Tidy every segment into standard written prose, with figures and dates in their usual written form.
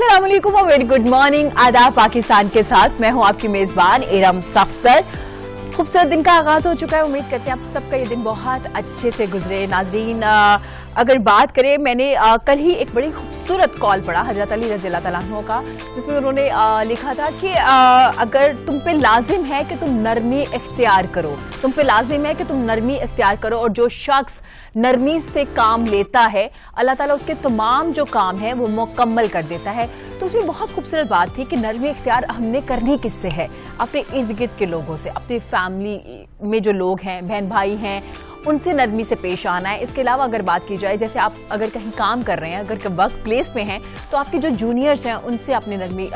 अस्सलाम वालेकुम और वेरी गुड मॉर्निंग। आदाब पाकिस्तान के साथ मैं हूं आपकी मेजबान इरम सफ्तर। खूबसूरत दिन का आगाज हो चुका है। उम्मीद करते हैं आप सबका ये दिन बहुत अच्छे से गुजरे। नाजरीन, अगर बात करें, मैंने कल ही एक बड़ी खूबसूरत कॉल पढ़ा हजरत अली रज़ियल्लाहु तआला अन्हु का, जिसमें उन्होंने लिखा था कि अगर तुम पे लाजिम है कि तुम नरमी इख्तियार करो, तुम पे लाजिम है कि तुम नरमी इख्तियार करो, और जो शख्स नरमी से काम लेता है अल्लाह ताला उसके तमाम जो काम है वो मुकम्मल कर देता है। तो उसमें बहुत खूबसूरत बात थी कि नरमी इख्तियार हमने करनी किससे है? अपने इर्द गिर्द के लोगों से, अपनी फैमिली में जो लोग हैं, बहन भाई हैं, उनसे नरमी से पेश आना है। इसके अलावा अगर बात की जाए, जैसे आप अगर कहीं काम कर रहे हैं, अगर वर्क प्लेस में हैं, तो आपके जो जूनियर्स हैं उनसे अपनी नरमी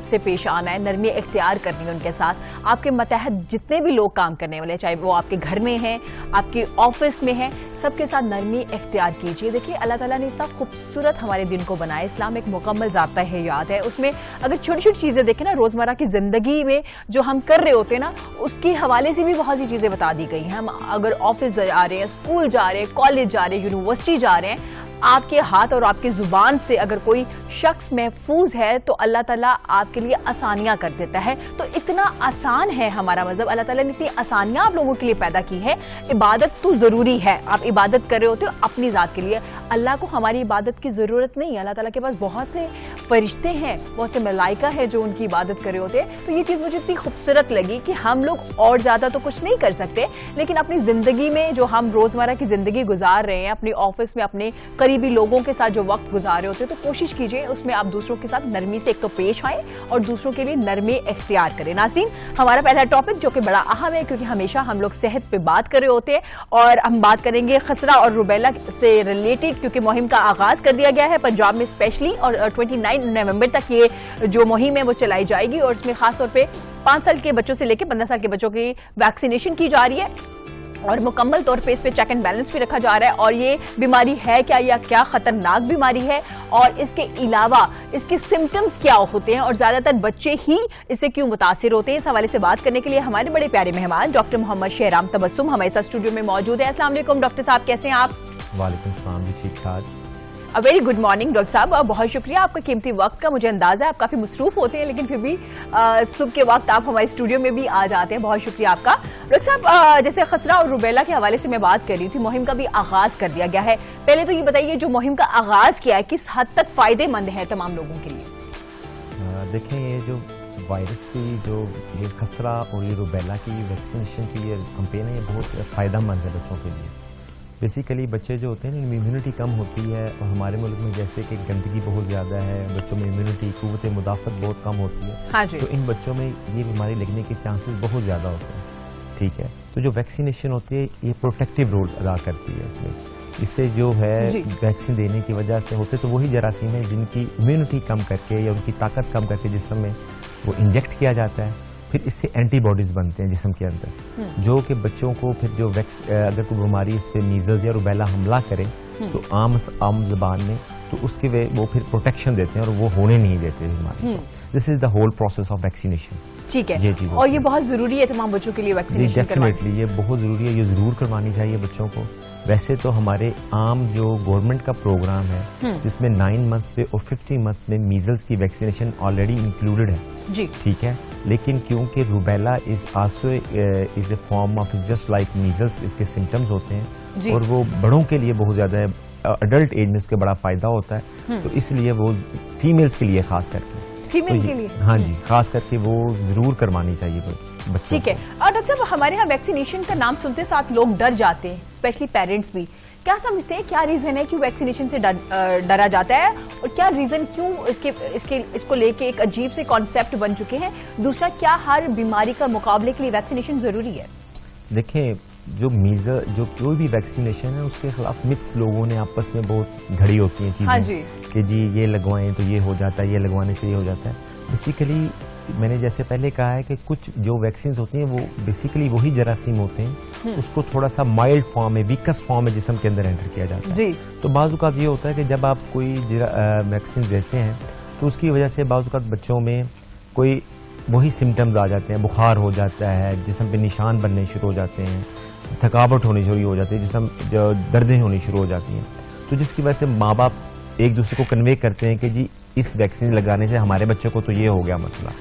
से पेश आना है, नरमी इख्तियार करनी है उनके साथ। आपके मतहत जितने भी लोग काम करने वाले, चाहे वो आपके घर में हैं, आपके ऑफिस में हैं, सबके साथ नरमी इख्तियार कीजिए। देखिए, अल्लाह ताला ने इतना खूबसूरत हमारे दिन को बनाया। इस्लाम एक मुकम्मल ज़ाब्ता है, याद है। उसमें अगर छोटी छोटी चीज़ें देखें ना, रोज़मर्रा की ज़िंदगी में जो हम कर रहे होते हैं ना, उसके हवाले से भी बहुत सी चीज़ें बता दी गई हैं। हम अगर ऑफिस जा रहे हैं, स्कूल जा रहे हैं, कॉलेज जा रहे हैं, यूनिवर्सिटी जा रहे हैं, आपके हाथ और आपकी जुबान से अगर कोई शख्स महफूज है तो अल्लाह ताला आपके लिए आसानियां कर देता है। तो इतना आसान है हमारा मजहब, अल्लाह ताला ने इतनी आसानियां आप लोगों के लिए पैदा की है। इबादत तो जरूरी है, आप इबादत कर रहे होते हो अपनी जात के लिए, अल्लाह को हमारी इबादत की जरूरत नहीं है। अल्लाह ताला के पास बहुत से फरिश्ते हैं, बहुत से मलाइका है जो उनकी इबादत कर रहे होते हैं। तो ये चीज़ मुझे इतनी खूबसूरत लगी कि हम लोग और ज़्यादा तो कुछ नहीं कर सकते, लेकिन अपनी ज़िंदगी में जो हम रोज़मर्रा की ज़िंदगी गुजार रहे हैं, अपने ऑफिस में अपने करीबी लोगों के साथ जो वक्त गुजार रहे होते हैं, तो कोशिश कीजिए उसमें आप दूसरों के साथ नरमी से एक तो पेश आए और दूसरों के लिए नरमी इख्तियार करें। नाज़रीन, हमारा पहला टॉपिक जो कि बड़ा अहम है, क्योंकि हमेशा हम लोग सेहत पे बात कर रहे होते हैं, और हम बात करेंगे खसरा और रुबेला से रिलेटेड, क्योंकि मुहिम का आगाज कर दिया गया है पंजाब में स्पेशली, और 29 नवंबर तक ये जो मुहिम है वो चलाई जाएगी, और इसमें खासतौर पर 5 साल के बच्चों से लेकर 15 साल के बच्चों की वैक्सीनेशन की जा रही है, और मुकम्मल तौर पे इस पे चेक एंड बैलेंस भी रखा जा रहा है। और ये बीमारी है क्या, या क्या खतरनाक बीमारी है, और इसके अलावा इसके सिम्टम्स क्या होते हैं, और ज्यादातर बच्चे ही इससे क्यों मुतासिर होते हैं, इस हवाले से बात करने के लिए हमारे बड़े प्यारे मेहमान डॉक्टर मोहम्मद शहराम तबस्सुम हमारे साथ स्टूडियो में मौजूद है। अस्सलाम वालेकुम डॉक्टर साहब, कैसे हैं आप? वालेकुम सलाम जी, ठीक ठाक। वेरी गुड मॉर्निंग डॉक्टर साहब, बहुत शुक्रिया आपका कीमती वक्त का। मुझे अंदाजा है आप काफी मसरूफ होते हैं, लेकिन फिर भी सुबह के वक्त आप हमारे स्टूडियो में भी आ जाते हैं, बहुत शुक्रिया आपका। डॉक्टर साहब, जैसे खसरा और रुबेला के हवाले से मैं बात कर रही थी, मुहिम का भी आगाज कर दिया गया है। पहले तो ये बताइए, जो मुहिम का आगाज किया है, किस हद तक फायदेमंद है तमाम लोगों के लिए? देखें, ये जो वायरस की जो ये खसरा और ये रुबेला की वैक्सीनेशन की ये कैंपेन है, ये बहुत फ़ायदेमंद है बच्चों के लिए। बेसिकली बच्चे जो होते हैं ना, इम्यूनिटी कम होती है, और हमारे मुल्क में जैसे कि गंदगी बहुत ज़्यादा है, बच्चों में इम्यूनिटी क़ुव्वत मुदाफ़त बहुत कम होती है। हाँ जी। तो इन बच्चों में ये बीमारी लगने के चांसेस बहुत ज़्यादा होते हैं। ठीक है, तो जो वैक्सीनेशन होती है ये प्रोटेक्टिव रोल अदा करती है इसमें। इससे जो है वैक्सीन देने की वजह से होते तो वही जरासीम है जिनकी इम्यूनिटी कम करके या उनकी ताकत कम करके जिस्म में वो इंजेक्ट किया जाता है, फिर इससे एंटीबॉडीज बनते हैं जिस्म के अंदर, जो कि बच्चों को फिर जो अगर कोई बीमारी इस पर मीजल्स या रुबेला हमला करे तो आम ज़बान में, तो उसके वो फिर प्रोटेक्शन देते हैं और वो होने नहीं देते बीमारी। This is the whole process of vaccination. ठीक है, और ये बहुत जरूरी है तमाम बच्चों के लिए वैक्सीनेशन। डेफिनेटली ये बहुत जरूरी है, ये जरूर करवानी चाहिए बच्चों को। वैसे तो हमारे आम जो गवर्नमेंट का प्रोग्राम है जिसमें 9 मंथ्स पे और 50 मंथ्स में मीजल्स की वैक्सीनेशन ऑलरेडी इंक्लूडेड है जी, ठीक है। लेकिन क्योंकि rubella is also is a form of just like measles, इसके सिम्टम्स होते हैं और वो बड़ों के लिए बहुत ज्यादा है, अडल्ट एज में उसके बड़ा फायदा होता है, तो इसलिए वो फीमेल्स के लिए खास करके फीमेल के लिए, हाँ जी, खास करके वो जरूर करवानी चाहिए बच्चों। ठीक है। और डॉक्टर साहब, हमारे यहाँ वैक्सीनेशन का नाम सुनते साथ लोग डर जाते हैं, स्पेशली पेरेंट्स भी। क्या समझते हैं, क्या रीजन है कि वैक्सीनेशन से डरा जाता है, और क्या रीजन क्यों इसको लेके एक अजीब से कॉन्सेप्ट बन चुके हैं? दूसरा, क्या हर बीमारी का मुकाबले के लिए वैक्सीनेशन जरूरी है? देखें, जो कोई भी वैक्सीनेशन है उसके खिलाफ मिथ्स लोगों ने आपस में बहुत घड़ी होती हैं चीजें। हाँ जी। कि जी ये लगवाएं तो ये हो जाता है, ये लगवाने से ये हो जाता है। बेसिकली मैंने जैसे पहले कहा है कि कुछ जो वैक्सीन होती हैं वो बेसिकली वही जरासीम होते हैं, उसको थोड़ा सा माइल्ड फॉर्म में, वीकस्ट फॉर्म में जिस्म के अंदर एंटर किया जाता है जी। तो बाज़-औक़ात ये होता है कि जब आप कोई वैक्सीन देते हैं तो उसकी वजह से बाज़-औक़ात बच्चों में कोई वही सिम्टम्स आ जाते हैं, बुखार हो जाता है, जिस्म पे निशान बनने शुरू हो जाते हैं, थकावट होनी शुरू हो जाती है, जिसम जो दर्दें होनी शुरू हो जाती हैं। तो जिसकी वजह से माँ बाप एक दूसरे को कन्वे करते हैं कि जी इस वैक्सीन लगाने से हमारे बच्चों को तो ये हो गया मसला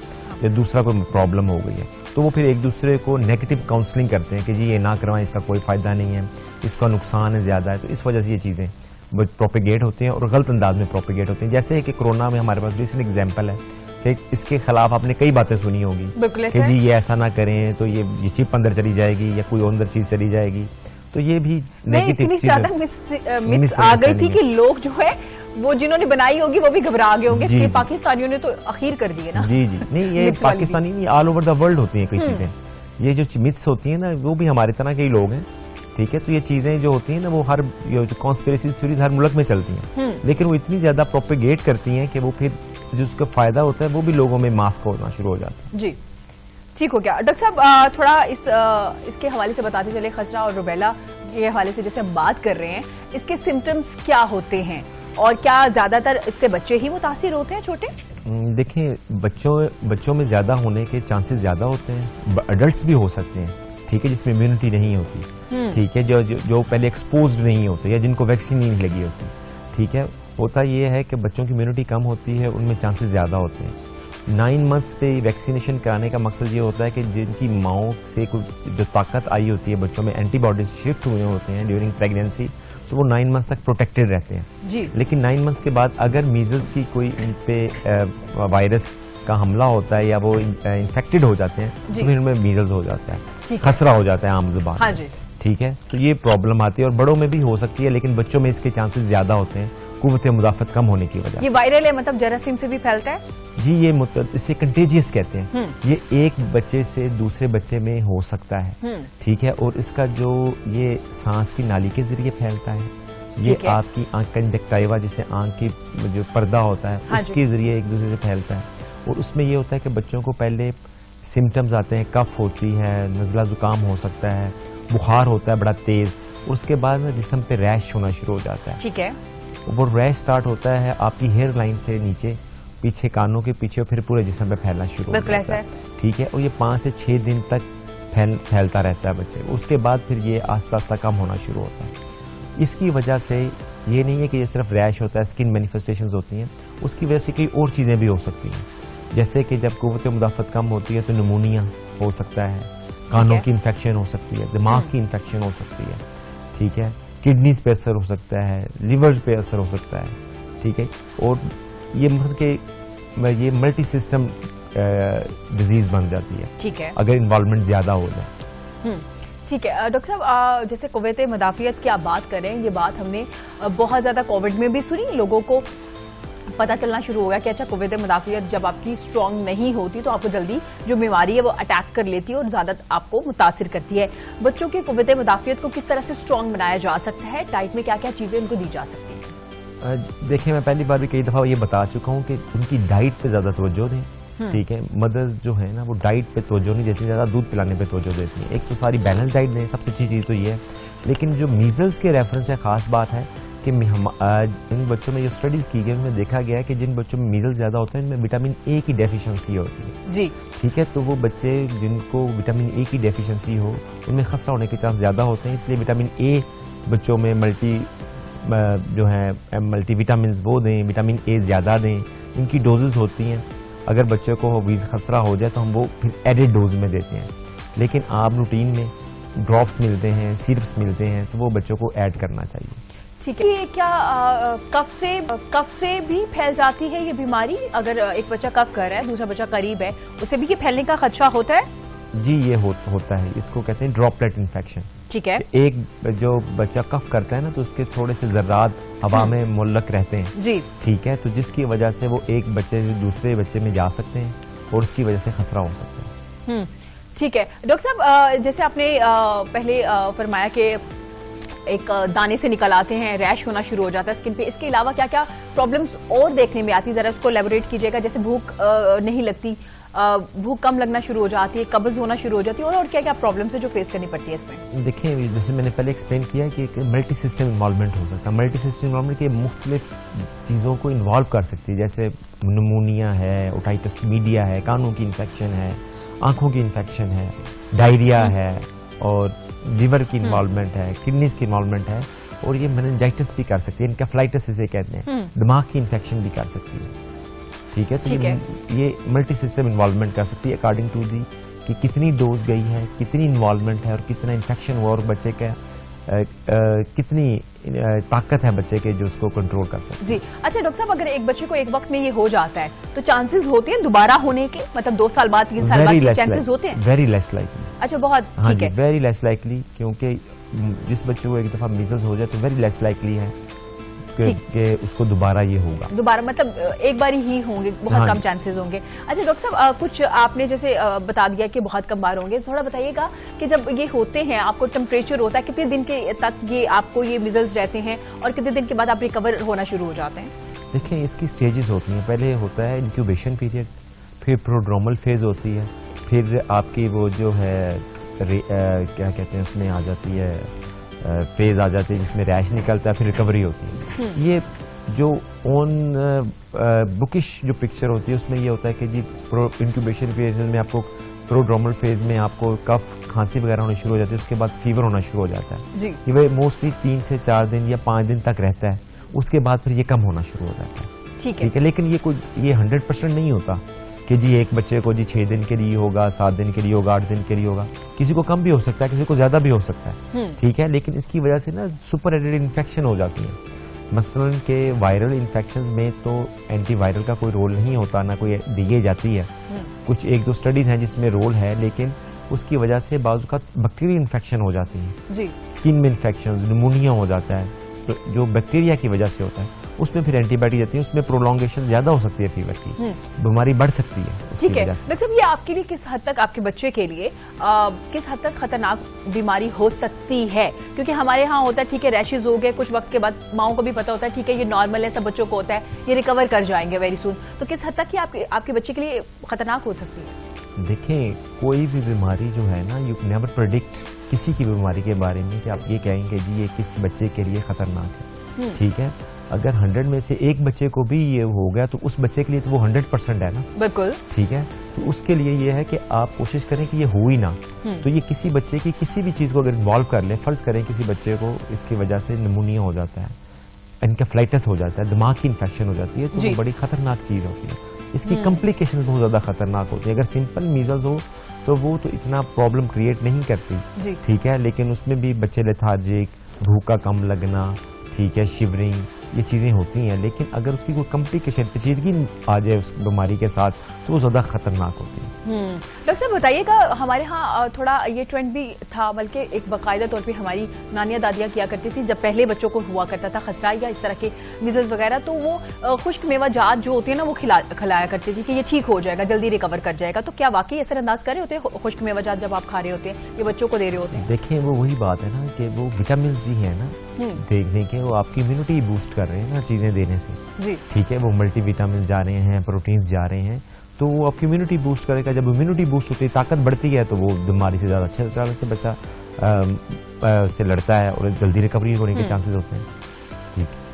या दूसरा कोई प्रॉब्लम हो गई है, तो वो फिर एक दूसरे को नेगेटिव काउंसलिंग करते हैं कि जी ये ना करवाएं, इसका कोई फायदा नहीं है, इसका नुकसान है ज़्यादा है। तो इस वजह से ये चीज़ें प्रोपेगेट होती हैं और गलत अंदाज में प्रोपेगेट होती हैं। जैसे कि कोरोना में हमारे पास रिसेंट एग्जाम्पल है कि इसके खिलाफ आपने कई बातें सुनी होगी कि जी ये ऐसा ना करें तो ये चिप अंदर चली जाएगी या कोई अंदर चीज चली जाएगी। तो ये भी नेगेटिव चीज आ गई थी कि लोग जो है वो जिन्होंने बनाई होगी वो भी घबरा गए होंगे कि पाकिस्तानियों ने तो अखीर कर दिए ना। जी जी नहीं, ये पाकिस्तानी नहीं, ऑल ओवर द वर्ल्ड होती हैं कई चीजें। ये जो मिथ्स होती हैं ना वो भी हमारी तरह के ही लोग हैं, ठीक है। तो ये चीजें जो होती हैं ना वो हर कॉन्स्पिरेसी थ्योरीज हर मुल्क में चलती हैं, लेकिन वो इतनी ज्यादा प्रोपेगेट करती हैं कि वो फिर जो उसका फायदा होता है वो भी लोगों में मास्क होना शुरू हो जाता है। जी ठीक हो गया। डॉक्टर साहब थोड़ा इसके हवाले से बताते चले, खसरा और रुबेला के हवाले से जैसे हम बात कर रहे हैं, इसके सिम्टम्स क्या होते हैं और क्या ज्यादातर इससे बच्चे ही मुतासिर होते हैं छोटे? देखिए बच्चों में ज्यादा होने के चांसेस ज्यादा होते हैं, अडल्ट्स भी हो सकते हैं, ठीक है, जिसमें इम्यूनिटी नहीं होती, ठीक है, जो पहले एक्सपोज्ड नहीं होते या जिनको वैक्सीन नहीं लगी होती, ठीक है। होता ये है कि बच्चों की इम्यूनिटी कम होती है, उनमें चांसेस ज़्यादा होते हैं। 9 मंथ्स पे वैक्सीनेशन कराने का मकसद ये होता है कि जिनकी माओं से कुछ जो ताकत आई होती है, बच्चों में एंटीबॉडीज शिफ्ट हुए होते हैं ड्यूरिंग प्रेगनेंसी, तो वो 9 मंथ्स तक प्रोटेक्टेड रहते हैं जी। लेकिन 9 मंथ्स के बाद अगर मीजल्स की कोई इन पे वायरस का हमला होता है या वो इन्फेक्टेड हो जाते हैं तो फिर उनमें मीजल्स हो जाता है, खसरा हो जाता है आम जुबान। हाँ जी, ठीक है। तो ये प्रॉब्लम आती है और बड़ों में भी हो सकती है, लेकिन बच्चों में इसके चांसेस ज्यादा होते हैं कुव्वत मुदाफत कम होने की वजह से। ये वायरल है, मतलब जरासीम से भी फैलता है जी। ये इसे कंटेजियस कहते हैं। ये एक बच्चे से दूसरे बच्चे में हो सकता है, ठीक है। और इसका जो ये सांस की नाली के जरिए फैलता है, ये आपकी आंख कंजक्टाइवा जिसे आंख की जो पर्दा होता है उसके जरिए एक दूसरे से फैलता है। और उसमें ये होता है कि बच्चों को पहले सिम्टम्स आते हैं, कफ होती है, नज़ला जुकाम हो सकता है, बुखार होता है बड़ा तेज, उसके बाद ना जिस्म पे रैश होना शुरू हो जाता है, ठीक है। वो रैश स्टार्ट होता है आपकी हेयर लाइन से नीचे, पीछे कानों के पीछे, और फिर पूरे जिस्म पे फैलना शुरू हो जाता है, ठीक है। और ये 5 से 6 दिन तक फैलता रहता है बच्चे, उसके बाद फिर ये आस्ता आस्ता कम होना शुरू होता है। इसकी वजह से ये नहीं है कि ये सिर्फ रैश होता है, स्किन मैनिफेस्टेशंस होती हैं, उसकी वजह से कई और चीज़ें भी हो सकती हैं, जैसे कि जब कुव्वत मुदाफत कम होती है तो निमोनिया हो सकता है, कानों की इन्फेक्शन हो सकती है, दिमाग की इन्फेक्शन हो सकती है, ठीक है, किडनीज पे असर हो सकता है, लिवर पे असर हो सकता है, ठीक है। और ये मतलब कि ये मल्टी सिस्टम डिजीज बन जाती है, ठीक है, अगर इन्वॉल्वमेंट ज्यादा हो जाए। ठीक है डॉक्टर साहब, जैसे कुव्वत मुदाफियत की आप बात करें, ये बात हमने बहुत ज्यादा कोविड में भी सुनी, लोगों को पता चलना शुरू हो गया कि अच्छा कुव्वत मुदाफियत जब आपकी स्ट्रांग नहीं होती तो आपको जल्दी जो बीमारी है वो अटैक कर लेती है और ज्यादा आपको मुतासिर करती है। बच्चों की कुव्वत मुदाफियत को किस तरह से स्ट्रांग बनाया जा सकता है? डाइट में क्या क्या चीजें उनको दी जा सकती है? देखिए, मैं पहली बार भी कई दफा ये बता चुका हूँ कि उनकी डाइट पे ज्यादा तवज्जो दें, ठीक है। मदर्स जो है ना वो डाइट पे तवज्जो नहीं देती, ज्यादा दूध पिलाने पे तवज्जो देती है। एक तो सारी बैलेंस डाइट दें, सबसे अच्छी चीज तो ये है। लेकिन जो मीजल्स के रेफरेंस से खास बात है कि इन बच्चों में जो स्टडीज की गई उनमें देखा गया है कि जिन बच्चों में मीजल्स ज्यादा होते हैं उनमें विटामिन ए की डेफिशिएंसी होती है जी, ठीक है। तो वो बच्चे जिनको विटामिन ए की डेफिशिएंसी हो उनमें खसरा होने के चांस ज्यादा होते हैं, इसलिए विटामिन ए बच्चों में जो है मल्टी विटामिन वो दें, विटामिन ए ज्यादा दें, इनकी डोजेज होती हैं। अगर बच्चे को खसरा हो जाए तो हम वो फिर एडेड डोज में देते हैं, लेकिन आप रूटीन में ड्रॉप्स मिलते हैं, सिरप्स मिलते हैं, तो वो बच्चों को ऐड करना चाहिए। ठीक है। क्या कफ से भी फैल जाती है ये बीमारी? अगर एक बच्चा कफ कर रहा है, दूसरा बच्चा करीब है, उसे भी ये फैलने का खदशा होता है? जी, ये होता है, इसको कहते हैं ड्रॉपलेट इन्फेक्शन, ठीक है। एक जो बच्चा कफ करता है ना तो उसके थोड़े से जर्रात हवा में मुल्लक रहते हैं जी, ठीक है। तो जिसकी वजह से वो एक बच्चे से दूसरे बच्चे में जा सकते हैं और उसकी वजह से खसरा हो सकता है। ठीक है डॉक्टर साहब, जैसे आपने पहले फरमाया कि एक दाने से निकल आते हैं, रैश होना शुरू हो जाता है स्किन पे, इसके अलावा क्या क्या प्रॉब्लम्स और देखने में आती है, जरा उसको एलैबोरेट कीजिएगा। जैसे भूख नहीं लगती, भूख कम लगना शुरू हो जाती है, कब्ज होना शुरू हो जाती है, और क्या क्या प्रॉब्लम्स है जो फेस करनी पड़ती है इसमें? देखिए, जैसे मैंने पहले एक्सप्लेन किया कि मल्टी सिस्टम इन्वॉल्वमेंट हो सकता है। मल्टी सिस्टम इन्वॉल्वमेंट के मुख्तलिफ चीज़ों को इन्वॉल्व कर सकती है, जैसे निमोनिया है, ओटाइटिस मीडिया है, कानों की इन्फेक्शन है, आंखों की इन्फेक्शन है, डायरिया है, और लिवर की इन्वॉल्वमेंट है, किडनीज की इन्वॉल्वमेंट है, और ये मेनिंजाइटिस भी कर सकती है, इनकेफेलाइटिस इसे कहते हैं, दिमाग की इन्फेक्शन भी कर सकती है। ठीक है, तो ये मल्टी सिस्टम इन्वॉल्वमेंट कर सकती है अकॉर्डिंग टू दी कि कितनी डोज गई है, कितनी इन्वॉल्वमेंट है और कितना इन्फेक्शन हुआ और बच्चे का कितनी ताकत है बच्चे के जो उसको कंट्रोल कर सकते। जी अच्छा डॉक्टर साहब, अगर एक बच्चे को एक वक्त में ये हो जाता है तो चांसेस होते हैं दोबारा होने के, मतलब 2 साल बाद 3 साल बाद चांसेस होते हैं? Very less likely. अच्छा बहुत ठीक है, वेरी लेस लाइकली, क्योंकि जिस बच्चे को एक दफा मीजल्स हो जाए तो वेरी लेस लाइकली है कि उसको दोबारा ये होगा। दोबारा मतलब एक बार ही होंगे, बहुत कम चांसेस होंगे। अच्छा डॉक्टर साहब, कुछ आपने जैसे बता दिया कि बहुत कम बार होंगे, थोड़ा बताइएगा कि जब ये होते हैं आपको टेम्परेचर होता है, कितने दिन के तक ये आपको ये मिजल्स रहते हैं और कितने दिन के बाद आप रिकवर होना शुरू हो जाते हैं? देखिए इसकी स्टेजेस होती हैं, पहले होता है इंक्यूबेशन पीरियड, फिर प्रोड्रोमल फेज होती है, फिर आपकी वो जो है क्या कहते हैं उसमें आ जाती है फेज आ जाती है जिसमें रैश निकलता है, फिर रिकवरी होती है। ये जो ऑन बुकिश जो पिक्चर होती है उसमें ये होता है कि जी इंक्यूबेशन फेज में आपको प्रोड्रोमल फेज में आपको कफ खांसी वगैरह होनी शुरू हो जाती है, उसके बाद फीवर होना शुरू हो जाता है। ये मोस्टली 3 से 4 दिन या 5 दिन तक रहता है, उसके बाद फिर ये कम होना शुरू हो जाता है। ठीक है, लेकिन ये 100% नहीं होता कि जी एक बच्चे को जी 6 दिन के लिए होगा, 7 दिन के लिए होगा, 8 दिन के लिए होगा, किसी को कम भी हो सकता है, किसी को ज्यादा भी हो सकता है। ठीक है, लेकिन इसकी वजह से ना सुपर एडेड इन्फेक्शन हो जाती है। मसलन के वायरल इन्फेक्शंस में तो एंटीवायरल का कोई रोल नहीं होता, ना कोई दी जाती है। कुछ 1-2 स्टडीज हैं जिसमें रोल है, लेकिन उसकी वजह से बाजू का बैक्टीरियल इन्फेक्शन हो जाती है, स्किन में इन्फेक्शन, निमोनिया हो जाता है, तो जो बैक्टीरिया की वजह से होता है उसमें फिर एंटीबायोटिक देती है, उसमें प्रोलॉन्गेशन ज्यादा हो सकती है, फीवर की बीमारी बढ़ सकती है। ठीक है डॉक्टर साहब, ये आपके लिए किस हद तक, आपके बच्चे के लिए किस हद तक खतरनाक बीमारी हो सकती है? क्योंकि हमारे यहाँ होता है ठीक है रैशेज हो गए, कुछ वक्त के बाद माओ को भी पता होता है ठीक है ये नॉर्मल है, सब बच्चों को होता है, ये रिकवर कर जाएंगे वेरी सून, तो किस हद तक ये आपके बच्चे के लिए खतरनाक हो सकती है? देखें कोई भी बीमारी जो है ना, यू नेवर प्रेडिक्ट किसी की बीमारी के बारे में कि आप ये कहेंगे जी ये किस बच्चे के लिए खतरनाक है। ठीक है, अगर 100 में से एक बच्चे को भी ये हो गया तो उस बच्चे के लिए तो वो 100% है ना। बिल्कुल ठीक है, तो उसके लिए ये है कि आप कोशिश करें कि ये हो ही ना। तो ये किसी बच्चे की किसी भी चीज को अगर इन्वॉल्व कर ले, फर्ज करें किसी बच्चे को इसकी वजह से निमोनिया हो जाता है, एनकेफ्लाइटिस हो जाता है, दिमाग की इन्फेक्शन हो जाती है, तो वो बड़ी खतरनाक चीज होती है। इसकी कॉम्प्लिकेशंस बहुत ज्यादा खतरनाक होती है। अगर सिंपल मीजल्स हो तो वो तो इतना प्रॉब्लम क्रिएट नहीं करती, ठीक है, लेकिन उसमें भी बच्चे लेथार्जिक, भूख का कम लगना, ठीक है, शिवरिंग, ये चीजें होती हैं, लेकिन अगर उसकी कोई कॉम्प्लिकेशन पेचीदगी आ जाए उस बीमारी के साथ तो वो ज्यादा खतरनाक होती है। डॉक्टर साहब बताइएगा, हमारे यहाँ थोड़ा ये ट्रेंड भी था, बल्कि एक बाकायदा तौर पे हमारी नानियाँ दादियाँ किया करती थी, जब पहले बच्चों को हुआ करता था खसरा या इस तरह के मिजल्स वगैरह, तो वो खुश्क मेवा जात जो होती है ना वो खिलाया करती थी कि ये ठीक हो जाएगा, जल्दी रिकवर कर जाएगा। तो क्या वाकई असरअंदाज कर रहे होते हैं खुश्क मेवा जात जब आप खा रहे होते हैं, ये बच्चों को दे रहे होते हैं? देखिए वो वही बात है ना कि वो विटामिन जी है ना देखने के, वो आपकी इम्यूनिटी बूस्ट कर रहे हैं ना चीजें देने से। ठीक है, वो मल्टीविटामिन जा रहे हैं, प्रोटीन्स जा रहे हैं, तो वो आपकी इम्यूनिटी बूस्ट करेगा। जब इम्यूनिटी बूस्ट होती है, ताकत बढ़ती है, तो वो बीमारी से ज्यादा अच्छे तरह से बच्चा से लड़ता है और जल्दी रिकवरी होने के चांसेस होते हैं।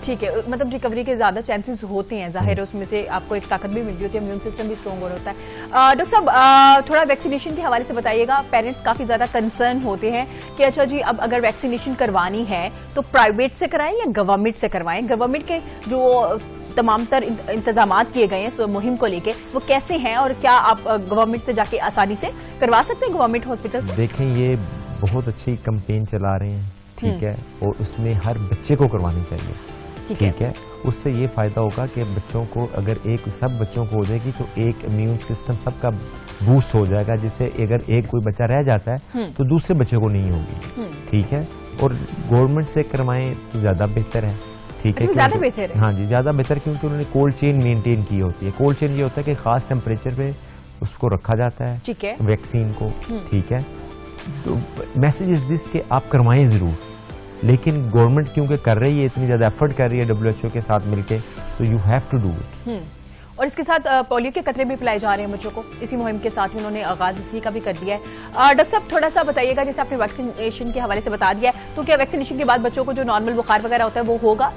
ठीक है, मतलब रिकवरी के ज्यादा चांसेस होते हैं, जाहिर है उसमें से आपको एक ताकत भी मिलती होती है, इम्यून सिस्टम भी स्ट्रॉन्ग होता है। डॉक्टर साहब थोड़ा वैक्सीनेशन के हवाले से बताइएगा, पेरेंट्स काफी ज्यादा कंसर्न होते हैं कि अच्छा जी अब अगर वैक्सीनेशन करवानी है तो प्राइवेट से कराएं या गवर्नमेंट से करवाएं? गवर्नमेंट के जो तमाम तर इंतजाम किए गए हैं मुहिम को लेके, वो कैसे हैं और क्या आप गवर्नमेंट से जाके आसानी से करवा सकते हैं गवर्नमेंट हॉस्पिटल से? देखें ये बहुत अच्छी कैंपेन चला रहे हैं, ठीक है, और उसमें हर बच्चे को करवानी चाहिए। ठीक है, उससे ये फायदा होगा कि बच्चों को, अगर एक सब बच्चों को हो जाएगी तो एक इम्यून सिस्टम सबका बूस्ट हो जाएगा, जिससे अगर एक कोई बच्चा रह जाता है तो दूसरे बच्चे को नहीं होगी। ठीक है, और गवर्नमेंट से करवाएं तो ज्यादा बेहतर है। ठीक है, ज्यादा बेहतर है। हाँ जी, ज्यादा बेहतर, क्योंकि उन्होंने कोल्ड चेन मेंटेन की होती है। कोल्ड चेन ये होता है कि खास टेम्परेचर पे उसको रखा जाता है, ठीक है, वैक्सीन को। ठीक है, तो मैसेज इज दिस कि आप करवाएं जरूर, लेकिन गवर्नमेंट क्योंकि कर रही है, इतनी ज्यादा एफर्ट कर रही है WHO के साथ मिलके, तो you have to do it. और इसके साथ पोलियो के कतरे भी पिलाए जा रहे हैं बच्चों को, इसी मुहिम के साथ उन्होंने आगाज इसी का भी कर दिया है। डॉक्टर साहब थोड़ा सा बताइएगा, जैसे आपने वैक्सीनेशन के हवाले से बता दिया है, तो क्या वैक्सीनेशन के बाद बच्चों को जो नॉर्मल बुखार वगैरह होता है वो होगा?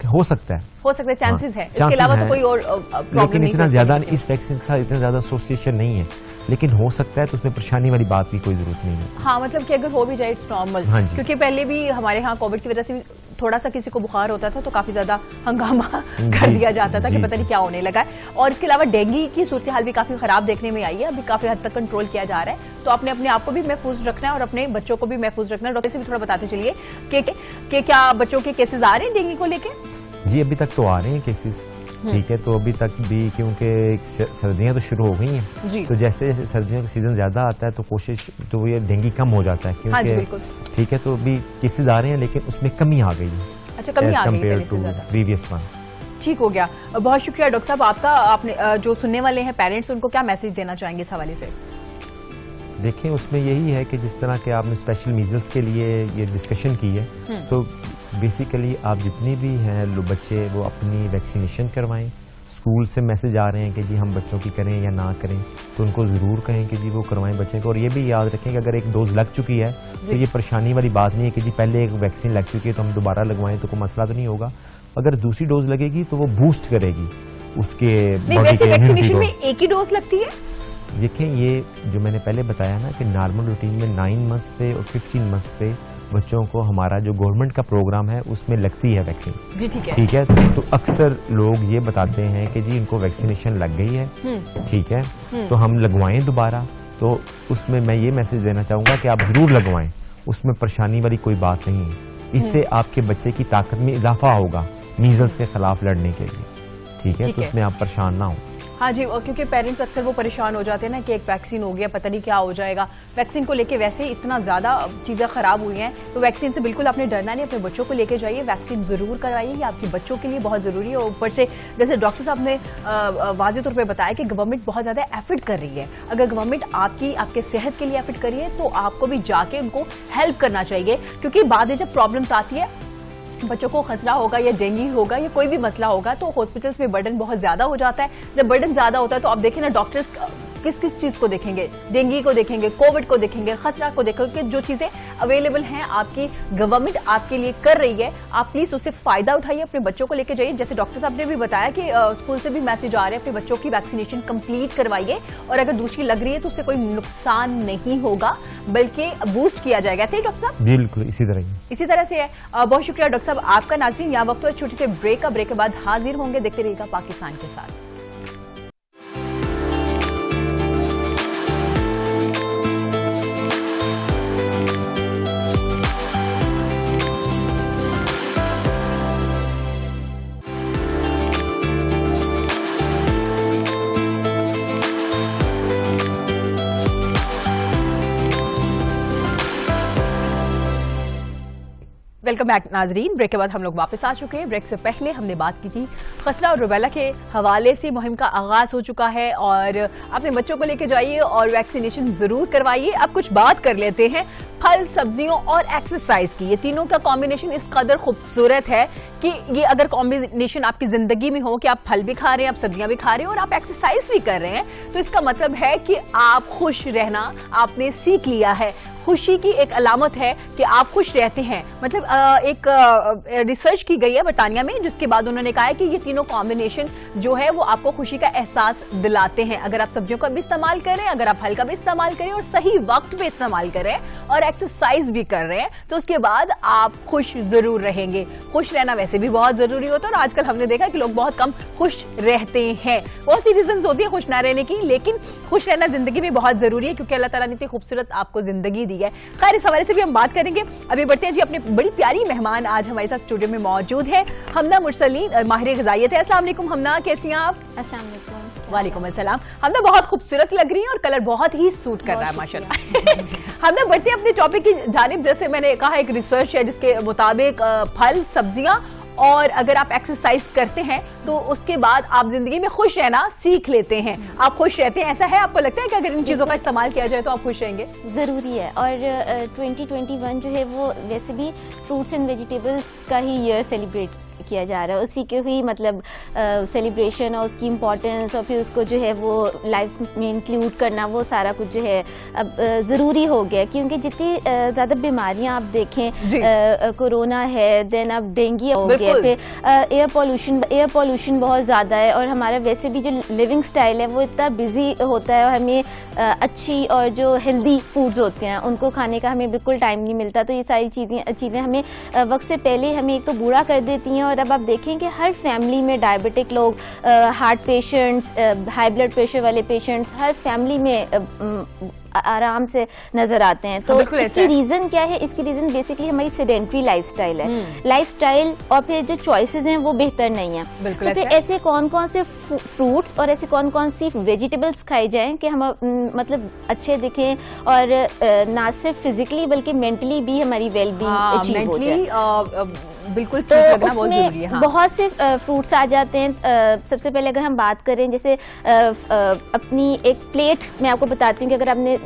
हो सकता है, चांसेस है, इसके अलावा तो कोई और प्रॉब्लम लेकिन इतना ज्यादा इस वैक्सीन के साथ इतना ज्यादा एसोसिएशन नहीं है, लेकिन हो सकता है, तो उसमें परेशानी वाली बात की कोई जरूरत नहीं है। हाँ, मतलब कि अगर हो भी जाए इट्स नॉर्मल, क्योंकि पहले भी हमारे यहाँ कोविड की वजह से थोड़ा सा किसी को बुखार होता था तो काफी ज्यादा हंगामा कर दिया जाता था कि पता नहीं क्या होने लगा है। और इसके अलावा डेंगू की सूरत हाल भी काफी खराब देखने में आई है, अभी काफी हद तक कंट्रोल किया जा रहा है। तो आपने अपने आप को भी महफूज रखना है और अपने बच्चों को भी महफूज रखना है। डॉक्टर से भी थोड़ा बताते चलिए कि क्या बच्चों के केसेस आ रहे हैं डेंगू को लेके? जी अभी तक तो आ रहे हैं केसेस, ठीक है। तो अभी तक भी क्योंकि सर्दियां तो शुरू हो गई हैं, तो जैसे जैसे सर्दियों का सीजन ज्यादा आता है तो कोशिश तो ये डेंगू कम हो जाता है क्योंकि ठीक है। तो अभी केसेस आ रहे हैं लेकिन उसमें कमी आ गई है। अच्छा, कमी आ गई है टू प्रीवियस वन। ठीक हो गया, बहुत शुक्रिया डॉक्टर साहब आपका। आपने जो सुनने वाले हैं पेरेंट्स, उनको क्या मैसेज देना चाहेंगे इस हवाले से? देखिए उसमें यही है कि जिस तरह के आपने स्पेशल मीजल्स के लिए ये डिस्कशन की है, तो बेसिकली आप जितने भी हैं बच्चे वो अपनी वैक्सीनेशन करवाएं। स्कूल से मैसेज आ रहे हैं कि जी हम बच्चों की करें या ना करें, तो उनको ज़रूर कहें कि जी वो करवाएं बच्चे को। और ये भी याद रखें कि अगर एक डोज लग चुकी है तो ये परेशानी वाली बात नहीं है कि जी पहले एक वैक्सीन लग चुकी है तो हम दोबारा लगवाएं तो कोई मसला तो नहीं होगा। अगर दूसरी डोज लगेगी तो वो बूस्ट करेगी उसके बॉडी के वैक्सीनेशन में एक ही डोज लगती है। देखें ये जो मैंने पहले बताया ना कि नॉर्मल रूटीन में 9 मंथ्स पे और 15 मंथ्स पे बच्चों को हमारा जो गवर्नमेंट का प्रोग्राम है उसमें लगती है वैक्सीन। जी ठीक है, ठीक है। तो अक्सर लोग ये बताते हैं कि जी इनको वैक्सीनेशन लग गई है, ठीक है, तो हम लगवाएं दोबारा। तो उसमें मैं ये मैसेज देना चाहूंगा कि आप जरूर लगवाएं, उसमें परेशानी वाली कोई बात नहीं है। इससे आपके बच्चे की ताकत में इजाफा होगा मीजल्स के खिलाफ लड़ने के लिए, ठीक है। तो उसमें आप परेशान ना हो। हाँ जी, क्योंकि पेरेंट्स अक्सर वो परेशान हो जाते हैं ना कि एक वैक्सीन हो गया, पता नहीं क्या हो जाएगा। वैक्सीन को लेके वैसे ही इतना ज्यादा चीजें खराब हुई हैं, तो वैक्सीन से बिल्कुल आपने डरना नहीं, अपने बच्चों को लेके जाइए, वैक्सीन जरूर करवाइए, ये आपके बच्चों के लिए बहुत जरूरी है। और ऊपर से जैसे डॉक्टर साहब ने वाज़ेह तौर पर बताया कि गवर्नमेंट बहुत ज्यादा एफर्ट कर रही है। अगर गवर्नमेंट आपके सेहत के लिए एफर्ट कर रही है तो आपको भी जाके उनको हेल्प करना चाहिए, क्योंकि बाद में जब प्रॉब्लम्स आती है, बच्चों को खसरा होगा या डेंगू होगा या कोई भी मसला होगा, तो हॉस्पिटल्स में बर्डन बहुत ज्यादा हो जाता है। जब बर्डन ज्यादा होता है तो आप देखें ना, डॉक्टर्स किस किस चीज को देखेंगे, डेंगू को देखेंगे, कोविड को देखेंगे, खसरा को देखेंगे। जो चीजें अवेलेबल हैं आपकी गवर्नमेंट आपके लिए कर रही है, आप प्लीज उससे फायदा उठाइए, अपने बच्चों को लेकर जाइए। जैसे डॉक्टर साहब ने भी बताया कि स्कूल से भी मैसेज आ रहे हैं, अपने बच्चों की वैक्सीनेशन कंप्लीट करवाइए, और अगर दूसरी लग रही है तो उससे कोई नुकसान नहीं होगा बल्कि बूस्ट किया जाएगा। ऐसे ही डॉक्टर साहब? बिल्कुल इसी तरह से है। बहुत शुक्रिया डॉक्टर साहब आपका। नाज़रीन यहाँ वक्त छोटे से ब्रेक का, ब्रेक के बाद हाजिर होंगे, देखते रहिएगा पाकिस्तान के साथ। वेलकम बैक नाजरीन। ब्रेक के बाद हम लोग वापस आ चुके हैं। ब्रेक से पहले हमने बात की थी खसरा और रुबेला के हवाले से। मुहिम का आगाज हो चुका है और अपने बच्चों को लेकर जाइए और वैक्सीनेशन जरूर करवाइए। अब कुछ बात कर लेते हैं फल, सब्जियों और एक्सरसाइज की। ये तीनों का कॉम्बिनेशन इस कदर खूबसूरत है कि ये अगर कॉम्बिनेशन आपकी जिंदगी में हो कि आप फल भी खा रहे हैं, आप सब्जियां भी खा रहे हैं और आप एक्सरसाइज भी कर रहे हैं, तो इसका मतलब है कि आप खुश रहना आपने सीख लिया है। खुशी की एक अलामत है कि आप खुश रहते हैं। मतलब एक रिसर्च की गई है बरतानिया में, जिसके बाद उन्होंने कहा है कि ये तीनों कॉम्बिनेशन जो है वो आपको खुशी का एहसास दिलाते हैं। अगर आप सब्जियों का भी इस्तेमाल करें, अगर आप फल का भी इस्तेमाल करें और सही वक्त पे इस्तेमाल करें और एक्सरसाइज भी कर रहे हैं, तो उसके बाद आप खुश जरूर रहेंगे। खुश रहना वैसे भी बहुत जरूरी होता है और आजकल हमने देखा कि लोग बहुत कम खुश रहते हैं। बहुत सी रीजन होती है खुश ना रहने की, लेकिन खुश रहना जिंदगी में बहुत जरूरी है क्योंकि अल्लाह ताला ने इतनी खूबसूरत आपको जिंदगी दी है। खैर, इस हवाले से भी हम बात करेंगे। अभी बढ़ते हैं जी, अपने बड़ी प्यारी मेहमान आज हमारे साथ स्टूडियो में मौजूद है, हमना मुरसलीन, माहिर ग़िज़ाइयत है। अस्सलाम वालेकुम हमना, कैसी हैं आप? अस्सलाम वालेकुम। वालेकुम अस्सलाम। हमना बहुत खूबसूरत लग रही है और कलर बहुत ही सूट कर रहा है माशाल्लाह। हमना बढ़ते हैं अपने टॉपिक की जानिब। जैसे मैंने कहा, एक रिसर्च है जिसके मुताबिक फल, सब्जियां और अगर आप एक्सरसाइज करते हैं तो उसके बाद आप जिंदगी में खुश रहना सीख लेते हैं। आप खुश रहते हैं, ऐसा है? आपको लगता है कि अगर इन चीजों का इस्तेमाल किया जाए तो आप खुश रहेंगे? ज़रूरी है। और 2021 जो है वो वैसे भी फ्रूट्स एंड वेजिटेबल्स का ही ईयर सेलिब्रेट किया जा रहा है, उसी के ही मतलब सेलिब्रेशन और उसकी इम्पोर्टेंस और फिर उसको जो है वो लाइफ में इंक्लूड करना, वो सारा कुछ जो है अब ज़रूरी हो गया, क्योंकि जितनी ज़्यादा बीमारियां आप देखें, कोरोना है, देन अब डेंगू हो गया, फिर एयर पोल्यूशन बहुत ज़्यादा है, और हमारा वैसे भी जो लिविंग स्टाइल है वो इतना बिजी होता है, और हमें अच्छी और जो हेल्दी फूड्स होते हैं उनको खाने का हमें बिल्कुल टाइम नहीं मिलता। तो ये सारी चीज़ें हमें वक्त से पहले हमें एक तो बूढ़ा कर देती हैं, और अब आप देखें कि हर फैमिली में डायबिटिक लोग, heart patients, high blood pressure वाले पेशेंट्स हर फैमिली में आराम से नजर आते हैं। तो इसकी रीजन क्या है? इसकी रीजन बेसिकली हमारी सेडेंट्री लाइफस्टाइल है। लाइफस्टाइल और फिर जो चॉइसेस हैं वो बेहतर नहीं है। तो फिर ऐसे कौन कौन से फ्रूट्स और ऐसे कौन कौन सी वेजिटेबल्स खाए जाएं कि हम मतलब अच्छे दिखें, और ना सिर्फ फिजिकली बल्कि मेंटली भी हमारी वेलबींग अचीव हो जाए। बिल्कुल, तो उसमें बहुत से फ्रूट्स आ जाते हैं। सबसे पहले अगर हम बात करें, जैसे अपनी एक प्लेट मैं आपको बताती हूँ कि अगर आपने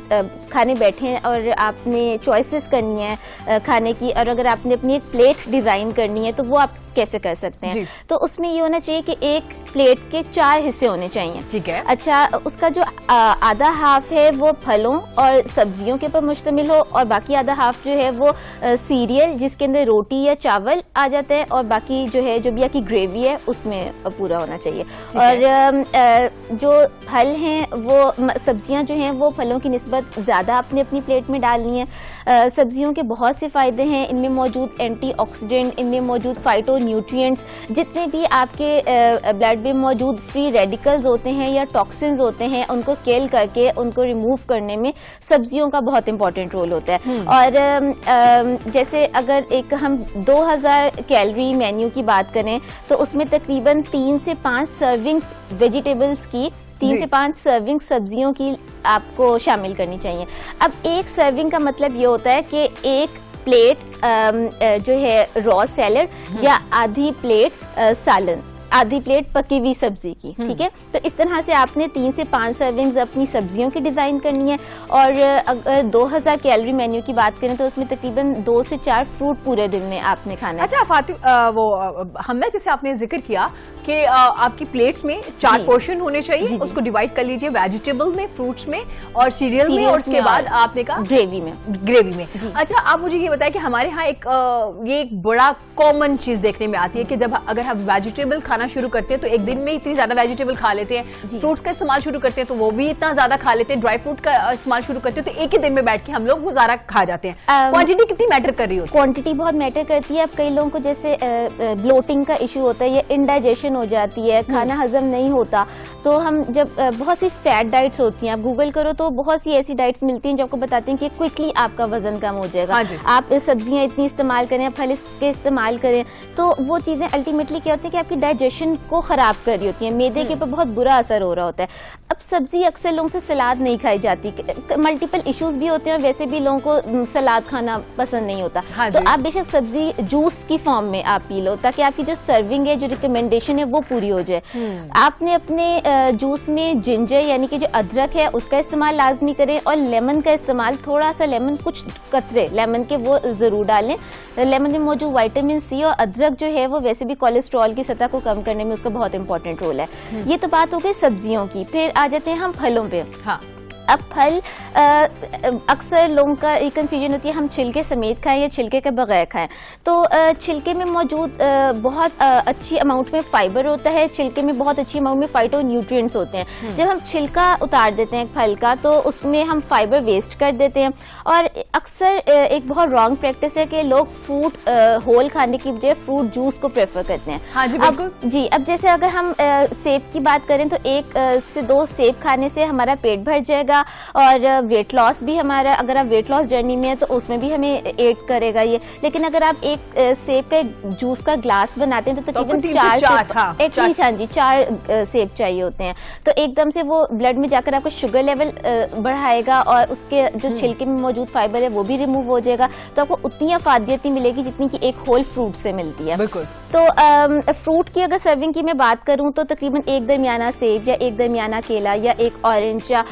खाने बैठे हैं और आपने चॉइसेस करनी है खाने की, और अगर आपने अपनी एक प्लेट डिजाइन करनी है तो वो आप कैसे कर सकते हैं। तो उसमें ये होना चाहिए कि एक प्लेट के 4 हिस्से होने चाहिए। ठीक है। अच्छा, उसका जो आधा हाफ है वो फलों और सब्जियों के ऊपर मुश्तमिल हो, और बाकी आधा हाफ जो है वो सीरियल जिसके अंदर रोटी या चावल आ जाते हैं, और बाकी जो है जो भी आपकी ग्रेवी है उसमें पूरा होना चाहिए। और जो फल हैं वो सब्जियां जो हैं वो फलों की निस्बत ज़्यादा आपने अपनी प्लेट में डालनी है। सब्जियों के बहुत से फ़ायदे हैं, इनमें मौजूद एंटीऑक्सीडेंट, इनमें मौजूद फाइटो न्यूट्रिएंट्स, जितने भी आपके ब्लड में मौजूद फ्री रेडिकल्स होते हैं या टॉक्सिन्स होते हैं, उनको किल करके उनको रिमूव करने में सब्जियों का बहुत इंपॉर्टेंट रोल होता है। और जैसे अगर एक हम 2000 कैलोरी मेन्यू की बात करें तो उसमें तकरीबन 3 से 5 सर्विंग्स वेजिटेबल्स की, 3 से 5 सर्विंग सब्जियों की आपको शामिल करनी चाहिए। अब एक सर्विंग का मतलब ये होता है कि एक प्लेट जो है रॉ सैलड या आधी प्लेट सालन, आधी प्लेट पकी हुई सब्जी की। ठीक है, तो इस तरह से आपने 3 से 5 सर्विंग्स अपनी सब्जियों की डिजाइन करनी है। और अगर 2000 कैलोरी मेन्यू की बात करें तो उसमें तकरीबन 2 से 4 फ्रूट पूरे दिन में आपने खाना है। अच्छा फातिम, वो हमने जैसे आपने जिक्र किया कि आपकी प्लेट्स में 4 पोर्शन होने चाहिए, उसको डिवाइड कर लीजिए, वेजिटेबल में, फ्रूट्स में और सीरियल में, और उसके बाद आपने कहा ग्रेवी में। अच्छा, आप मुझे ये बताएं कि हमारे यहाँ ये एक बड़ा कॉमन चीज देखने में आती है कि जब अगर हम वेजिटेबल खाना शुरू करते हैं तो एक दिन में इतनी ज्यादा वेजिटेबल खा लेते हैं, फ्रूट्स का इस्तेमाल शुरू करते हैं तो वो भी इतना ज्यादा खा लेते हैं, ड्राई फ्रूट का इस्तेमाल शुरू करते हैं तो एक ही दिन में बैठ के हम लोग वो ज्यादा खा जाते हैं। क्वांटिटी कितनी मैटर कर रही होती है? क्वांटिटी बहुत मैटर करती है। अब कई लोगों को जैसे ब्लोटिंग का इशू होता है या इंडाइजेशन हो जाती है, खाना हजम नहीं होता, तो हम जब बहुत सी फैट डाइट्स होती हैं, आप गूगल करो तो बहुत सी ऐसी डाइट्स मिलती हैं जो आपको बताती हैं कि क्विकली आपका वजन कम हो जाएगा। आप सब्जियां इतनी इस्तेमाल करें, फल इसके इस्तेमाल करें, तो वो चीजें अल्टीमेटली क्या होती है कि आपकी डाइजेशन को खराब कर रही होती है, मैदे के ऊपर बहुत बुरा असर हो रहा होता है। अब सब्जी अक्सर लोगों से सलाद नहीं खाई जाती, मल्टीपल इश्यूज भी होते हैं, वैसे भी लोगों को सलाद खाना पसंद नहीं होता। तो आप बेशक सब्जी जूस की फॉर्म में आप पी लो ताकि आपकी जो सर्विंग है, जो रिकमेंडेशन है वो पूरी हो जाए। आपने अपने जूस में जिंजर यानी कि जो अदरक है उसका इस्तेमाल लाजमी करें, और लेमन का इस्तेमाल, थोड़ा सा लेमन, कुछ कतरे लेमन के वो जरूर डालें। लेमन में मौजूद विटामिन सी और अदरक जो है वो वैसे भी कोलेस्ट्रॉल की सतह को कम करने में उसका बहुत इंपॉर्टेंट रोल है। ये तो बात हो गई सब्जियों की। फिर आ जाते हैं हम फलों पे। हाँ, अब फल अक्सर लोगों का एक कंफ्यूजन होती है, हम छिलके समेत खाएं या छिलके के बगैर खाएं। तो छिलके में मौजूद बहुत अच्छी अमाउंट में फाइबर होता है, छिलके में बहुत अच्छी अमाउंट में फाइटो न्यूट्रिएंट्स होते हैं। जब हम छिलका उतार देते हैं फल का तो उसमें हम फाइबर वेस्ट कर देते हैं, और अक्सर एक बहुत रॉन्ग प्रैक्टिस है कि लोग फ्रूट होल खाने की बजाय फ्रूट जूस को प्रेफर करते हैं। हाँ जी, बिल्कुल। अब जैसे अगर हम सेब की बात करें तो 1 से 2 सेब खाने से हमारा पेट भर जाएगा, और वेट लॉस भी हमारा, अगर आप वेट लॉस जर्नी में है तो उसमें भी हमें एड करेगा ये। लेकिन अगर आप एक सेब का जूस का ग्लास बनाते हैं तो तकरीबन 4 एटलीस्ट, हाँ जी, 4 सेब चाहिए होते हैं। तो एकदम से वो ब्लड में जाकर आपका शुगर लेवल बढ़ाएगा, और उसके जो छिलके में मौजूद फाइबर है वो भी रिमूव हो जाएगा, तो आपको उतनी अफादियत नहीं मिलेगी जितनी कि एक होल फ्रूट से मिलती है। बिल्कुल। तो फ्रूट की अगर सर्विंग की मैं बात करूं तो तकरीबन 1 दरमियाना सेब या 1 दरमियाना केला या 1 ऑरेंज या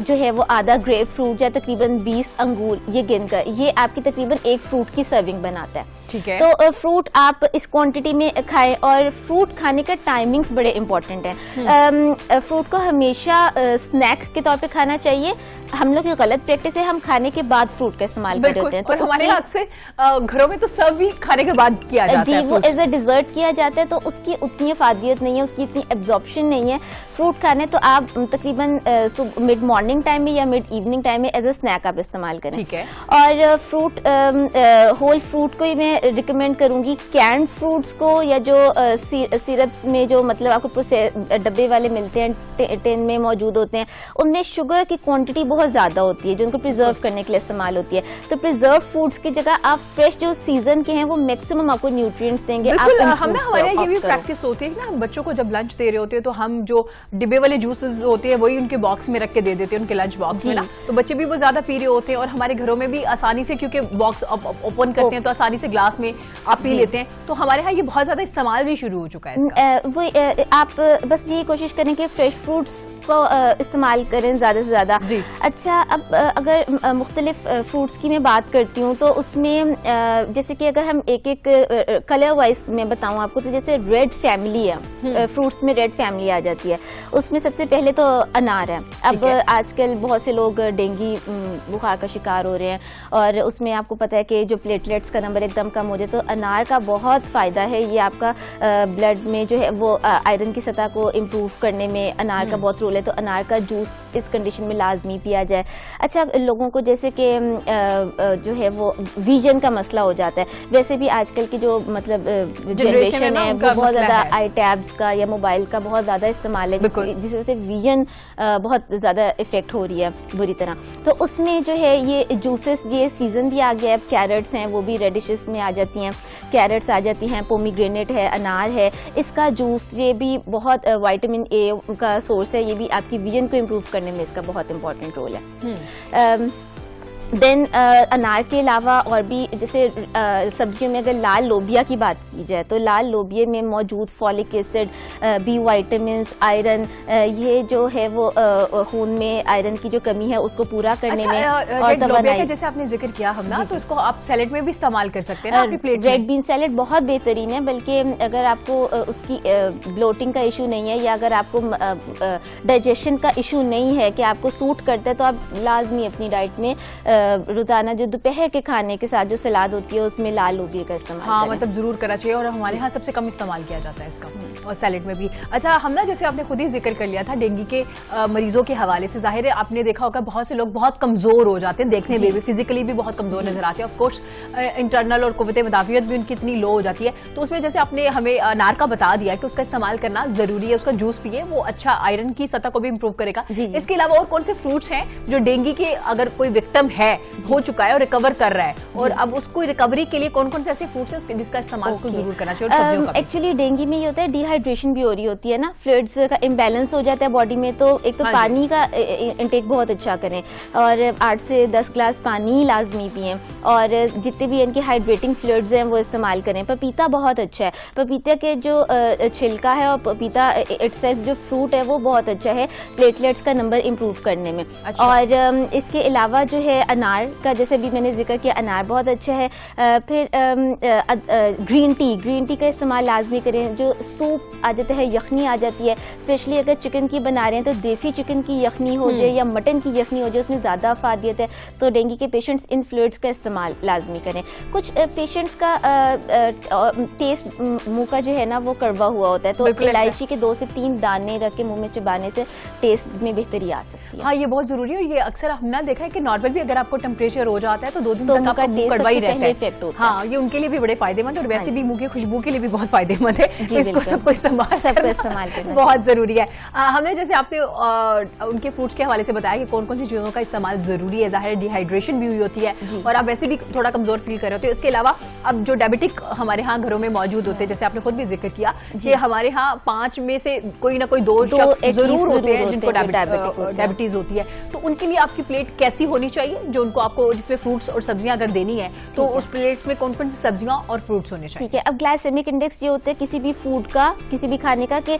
जो है वो आधा ग्रेप फ्रूट या तकरीबन 20 अंगूर ये गिनकर, ये आपकी तकरीबन एक फ्रूट की सर्विंग बनाता है। ठीक है। तो फ्रूट आप इस क्वांटिटी में खाएं, और फ्रूट खाने का टाइमिंग्स बड़े इंपॉर्टेंट हैं। फ्रूट को हमेशा स्नैक के तौर पे खाना चाहिए। हम लोग की गलत प्रैक्टिस है, हम खाने के बाद फ्रूट का इस्तेमाल कर देते हैं। तो हमारे हाथ से घरों में तो सर्व भी खाने के बाद किया जाता है। जी, वो एज अ डिजर्ट किया जाता है, तो उसकी उतनी अफादियत नहीं है, उसकी इतनी एब्जॉर्प्शन नहीं है। फ्रूट खाने तो आप तकरीबन मिड मॉर्निंग टाइम में या मिड इवनिंग टाइम में एज अ स्नैक आप इस्तेमाल करें। ठीक है। और फ्रूट होल फ्रूट को ही मैं रिकमेंड करूंगी। कैंड फ्रूट्स को या जो सिरप्स में जो मतलब आपको डब्बे वाले मिलते हैं, टिन में मौजूद होते हैं, उनमें शुगर की क्वांटिटी बहुत ज्यादा होती है जो उनको प्रिजर्व करने के लिए इस्तेमाल होती है। तो प्रिजर्व फूड्स की जगह आप फ्रेश जो सीजन के हैं वो मैक्सिमम आपको न्यूट्रिएंट्स देंगे। हमें हमारे ये भी प्रैक्टिस होती है ना, बच्चों को जब लंच दे रहे होते हैं तो हम जो डिब्बे वाले जूसेस होते हैं वही उनके बॉक्स में रख के दे देते हैं, उनके लंच बॉक्स में ना, तो बच्चे भी वो ज्यादा पी रहे होते हैं। और हमारे घरों में भी आसानी से, क्योंकि बॉक्स ओपन करते हैं तो आसानी से ग्लास में आप पी लेते हैं, तो हमारे यहाँ ये बहुत ज्यादा इस्तेमाल भी शुरू हो चुका है इसका। आप बस यही कोशिश करें कि फ्रेश फ्रूट्स को इस्तेमाल करें ज्यादा से ज्यादा। अच्छा, अब अगर मुख्तलिफ फ्रूट्स की मैं बात करती हूँ तो उसमें जैसे कि अगर हम एक एक कलर वाइज में बताऊँ आपको, तो जैसे रेड फैमिली है, फ्रूट्स में रेड फैमिली आ जाती है। उसमें सबसे पहले तो अनार है। अब आजकल बहुत से लोग डेंगू बुखार का शिकार हो रहे हैं, और उसमें आपको पता है कि जो प्लेटलेट्स का नंबर एकदम कम हो जाए, तो अनार का बहुत फ़ायदा है। ये आपका ब्लड में जो है वो आयरन की सतह को इम्प्रूव करने में अनार का बहुत रोल है। तो अनार का जूस इस कंडीशन में लाजमी पिया जाए। अच्छा, लोगों को जैसे कि जो है वो विजन का मसला हो जाता है, वैसे भी आजकल की जो मतलब जनरेशन है वो बहुत ज़्यादा आई टैब्स का या मोबाइल का बहुत ज़्यादा इस्तेमाल है, जिस वजह से विजन बहुत ज़्यादा इफेक्ट हो रही है बुरी तरह। तो उसमें जो है ये जूसेस, ये सीजन भी आ गया है। कैरेट्स हैं वो भी रेडिशेस में आ जाती हैं, कैरेट्स आ जाती हैं, पोमीग्रेनेट है, अनार है, इसका जूस ये भी बहुत विटामिन ए का सोर्स है। ये भी आपकी विजन को इम्प्रूव करने में इसका बहुत इंपॉर्टेंट रोल है। देन अनार के अलावा और भी जैसे सब्जियों में अगर लाल लोबिया की बात की जाए, तो लाल लोबिया में मौजूद folic acid, B vitamins, iron, ये जो है वो खून में आयरन की जो कमी है उसको पूरा करने में और तवानाई। जैसे आपने जिक्र किया हम ना, तो इसको आप सैलेड में भी इस्तेमाल कर सकते हैं ना अपनी प्लेट में। रेड बीन सैलेड बहुत बेहतरीन है, बल्कि अगर आपको उसकी ब्लोटिंग का इशू नहीं है या अगर आपको डाइजेशन का इशू नहीं है कि आपको सूट करता है, तो आप लाजमी अपनी डाइट में रोजाना जो दोपहर के खाने के साथ जो सलाद होती है उसमें लाल लोबिया का इस्तेमाल करें। मतलब जरूर करना चाहिए, और हमारे यहाँ सबसे कम इस्तेमाल किया जाता है इसका, और सैलेड में भी। अच्छा, हम ना जैसे आपने खुद ही जिक्र कर लिया था डेंगू के मरीजों के हवाले से, जाहिर है आपने देखा होगा बहुत से लोग बहुत कमजोर हो जाते हैं, देखने में भी फिजिकली भी बहुत कमजोर नजर आते हैं। ऑफकोर्स इंटरनल और कुव्वत मुदाफियत भी उनकी इतनी लो हो जाती है। तो उसमें जैसे आपने हमें अनार का बता दिया कि उसका इस्तेमाल करना जरूरी है, उसका जूस पिए, वो अच्छा आयरन की सतह को भी इम्प्रूव करेगा। इसके अलावा और कौन से फ्रूट्स हैं जो डेंगू के अगर कोई विक्टिम है, हो चुका है और रिकवर कर रहा है, और अब उसको रिकवरी के लिए कौन कौन से ऐसे फ्रूट्स हैं जिसका इस्तेमाल उसको जरूर करना चाहिए? एक्चुअली डेंगू में ये होता है डिहाइड्रेशन भी हो रही होती है ना, फ्लूइड्स का इम्बैलेंस हो जाता है बॉडी में। तो एक तो पानी का इंटेक बहुत अच्छा करें, और 8 से 10 ग्लास पानी लाजमी पिएं, और जितने भी इनके हाइड्रेटिंग फ्लूइड्स हैं वो इस्तेमाल करें। पपीता बहुत अच्छा है, पपीता के जो छिलका है और पपीता इटसेल्फ जो फ्रूट है वो बहुत अच्छा है प्लेटलेट्स का नंबर इम्प्रूव करने में। और इसके अलावा जो है अनार का, जैसे भी मैंने जिक्र किया, अनार बहुत अच्छा है। फिर ग्रीन टी का इस्तेमाल लाजमी करें। जो सूप आ जाता है, यखनी आ जाती है, स्पेशली अगर चिकन की बना रहे हैं तो देसी चिकन की यखनी हो जाए या मटन की यखनी हो जाए, उसमें ज़्यादा अफादियत है। तो डेंगू के पेशेंट्स इन फ्लूइड्स का इस्तेमाल लाजमी करें। कुछ पेशेंट्स का टेस्ट मुंह का जो है ना वो कड़वा हुआ होता है, तो इलायची के 2 से 3 दाने रख के मुंह में चबाने से टेस्ट में बेहतरी आ सकती है। हाँ, ये बहुत जरूरी है, और ये अक्सर हमने देखा है कि नॉर्मल भी अगर आपको टेम्परेचर हो जाता है तो 2 दिन तक आपका मुंह कड़वा ही रहता है। हाँ, ये उनके लिए भी बड़े फायदेमंद, और वैसे भी मुंह की खुशबू के लिए भी बहुत फायदेमंद है। इसको सबको इस्तेमाल करना बहुत जरूरी है। हमने जैसे आपने उनके फ्रूट्स के हवाले से बताया कि कौन कौन सी चीजों का इस्तेमाल जरूरी है। जाहिर डिहाइड्रेशन भी हुई होती है, और आप वैसे भी थोड़ा कमजोर फील कर रहे होते हैं। इसके अलावा अब जो डायबिटिक हमारे यहाँ घरों में मौजूद होते हैं, जैसे आपने खुद भी जिक्र किया कि हमारे यहाँ 5 में से कोई ना कोई 2 शख्स जरूर होते हैं जिनको डायबिटीज होती है। तो उनके लिए आपकी प्लेट कैसी होनी चाहिए जो उनको आपको जिसमें फ्रूट्स और सब्जियां अगर देनी है तो उस प्लेट में कौन कौन सी सब्जियां और फ्रूट्स होने चाहिए? ठीक है, अब ग्लाइसेमिक इंडेक्स ये होता है किसी भी फूड का, किसी भी खाने का, कि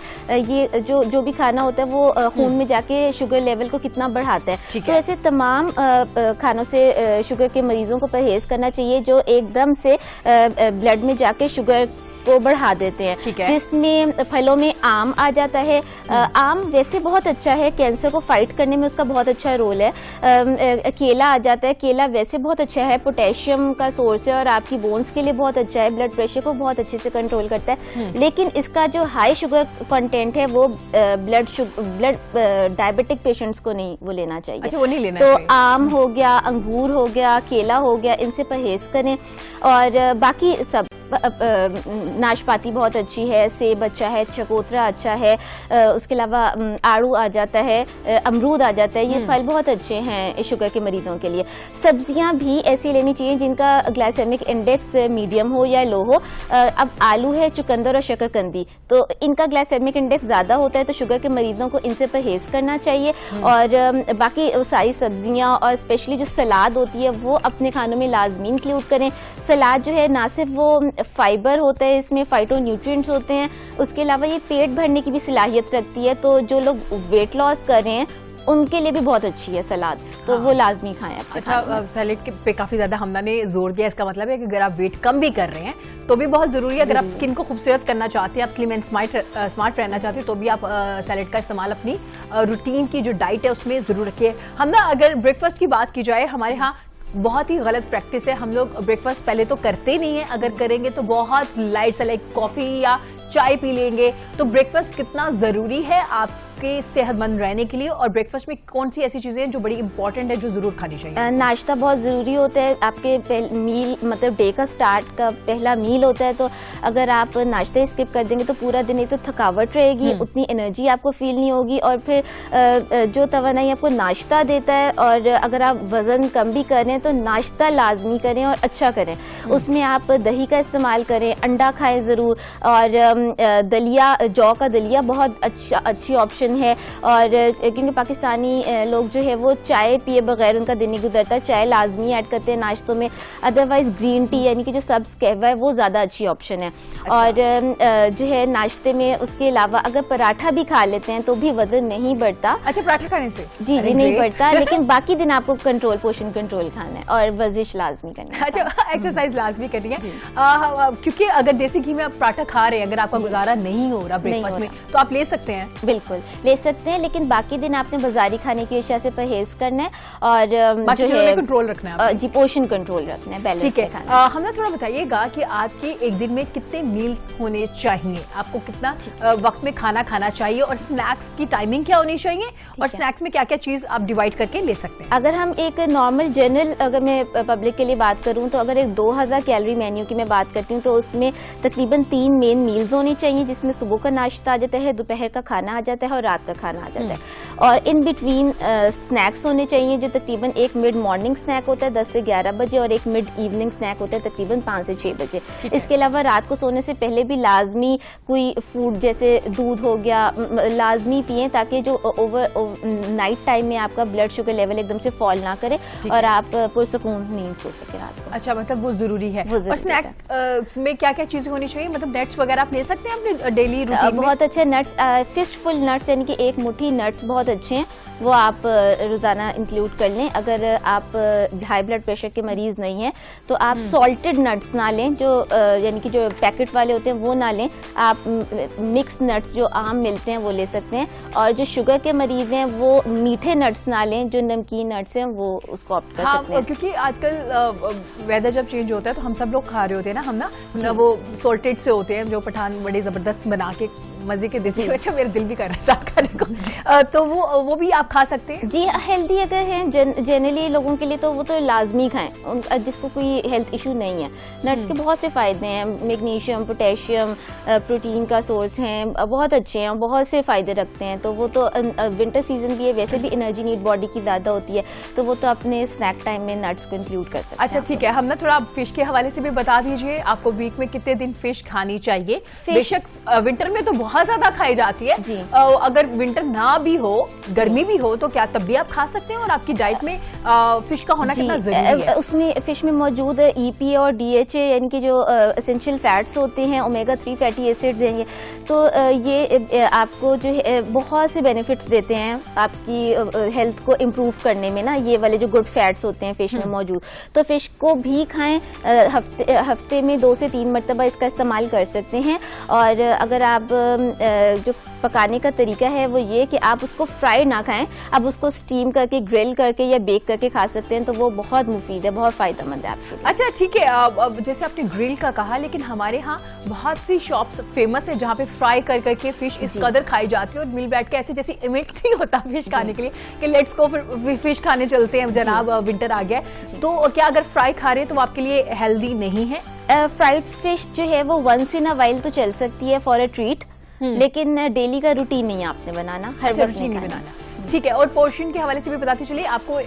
ये जो भी खाना होता है वो खून में जाके शुगर लेवल को कितना बढ़ाता है। तो ऐसे तमाम खानों से शुगर के मरीजों को परहेज करना चाहिए जो एकदम से ब्लड में जाके शुगर को बढ़ा देते हैं, जिसमें फलों में आम आ जाता है। आम वैसे बहुत अच्छा है, कैंसर को फाइट करने में उसका बहुत अच्छा रोल है। केला आ जाता है, केला वैसे बहुत अच्छा है, पोटेशियम का सोर्स है और आपकी बोन्स के लिए बहुत अच्छा है, ब्लड प्रेशर को बहुत अच्छे से कंट्रोल करता है। लेकिन इसका जो हाई शुगर कंटेंट है वो ब्लड डायबिटिक पेशेंट्स को नहीं वो लेना चाहिए। अच्छा, वो नहीं लेना तो चाहिए। आम हो गया, अंगूर हो गया, केला हो गया, इनसे परहेज करें। और बाकी सब नाशपाती बहुत अच्छी है, सेब अच्छा है, चकोतरा अच्छा है, उसके अलावा आड़ू आ जाता है, अमरूद आ जाता है, ये फल बहुत अच्छे हैं शुगर के मरीजों के लिए। सब्जियां भी ऐसी लेनी चाहिए जिनका ग्लाइसेमिक इंडेक्स मीडियम हो या लो हो। अब आलू है, चुकंदर और शकरकंदी, तो इनका ग्लाइसेमिक इंडेक्स ज्यादा होता है, तो शुगर के मरीजों को इनसे परहेज करना चाहिए। और बाकी सारी सब्जियां और स्पेशली जो सलाद होती है वो अपने खानों में लाजमी इंक्लूड करें। सलाद जो है ना सिर्फ वो फाइबर होता है, इसमें फाइटोन्यूट्रिएंट्स होते हैं, उसके अलावा ये पेट भरने की भी सलाहियत रखती है। तो जो लोग वेट लॉस कर रहे हैं उनके लिए भी बहुत अच्छी है सलाद, तो वो लाजमी खाएं। अच्छा, सैलेड पे काफी ज्यादा हमना ने जोर दिया, इसका मतलब है कि अगर आप वेट कम भी कर रहे हैं तो भी बहुत जरूरी है। अगर आप स्किन को खूबसूरत करना चाहते हैं, आप स्लिम एंड स्मार्ट रहना चाहते हैं, तो भी आप सैलेड का इस्तेमाल अपनी रूटीन की जो डाइट है उसमें जरूर रखिए। हमना अगर ब्रेकफास्ट की बात की जाए, हमारे यहाँ बहुत ही गलत प्रैक्टिस है, हम लोग ब्रेकफास्ट पहले तो करते नहीं है, अगर करेंगे तो बहुत लाइट सा लाइक कॉफी या चाय पी लेंगे। तो ब्रेकफास्ट कितना जरूरी है आपके सेहतमंद रहने के लिए, और ब्रेकफास्ट में कौन सी ऐसी चीजें हैं जो बड़ी इंपॉर्टेंट है जो जरूर खानी चाहिए? नाश्ता बहुत जरूरी होता है, आपके मील मतलब डे का स्टार्ट का पहला मील होता है। तो अगर आप नाश्ते स्किप कर देंगे तो पूरा दिन एक तो थकावट रहेगी, उतनी एनर्जी आपको फील नहीं होगी, और फिर जो तवानाई आपको नाश्ता देता है, और अगर आप वजन कम भी कर रहे हैं तो नाश्ता लाजमी करें और अच्छा करें। उसमें आप दही का इस्तेमाल करें, अंडा खाएं जरूर, और दलिया, जौ का दलिया बहुत अच्छी ऑप्शन है। और क्योंकि पाकिस्तानी लोग जो है वो चाय पिए बगैर उनका दिन नहीं गुजरता, चाय लाजमी ऐड करते हैं नाश्तों में। अदरवाइज ग्रीन टी यानी कि जो सब्ज कहवा है वो ज्यादा अच्छी ऑप्शन है। अच्छा। और जो है नाश्ते में उसके अलावा अगर पराठा भी खा लेते हैं तो भी वजन नहीं बढ़ता। अच्छा, पराठा खाने से? जी नहीं बढ़ता, लेकिन बाकी दिन आपको कंट्रोल, पोषण कंट्रोल खाना है और वर्जिश लाजमी करनी है। अच्छा, एक्सरसाइज लाजमी करनी है, क्योंकि अगर देसी घी में आप पराठा खा रहे हैं, अगर आपका गुजारा नहीं हो रहा ब्रेकफास्ट में, तो आप ले सकते हैं। बिल्कुल ले सकते हैं, लेकिन बाकी दिन आपने बाजारी खाने की अशिया से परहेज करना है और जो है कंट्रोल रखना है, जी पोषण कंट्रोल रखना है, बैलेंस ठीक है। हमें थोड़ा बताइएगा कि आपके एक दिन में कितने मील्स होने चाहिए, आपको कितना वक्त में खाना खाना चाहिए, और स्नैक्स की टाइमिंग क्या होनी चाहिए, और स्नैक्स में क्या क्या चीज आप डिवाइड करके ले सकते हैं? अगर हम एक नॉर्मल जनरल, अगर मैं पब्लिक के लिए बात करूं तो अगर एक 2000 कैलोरी मेन्यू की मैं बात करती हूँ तो उसमें तकरीबन 3 मेन मील्स होनी चाहिए, जिसमें सुबह का नाश्ता आ जाता है, दोपहर का खाना आ जाता है और रात का खाना आ जाता है। और इन बिटवीन स्नैक्स होने चाहिए, जो तकरीबन एक मिड मॉर्निंग स्नैक होता है 10 से 11 बजे, और एक मिड इवनिंग स्नैक होता है तकरीबन 5 से 6 बजे। इसके अलावा रात को सोने से पहले भी लाजमी कोई फूड जैसे दूध हो गया लाजमी पिए, ताकि जो ओवर नाइट टाइम में आपका ब्लड शुगर लेवल एकदम से फॉल ना करे और आप पुरसकून नींद सो सके रात को। अच्छा, मतलब वो जरूरी है। और स्नैक में क्या क्या चीजें होनी चाहिए, मतलब नट्स वगैरह आप ले सकते हैं अपने डेली रूटीन में? बहुत अच्छे नट्स, फिस्टफुल नट्स यानी कि एक मुट्ठी नट्स बहुत अच्छे हैं, वो आप रोजाना इंक्लूड कर लें। अगर आप हाई ब्लड प्रेशर के मरीज नहीं हैं तो आप सॉल्टेड नट्स ना लें, जो यानी कि जो पैकेट वाले होते हैं वो ना लें, आप मिक्स नट्स जो आम मिलते हैं वो ले सकते हैं। और जो शुगर के मरीज हैं वो मीठे नट्स ना लें, जो नमकीन नट्स हैं वो उसको ऑप्ट कर सकते हैं। क्योंकि आजकल वेदर जब चेंज होता है तो हम सब लोग खा रहे होते हैं ना, हम ना वो सॉल्टेड से होते हैं जो पठान बड़े जबरदस्त बना के मजे के देते हैं। अच्छा, मेरा दिल भी कर रहा है खाने को, तो वो भी आप खा सकते हैं? जी, हेल्दी अगर हैं जनरली लोगों के लिए तो वो तो लाजमी खाएं, जिसको कोई हेल्थ इशू नहीं है। नट्स के बहुत से फायदे हैं, मैग्नीशियम, पोटेशियम, प्रोटीन का सोर्स हैं, बहुत अच्छे हैं, बहुत से फायदे रखते हैं। तो वो तो विंटर सीजन भी है, वैसे भी एनर्जी नीड बॉडी की ज्यादा होती है, तो वो तो अपने स्नैक टाइम में नट्स को इंक्लूड कर सकते हैं। अच्छा, ठीक है। हम ना थोड़ा फिश के हवाले से भी बता दीजिए, आपको वीक में कितने दिन फिश खानी चाहिए? बेशक विंटर में तो बहुत बहुत ज्यादा खाई जाती है। जी। अगर विंटर ना भी हो, गर्मी भी हो, तो क्या तब भी आप खा सकते हैं? और आपकी डाइट में फिश का होना कितना जरूरी है? उसमें फिश में मौजूद EPA और DHA यानी कि जो एसेंशियल फैट्स होते हैं, ओमेगा 3 फैटी एसिड्स हैं, ये तो ये आपको जो है बहुत से बेनिफिट्स देते हैं आपकी हेल्थ को इम्प्रूव करने में ना, ये वाले जो गुड फैट्स होते हैं फिश में मौजूद। तो फिश को भी खाएं, हफ्ते में 2 से 3 मरतबा इसका इस्तेमाल कर सकते हैं। और अगर आप जो पकाने का तरीका है वो ये कि आप उसको फ्राई ना खाएं, आप उसको स्टीम करके, ग्रिल करके या बेक करके खा सकते हैं, तो वो बहुत मुफीद है, बहुत फायदेमंद है आपके लिए। अच्छा ठीक है, अब जैसे आपने ग्रिल का कहा, लेकिन हमारे यहाँ बहुत सी शॉप्स फेमस है जहाँ पे फ्राई कर करके फिश इस कदर खाई जाती है और मिल बैठ के ऐसे जैसे इमिट नहीं होता फिश खाने के लिए कि लेट्स गो फिश खाने चलते हैं जनाब, विंटर आ गया है। तो क्या अगर फ्राई खा रहे हैं तो वो आपके लिए हेल्दी नहीं है? फ्राइड फिश जो है वो वंस इन अ वाइल तो चल सकती है फॉर अ ट्रीट, लेकिन डेली का रूटीन नहीं आपने बनाना, हर वक्त नहीं बनाना। ठीक है। और पोर्शन के हवाले से भी बताते चलिए, आपको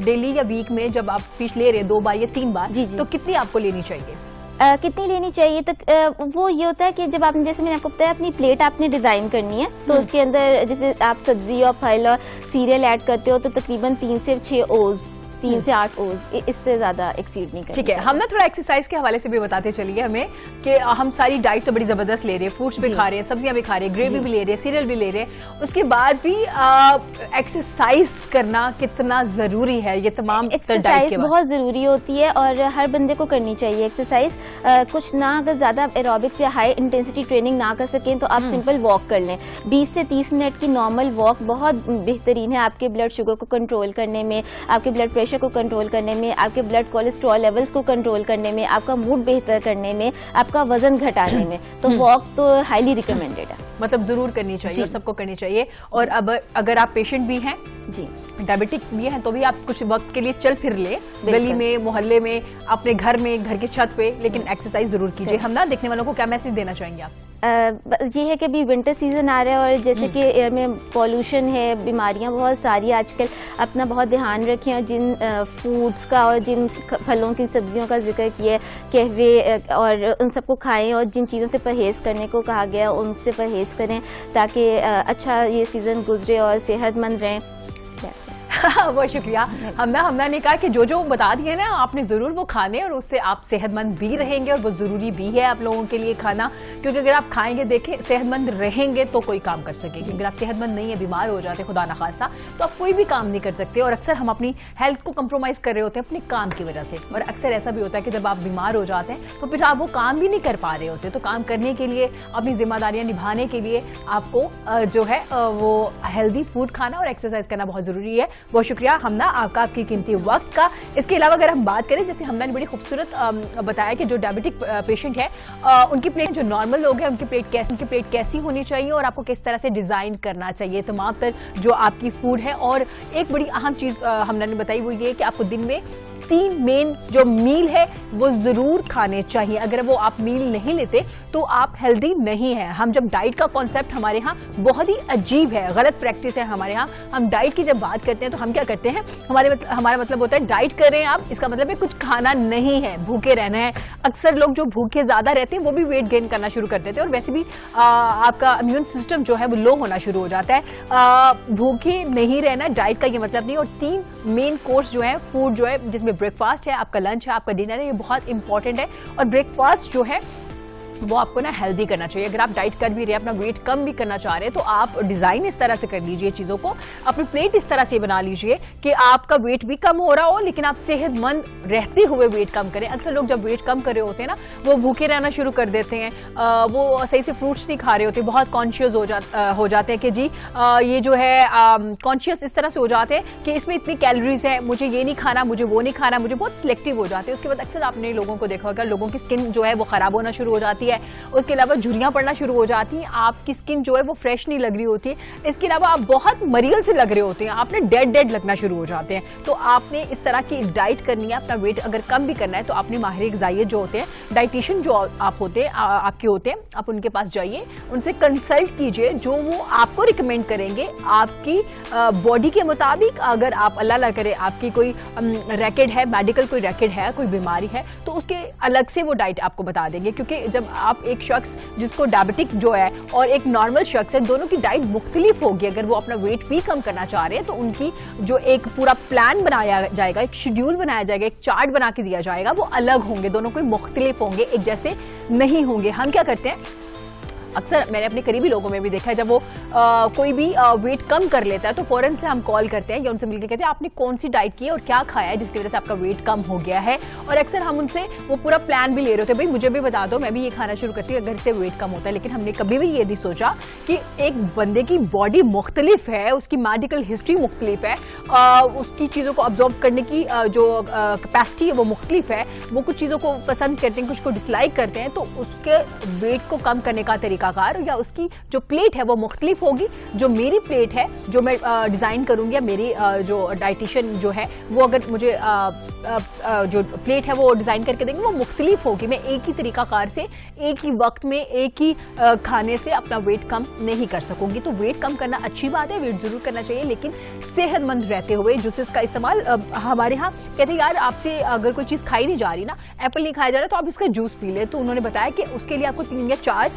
डेली या वीक में जब आप फिश ले रहे हैं 2 बार या 3 बार, तो कितनी आपको लेनी चाहिए? कितनी लेनी चाहिए? तो वो ये होता है कि जब आपने, जैसे मैंने आपको बताया, अपनी प्लेट आपने डिजाइन करनी है, तो उसके अंदर जैसे आप सब्जी और फल और सीरियल ऐड करते हो तो तकरीबन 3 से 6 ओज, 3 से 8 ओज, इससे ज्यादा एक्सीड नहीं करना। ठीक है। हम ना थोड़ा एक्सरसाइज के हवाले से भी बताते चलिए हमें कि हम सारी डाइट तो बड़ी जबरदस्त ले रहे हैं, फ्रूट्स भी खा रहे हैं, सब्जियां भी खा रहे हैं, ग्रेवी भी ले रहे हैं, सीरियल भी ले रहे हैं, उसके बाद भी एक्सरसाइज करना कितना जरूरी है? ये तमाम एक्सरसाइज बहुत जरूरी होती है और हर बंदे को करनी चाहिए एक्सरसाइज। कुछ ना, अगर ज्यादा एरोबिक्स या हाई इंटेंसिटी ट्रेनिंग ना कर सकें तो आप सिंपल वॉक कर लें। 20 से 30 मिनट की नॉर्मल वॉक बहुत बेहतरीन है आपके ब्लड शुगर को कंट्रोल करने में, आपके ब्लड प्रेशर को कंट्रोल करने में, आपके ब्लड कोलेस्ट्रॉल लेवल्स को कंट्रोल करने में, आपका मूड बेहतर करने में, आपका वजन घटाने में। तो वॉक तो हाईली रिकमेंडेड है, मतलब जरूर करनी चाहिए और सबको करनी चाहिए। और अब अगर आप पेशेंट भी हैं जी, डायबिटिक भी हैं, तो भी आप कुछ वक्त के लिए चल फिर ले, गली में, मोहल्ले में, अपने घर में, घर की छत पे, लेकिन एक्सरसाइज जरूर कीजिए। हम ना देखने वालों को क्या मैसेज देना चाहेंगे आप? ये है कि अभी विंटर सीजन आ रहा है और जैसे कि एयर में पॉल्यूशन है, बीमारियां बहुत सारी आजकल, अपना बहुत ध्यान रखें। और जिन फूड्स का और जिन फलों की सब्जियों का जिक्र किया है, कहवे और उन सबको खाएं, और जिन चीज़ों से परहेज़ करने को कहा गया उनसे परहेज़ करें ताकि अच्छा ये सीज़न गुजरे और सेहतमंद रहें। बहुत शुक्रिया। हमना ने कहा कि जो बता दिए ना आपने जरूर वो खाने, और उससे आप सेहतमंद भी रहेंगे और वो जरूरी भी है आप लोगों के लिए खाना, क्योंकि अगर आप खाएंगे, देखें, सेहतमंद रहेंगे तो कोई काम कर सकेंगे। अगर आप सेहतमंद नहीं है, बीमार हो जाते खुदा ना खास्ता, तो आप कोई भी काम नहीं कर सकते। और अक्सर हम अपनी हेल्थ को कंप्रोमाइज कर रहे होते हैं अपने काम की वजह से, और अक्सर ऐसा भी होता है कि जब आप बीमार हो जाते हैं तो फिर आप वो काम भी नहीं कर पा रहे होते। तो काम करने के लिए, अपनी जिम्मेदारियां निभाने के लिए आपको जो है वो हेल्दी फूड खाना और एक्सरसाइज करना बहुत जरूरी है। बहुत शुक्रिया हमना आपका, आपकी कीमती वक्त का। इसके अलावा अगर हम बात करें, जैसे हमना ने बड़ी खूबसूरत बताया कि जो डायबिटिक पेशेंट है उनकी प्लेट, जो नॉर्मल लोग हैं उनकी प्लेट कैसी होनी चाहिए और आपको किस तरह से डिजाइन करना चाहिए तमाम तर जो आपकी फूड है। और एक बड़ी अहम चीज हमना ने बताई वो ये कि आपको दिन में 3 मेन जो मील है वो जरूर खाने चाहिए। अगर वो आप मील नहीं लेते तो आप हेल्दी नहीं है। हम जब डाइट का कॉन्सेप्ट हमारे यहाँ बहुत ही अजीब है, गलत प्रैक्टिस है हमारे यहाँ। हम डाइट की जब बात करते हैं तो हम क्या करते हैं, हमारा मतलब होता है डाइट कर रहे हैं आप, इसका मतलब है कुछ खाना नहीं है, भूखे रहना है। अक्सर लोग जो भूखे ज्यादा रहते हैं वो भी वेट गेन करना शुरू कर देते हैं और वैसे भी आपका इम्यून सिस्टम जो है वो लो होना शुरू हो जाता है। भूखे नहीं रहना डाइट का ये मतलब नहीं। और 3 मेन कोर्स जो है फूड जो है, जिसमें ब्रेकफास्ट है, आपका लंच है, आपका डिनर है, ये बहुत इंपॉर्टेंट है। और ब्रेकफास्ट जो है वो आपको ना हेल्दी करना चाहिए। अगर आप डाइट कर भी रहे हैं, अपना वेट कम भी करना चाह रहे हैं, तो आप डिजाइन इस तरह से कर लीजिए चीजों को, अपनी प्लेट इस तरह से बना लीजिए कि आपका वेट भी कम हो रहा हो लेकिन आप सेहतमंद रहते हुए वेट कम करें। अक्सर लोग जब वेट कम कर रहे होते हैं ना, वो भूखे रहना शुरू कर देते हैं, वो सही से फ्रूट्स नहीं खा रहे होते, बहुत कॉन्शियस हो जाते हैं कि जी ये जो है कॉन्शियस इस तरह से हो जाते हैं कि इसमें इतनी कैलोरीज है, मुझे ये नहीं खाना, मुझे वो नहीं खाना, मुझे बहुत सिलेक्टिव हो जाते हैं। उसके बाद अक्सर आपने लोगों को देखा होगा, लोगों की स्किन जो है वो खराब होना शुरू हो जाती है, उसके अलावा झुर्रियां पड़ना शुरू हो जाती हैं, आपकी स्किन जो है वो फ्रेश नहीं लग रही होती। इसके अलावा आप बहुत मरील से लग रहे होते हैं, आपने डेड लगना शुरू हो जाते हैं। तो आपने इस तरह की डाइट करनी है। अपना वेट अगर कम भी करना है तो अपने माहिर ग़िज़ाइयत जो होते हैं, डाइटिशियन जो आप होते हैं, आपके होते हैं, आप उनके पास जाइए, उनसे कंसल्ट कीजिए, जो वो आपको रिकमेंड करेंगे आपकी बॉडी के मुताबिक। अगर आप अल्लाह ना करे आपकी कोई रैकेट है, मेडिकल कोई रैकेट है, कोई बीमारी है, तो उसके अलग से वो डाइट आपको बता देंगे। क्योंकि जब आप एक शख्स जिसको डायबिटिक जो है और एक नॉर्मल शख्स है, दोनों की डाइट मुख्तलिफ होगी। अगर वो अपना वेट भी कम करना चाह रहे हैं तो उनकी जो एक पूरा प्लान बनाया जाएगा, एक शेड्यूल बनाया जाएगा, एक चार्ट बना के दिया जाएगा, वो अलग होंगे, दोनों कोई मुख्तलिफ होंगे, एक जैसे नहीं होंगे। हम क्या करते हैं, अक्सर मैंने अपने करीबी लोगों में भी देखा है, जब वो कोई भी वेट कम कर लेता है तो फौरन से हम कॉल करते हैं या उनसे मिलकर कहते हैं आपने कौन सी डाइट की है और क्या खाया है जिसकी वजह से आपका वेट कम हो गया है। और अक्सर हम उनसे वो पूरा प्लान भी ले रहे होते हैं, भाई मुझे भी बता दो, मैं भी ये खाना शुरू करती हूँ अगर इससे वेट कम होता है। लेकिन हमने कभी भी ये नहीं सोचा कि एक बंदे की बॉडी मुख्तलिफ है, उसकी मेडिकल हिस्ट्री मुख्तलिफ है, उसकी चीज़ों को ऑब्जॉर्व करने की जो कैपेसिटी है वो मुख्तलिफ है, वो कुछ चीज़ों को पसंद करते हैं, कुछ को डिसलाइक करते हैं, तो उसके वेट को कम करने का तरीकाकार या उसकी जो प्लेट है वो मुख्तलिफ होगी। जो मेरी प्लेट है जो मैं डिजाइन करूंगी, या मेरी जो डाइटिशियन जो है वो अगर मुझे जो प्लेट है वो डिजाइन करके देंगे वो मुख्तलिफ होगी। मैं एक ही तरीकाकार से एक ही वक्त में एक ही खाने से अपना वेट कम नहीं कर सकूंगी। तो वेट कम करना अच्छी बात है, वेट जरूर करना चाहिए, लेकिन सेहतमंद रहते हुए। जूसेस का इस्तेमाल हमारे यहाँ कहते हैं यार आपसे अगर कोई चीज खाई नहीं जा रही ना, एप्पल नहीं खाया जा रहा तो आप इसका जूस पी ले। तो उन्होंने बताया कि उसके लिए आपको 3 या 4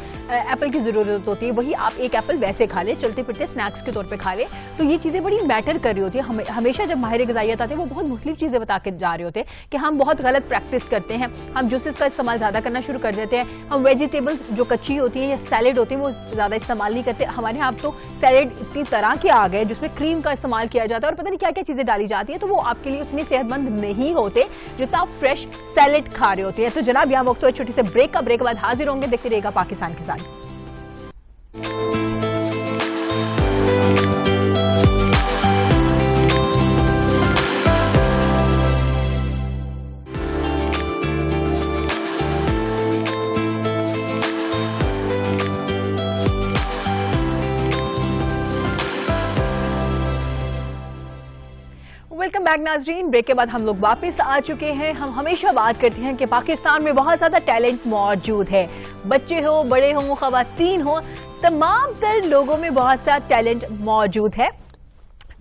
एप्पल की जरूरत होती है, वही आप एक एप्पल वैसे खा ले, चलते फिरते स्नैक्स के तौर पे खा ले। तो ये चीजें बड़ी मैटर कर रही होती है। हमेशा जब माहिर ग़िज़ाइयत आते हैं वो बहुत मुख्तलिफ चीजें बता के जा रहे होते हैं कि हम बहुत गलत प्रैक्टिस करते हैं, हम जूसेस का इस्तेमाल ज्यादा करना शुरू कर देते हैं, हम वेजिटेबल्स जो कच्ची होती है या सैलेड होती है वो ज्यादा इस्तेमाल नहीं करते। हमारे यहाँ तो सैलेड इतनी तरह के आ गए जिसमें क्रीम का इस्तेमाल किया जाता है और पता नहीं क्या क्या चीजें डाली जाती है, तो वो आपके लिए उतने सेहतमंद नहीं होते जितना आप फ्रेश सैलेड खा रहे होते हैं। तो जनाब यहाँ वक्त छोटी से ब्रेक का, ब्रेक के बाद हाजिर होंगे, देखते रहेगा पाकिस्तान के साथ। वेलकम बैक नाजरीन। ब्रेक के बाद हम लोग वापस आ चुके हैं। हम हमेशा बात करते हैं कि पाकिस्तान में बहुत ज्यादा टैलेंट मौजूद है, बच्चे हो, बड़े हो, खवातीन हो, तमाम तर लोगों में बहुत सा टैलेंट मौजूद है।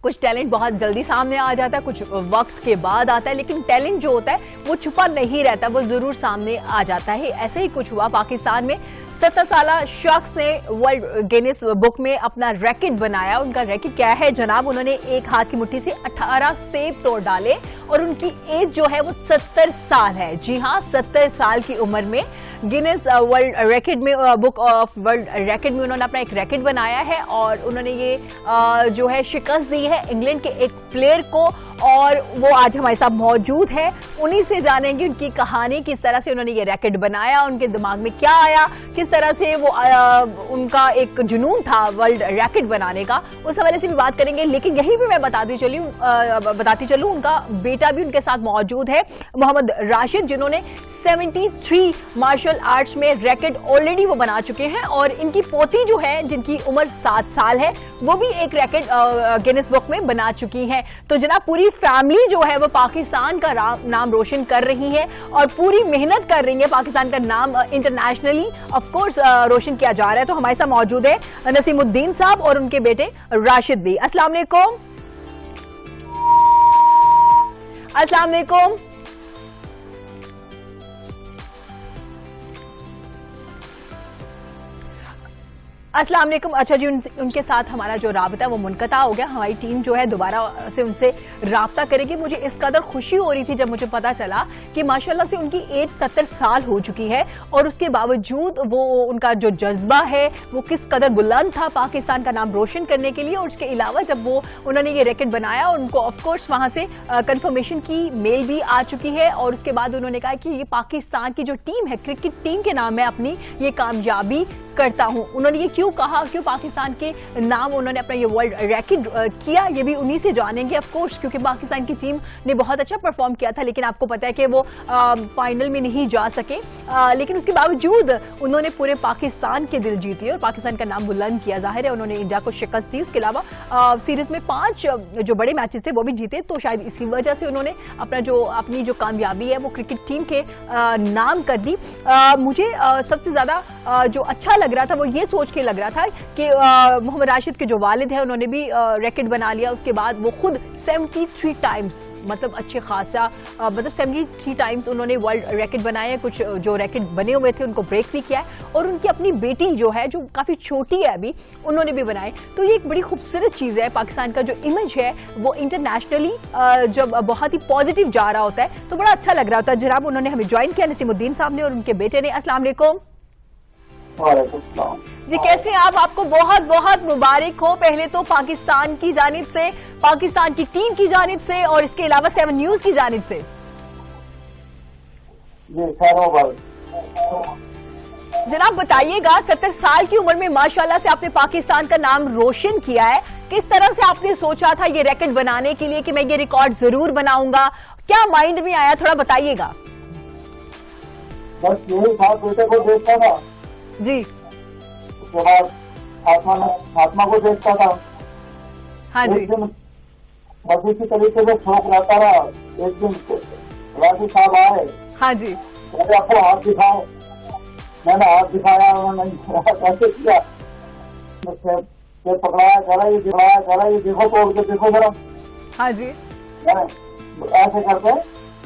कुछ टैलेंट बहुत जल्दी सामने आ जाता है, कुछ वक्त के बाद आता है, लेकिन टैलेंट जो होता है वो छुपा नहीं रहता, वो जरूर सामने आ जाता है। ऐसे ही कुछ हुआ पाकिस्तान में। 70 साला शख्स ने वर्ल्ड गिनीज बुक में अपना रैकेट बनाया। उनका रैकेट क्या है जनाब, उन्होंने एक हाथ की मुट्ठी से 18 सेब तोड़ डाले और उनकी एज जो है वो 70 साल है। जी हाँ, 70 साल की उम्र में गिनीज वर्ल्ड रैकेट में, बुक ऑफ वर्ल्ड रैकेट में उन्होंने अपना एक रैकेट बनाया है और उन्होंने ये जो है शिकस्त दी है इंग्लैंड के एक प्लेयर को, और वो आज हमारे साथ मौजूद है। उन्हीं से जानेंगे उनकी कहानी, किस तरह से उन्होंने ये रैकेट बनाया, उनके दिमाग में क्या आया, किस तरह से वो उनका एक जुनून था वर्ल्ड रैकेट बनाने का, उस हवाले से भी बात करेंगे। लेकिन यही भी मैं बताती चलूं उनका बेटा भी उनके साथ मौजूद है, मोहम्मद राशिद, जिन्होंने 73 मार्शल आर्ट्स में रैकेट ऑलरेडी वो बना चुके हैं, और इनकी पोती जो है जिनकी उम्र 7 साल है वो भी एक रैकेट गिनीज बुक में बना चुकी है। तो जनाब पूरी फैमिली जो है वो पाकिस्तान का नाम रोशन कर रही है और पूरी मेहनत कर रही है, पाकिस्तान का नाम इंटरनेशनली ऑफ कोर्स रोशन किया जा रहा है। तो हमारे साथ मौजूद है नसीमुद्दीन साहब और उनके बेटे राशिद भी। अस्सलाम वालेकुम। अस्सलाम वालेकुम। अस्सलाम वालेकुम। अच्छा जी, उनके साथ हमारा जो राबता है वो मुनक़ता हो गया। हमारी टीम जो है दोबारा से उनसे राबता करेगी। मुझे इस कदर खुशी हो रही थी जब मुझे पता चला कि माशाल्लाह से उनकी एज 70 साल हो चुकी है और उसके बावजूद वो उनका जो जज्बा है वो किस कदर बुलंद था पाकिस्तान का नाम रोशन करने के लिए। और उसके अलावा जब वो उन्होंने ये रैकेट बनाया, उनको ऑफकोर्स वहां से कंफर्मेशन की मेल भी आ चुकी है और उसके बाद उन्होंने कहा कि ये पाकिस्तान की जो टीम है, क्रिकेट टीम के नाम मैं अपनी ये कामयाबी करता हूं। उन्होंने ये क्यों कहा, क्यों पाकिस्तान के नाम उन्होंने अपना ये वर्ल्ड रैकेट किया, ये भी उन्हीं से जानेंगे ऑफ कोर्स, क्योंकि पाकिस्तान की टीम ने बहुत अच्छा परफॉर्म किया था, लेकिन आपको पता है कि वो फाइनल में नहीं जा सके। लेकिन उसके बावजूद उन्होंने पूरे पाकिस्तान के दिल जीती और पाकिस्तान का नाम बुलंद किया। जाहिर है उन्होंने इंडिया को शिकस्त दी, उसके अलावा सीरीज में 5 जो बड़े मैचेस थे वो भी जीते। तो शायद इसी वजह से उन्होंने अपनी जो कामयाबी है वो क्रिकेट टीम के नाम कर दी। मुझे सबसे ज्यादा जो अच्छा लग रहा था वो ये सोच के लग रहा था कि मोहम्मद राशिद के जो वालिद है उन्होंने भी रैकेट बना लिया, उसके बाद वो खुद 73 टाइम्स, मतलब अच्छे खासा मतलब 73 टाइम्स उन्होंने वर्ल्ड रैकेट बनाए हैं। कुछ जो रैकेट बने हुए थे उनको ब्रेक भी किया है, और उनकी अपनी बेटी जो है जो काफी छोटी है अभी, उन्होंने भी बनाए। तो ये एक बड़ी खूबसूरत चीज है। पाकिस्तान का जो इमेज है वो इंटरनेशनली जब बहुत ही पॉजिटिव जा रहा होता है तो बड़ा अच्छा लग रहा होता है। जनाब उन्होंने हमें ज्वाइन किया नसीमुद्दीन साहब ने और उनके बेटे ने। अस्सलाम वालेकुम जी, कैसे हैं आप? आपको बहुत बहुत मुबारक हो पहले तो पाकिस्तान की जानिब से, पाकिस्तान की टीम की जानिब से, और इसके अलावा 7 न्यूज की जानिब से। जनाब बताइएगा, 70 साल की उम्र में माशाल्लाह से आपने पाकिस्तान का नाम रोशन किया है। किस तरह से आपने सोचा था ये रैकेट बनाने के लिए कि मैं ये रिकॉर्ड जरूर बनाऊंगा? क्या माइंड में आया, थोड़ा बताइएगा। बस यही था, बेटे को देखता था जी, उसके बाद फातिमा को देखता था। हाँ जी, एक दिन बस इसी तरीके से शौक रहता रहा। एक दिन राजी साहब आए, हाँ जी, कहते आपको हाथ दिखाओ। मैंने हाथ दिखाया, उन्होंने कैसे किया, पकड़ाया, करा ये दिखाया, करा ये देखो, तोड़ के देखो जरा। हाँ जी, ऐसे करके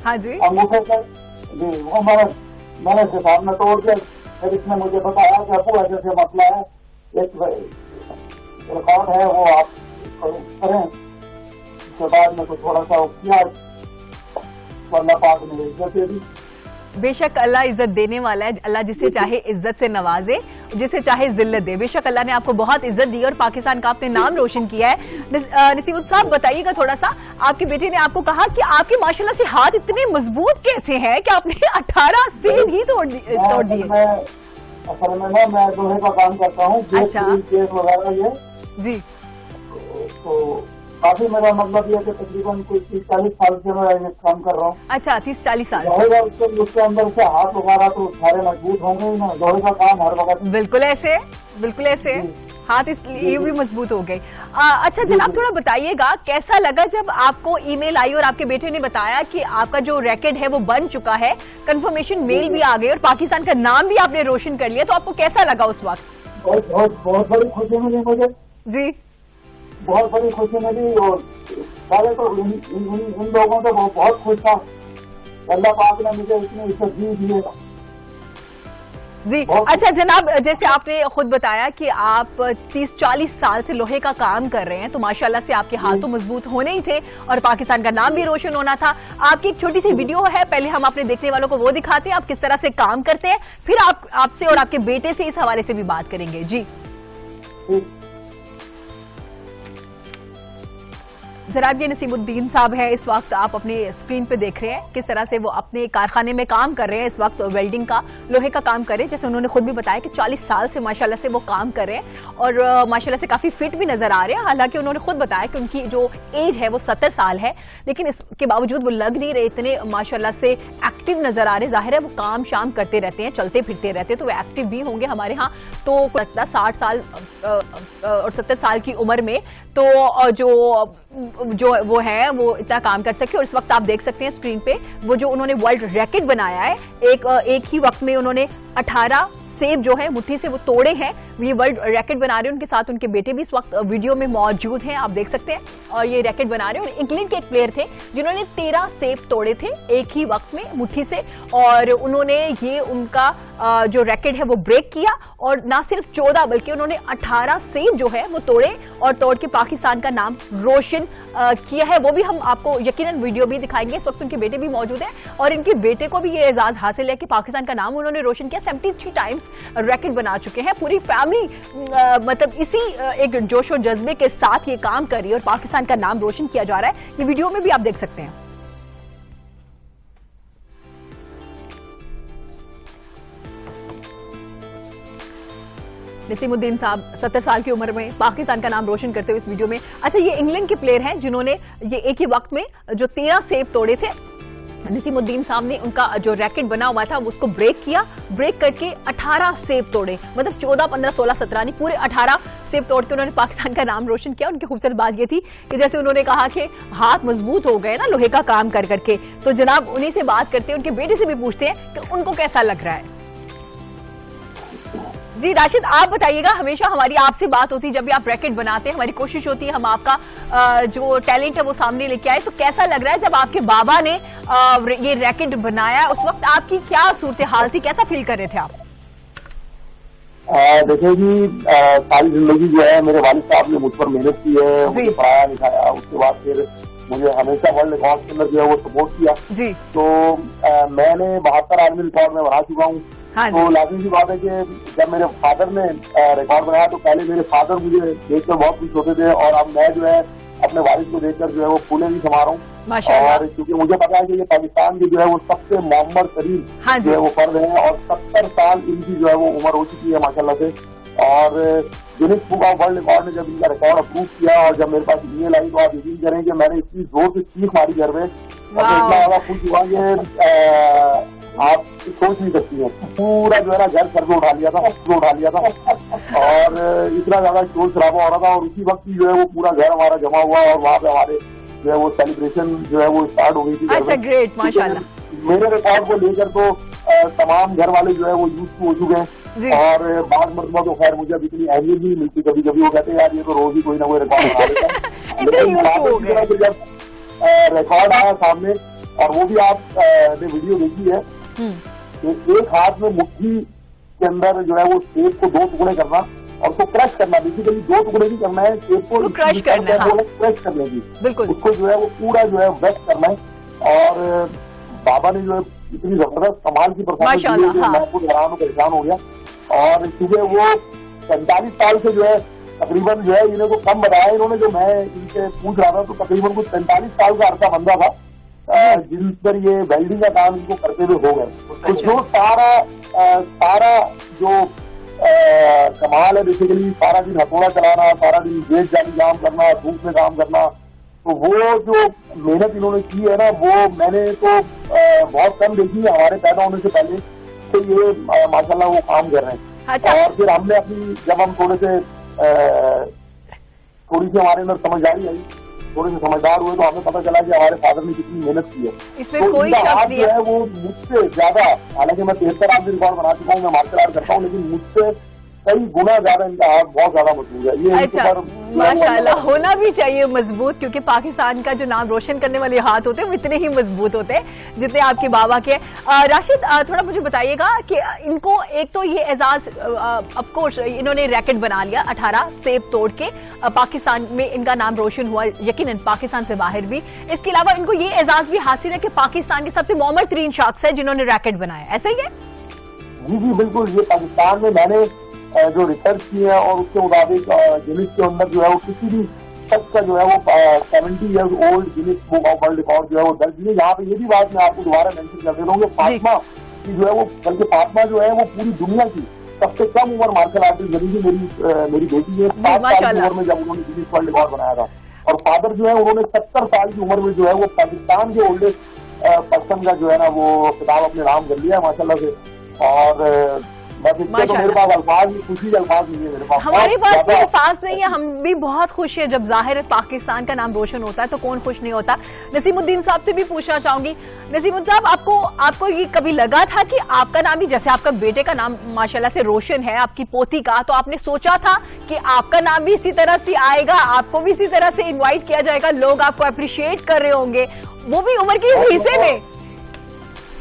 हाँ जी, अंगूठे से जी वो मैंने इसके सामने तोड़ दिया। फिर इसने मुझे बताया कि आपको ऐसे ऐसे मसला है, एक रिकॉर्ड है वो आप करें। उसके बाद में तो थोड़ा सा किया, अल्लाह पाक ने इज्जत दे दी। बेशक अल्लाह इज्जत देने वाला है। अल्लाह जिसे चाहे इज्जत से नवाजे, जिसे चाहे जिल्लत दे। बेशक अल्लाह ने आपको बहुत इज्जत दी और पाकिस्तान का आपने नाम रोशन किया है। नसीमुद्दीन साहब बताइएगा थोड़ा सा, आपके बेटे ने आपको कहा कि आपके माशाल्लाह से हाथ इतने मजबूत कैसे हैं कि आपने 18 सेब ही तोड़ दिए? असल में ना मैं लोहे का काम करता हूँ, अच्छा, गेट वगैरह ये जी, तो काफी मेरा मतलब ये है कि तकरीबन कोई 30-40 साल से मैं ये काम कर रहा हूँ। अच्छा, 30-40 साल लोहे उसके अंदर से हाथ वगैरह तो सारे मजबूत होंगे ही ना, लोहे का काम हर वक्त। बिल्कुल ऐसे, बिल्कुल ऐसे हाथ इसलिए भी मजबूत हो गए। अच्छा जनाब थोड़ा बताइएगा, कैसा लगा जब आपको ईमेल आई और आपके बेटे ने बताया कि आपका जो रैकेट है वो बन चुका है, कंफर्मेशन मेल भी आ गई और पाकिस्तान का नाम भी आपने रोशन कर लिया, तो आपको कैसा लगा उस वक्त? बहुत बड़ी खुशी मिली मुझे जी, बहुत बड़ी खुशी मिली। और पहले तो इन लोगों से बहुत खुश था, अल्लाह पाक ने मुझे इतनी इज्जत दी है जी। अच्छा जनाब, जैसे आपने खुद बताया कि आप 30-40 साल से लोहे का काम कर रहे हैं, तो माशाल्लाह से आपके हाथ तो मजबूत होने ही थे और पाकिस्तान का नाम भी रोशन होना था। आपकी एक छोटी सी वीडियो है, पहले हम अपने देखने वालों को वो दिखाते हैं, आप किस तरह से काम करते हैं, फिर आपसे और आपके बेटे से इस हवाले से भी बात करेंगे। जी जनाब, ये नसीमुद्दीन साहब है, इस वक्त आप अपने स्क्रीन पे देख रहे हैं किस तरह से वो अपने कारखाने में काम कर रहे हैं। इस वक्त वेल्डिंग का, लोहे का काम कर रहे हैं। जैसे उन्होंने खुद भी बताया कि 40 साल से माशाल्लाह से वो काम कर रहे हैं और माशाल्लाह से काफी फिट भी नजर आ रहे हैं। हालांकि उन्होंने खुद बताया कि उनकी जो एज है वो 70 साल है, लेकिन इसके बावजूद वो लग नहीं रहे इतने माशाल्लाह से एक्टिव नजर आ रहे। जाहिर है वो काम शाम करते रहते हैं, चलते फिरते रहते हैं, तो वो एक्टिव भी होंगे हमारे यहाँ। तो लगता 60 साल और 70 साल की उम्र में तो जो वो है वो इतना काम कर सके। और इस वक्त आप देख सकते हैं स्क्रीन पे वो जो उन्होंने वर्ल्ड रैकेट बनाया है, एक ही वक्त में उन्होंने 18 सेब जो है मुट्ठी से वो तोड़े हैं। ये वर्ल्ड रैकेट बना रहे हैं, उनके साथ उनके बेटे भी इस वक्त वीडियो में मौजूद हैं, आप देख सकते हैं। और ये रैकेट बना रहे हैं। और इंग्लैंड के एक प्लेयर थे जिन्होंने 13 सेब तोड़े थे एक ही वक्त में मुट्ठी से, और उन्होंने ये उनका जो रैकेट है वो ब्रेक किया। और ना सिर्फ 14 बल्कि उन्होंने 18 सेब जो है वो तोड़े और तोड़ के पाकिस्तान का नाम रोशन किया है। वो भी हम आपको यकीनन वीडियो भी दिखाएंगे। इस वक्त उनके बेटे भी मौजूद हैं और इनके बेटे को भी ये एजाज हासिल है कि पाकिस्तान का नाम उन्होंने रोशन किया। 73 टाइम्स रैकेट बना चुके हैं। पूरी फैमिली मतलब इसी एक जोश और जज्बे के साथ ये काम कर रही है और पाकिस्तान का नाम रोशन किया जा रहा है। ये वीडियो में भी आप देख सकते हैं। नसीमुद्दीन साहब 70 साल की उम्र में पाकिस्तान का नाम रोशन करते हुए इस वीडियो में। अच्छा, ये इंग्लैंड के प्लेयर हैं जिन्होंने ये एक ही वक्त में जो 13 सेब तोड़े थे। नसीमुद्दीन साहब ने उनका जो रैकेट बना हुआ था उसको ब्रेक किया, ब्रेक करके 18 सेब तोड़े, मतलब 14, 15, 16, 17 नहीं, पूरे 18 सेब तोड़ के उन्होंने पाकिस्तान का नाम रोशन किया। उनकी खूबसूरत बात ये थी कि जैसे उन्होंने कहा कि हाथ मजबूत हो गए ना लोहे का काम कर करके, तो जनाब उन्हीं से बात करते हैं, उनके बेटे से भी पूछते हैं कि उनको कैसा लग रहा है। जी राशिद, आप बताइएगा, हमेशा हमारी आपसे बात होती है जब भी आप रैकेट बनाते हैं, हमारी कोशिश होती है हम आपका जो टैलेंट है वो सामने लेके आए। तो कैसा लग रहा है जब आपके बाबा ने ये रैकेट बनाया, उस वक्त आपकी क्या सूरत हाल थी, कैसा फील कर रहे थे आप? देखिए जी, सारी जिंदगी जो है मेरे वालिद साहब ने मुझ पर मेहनत की है, मुझे पढ़ाया लिखाया, उसके बाद फिर मुझे हमेशा वर्ल्ड रिकॉर्ड के अंदर जो है वो सपोर्ट किया जी। तो मैंने 72 आर्मी रिकॉर्ड में बना चुका हूँ। हाँ, तो लाजिम सी बात है कि जब मेरे फादर ने रिकॉर्ड बनाया तो पहले मेरे फादर मुझे देखकर बहुत खुश होते थे, और अब मैं जो है अपने वालिद को देखकर जो है वो फूले भी समा रहा हूँ। और क्योंकि मुझे पता है कि ये पाकिस्तान के जो है वो सबसे मोहम्मद करीब जो है वो फर्द है, और 70 साल इनकी जो है वो उम्र हो चुकी है माशाल्लाह से। और Guinness book of world record ने जब इनका रिकॉर्ड अप्रूव किया और जब मेरे पास ईमेल आई तो आप यकीन करें कि मैंने इतनी जोर से चीख मारी घर में, और इतना ज्यादा खुश हुआ कि आप सोच नहीं सकती है। पूरा जो है ना घर सर में उठा लिया था और इतना ज्यादा शोर शराबा हो रहा था, और उसी वक्त जो है वो पूरा घर हमारा जमा हुआ और वहाँ पे हमारे जो है वो सेलिब्रेशन जो है वो स्टार्ट हो गई थी। अच्छा, ग्रेट, माशाल्लाह। मेरे रिकॉर्ड को लेकर तो तमाम घर वाले जो है वो यूज हो चुके हैं, और बाद मरतबा तो खैर मुझे अब इतनी अहमियत नहीं मिलती। कभी कभी वो कहते हैं यार ये तो रोज ही कोई ना कोई रिकॉर्ड बना लेता है। जब रिकॉर्ड आया सामने, और वो भी आपने वीडियो देखी है, एक हाथ में मुट्ठी के अंदर जो है वो सेब को 2 टुकड़े करना और उसको क्रश करना, बेसिकली 2 टुकड़े नहीं करना है, सेब को क्रश करने की, बिल्कुल उसको जो है वो पूरा जो है वेस्ट करना है। और बाबा ने जो है इतनी जबरदस्त कमाल की परफॉर्मेंस दी कि मैं खुद हैरान और परेशान हो गया। और क्योंकि वो 45 साल से जो है तकरीबन जो है इन्हें को कम बताया इन्होंने, जो मैं इनसे पूछ रहा था तो तकरीबन कुछ 45 साल का अर्सा बंदा था जिन पर ये वेल्डिंग का काम इनको करते हुए हो गए। तो जो सारा जो कमाल है बेसिकली, सारा दिन हथौड़ा चलाना, सारा दिन गेट जाली काम करना, धूप में काम करना, तो वो जो मेहनत इन्होंने की है ना, वो मैंने तो बहुत कम देखी है हमारे पैदा होने से पहले। तो ये माशाल्लाह वो काम कर रहे हैं। अच्छा। और फिर हमने अपनी जब हम थोड़ी सी हमारे अंदर समझदारी आई, थोड़े से समझदार हुए, तो हमें पता चला कि हमारे फादर ने कितनी मेहनत की है। इसमें तो कोई शक नहीं है, वो मुझसे ज्यादा, हालांकि मैं 73 आर्मी रिकॉर्ड बना चुका हूँ, मैं मार्शल आर्ट करता हूँ, लेकिन मुझसे कई गुना ज्यादा इनका हाथ बहुत ज्यादा मजबूत है। ये अच्छा, माशाल्लाह होना भी चाहिए मजबूत, क्योंकि पाकिस्तान का जो नाम रोशन करने वाले हाथ होते हैं वो इतने ही मजबूत होते हैं जितने आपके बाबा के। राशिद, थोड़ा मुझे बताइएगा कि इनको एक तो ये एजाज, ऑफ कोर्स इन्होंने रैकेट बना लिया 18 सेब तोड़ के, पाकिस्तान में इनका नाम रोशन हुआ, यकीनन पाकिस्तान से बाहर भी। इसके अलावा इनको ये एजाज भी हासिल है कि पाकिस्तान के सबसे मोहम्मद तरीन शख्स है जिन्होंने रैकेट बनाया, ऐसा ही है? जी बिल्कुल, ये पाकिस्तान में मैंने जो रिसर्च की है और उसके मुताबिक गिनीज के अंदर जो है वो किसी भी शख्स का जो है वो 70 years old Guinness book of world record जो है वो दर्ज है। यहाँ पे ये भी बात मैं आपको दोबारा मेंशन कर दे रहा हूँ, फातिमा की जो है वो, बल्कि फातिमा जो है वो पूरी दुनिया की सबसे कम उम्र मार्शल आर्टिस्ट बनी थी। मेरी बेटी है 7 साल की उम्र में जब उन्होंने गिनीज वर्ल्ड रिकॉर्ड बनाया था, और फादर जो है उन्होंने 70 साल की उम्र में जो है वो पाकिस्तान के ओल्डेस्ट पर्सन का जो है ना वो खिताब अपने नाम कर लिया माशाल्लाह से। और तो मेरे पास अल्फाज नहीं है, मेरे पास हमारे पास भी अल्फाज नहीं है। हम भी बहुत खुश है जब जाहिर है पाकिस्तान का नाम रोशन होता है, तो कौन खुश नहीं होता। नसीमुद्दीन साहब से भी पूछना चाहूंगी, नसीमुद्दीन साहब, आपको ये कभी लगा था कि आपका नाम भी, जैसे आपका बेटे का नाम माशाल्लाह से रोशन है, आपकी पोती का, तो आपने सोचा था कि आपका नाम भी इसी तरह से आएगा, आपको भी इसी तरह से इन्वाइट किया जाएगा, लोग आपको अप्रिशिएट कर रहे होंगे, वो भी उम्र के हिस्से में?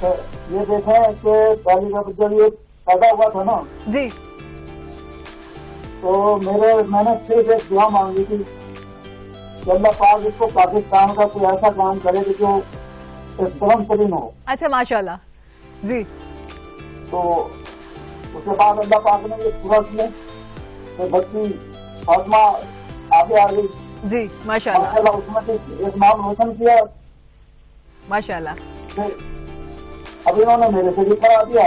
ये देखा कि पैदा हुआ था ना जी, तो मैंने सिर्फ एक दुआ मांगी थी कि अल्लाह पाक इसको पाकिस्तान का कोई ऐसा काम करे कि जो तुरंत तरीन हो। अच्छा, माशाल्लाह जी। तो उसके बाद अल्लाह पाक ने ये पूरा किया कि बच्ची फातिमा आगे आ गई जी, माशाल्लाह। उसमें एक नाम रोशन किया माशाल्लाह। अब इन्होंने मेरे से भी करा दिया,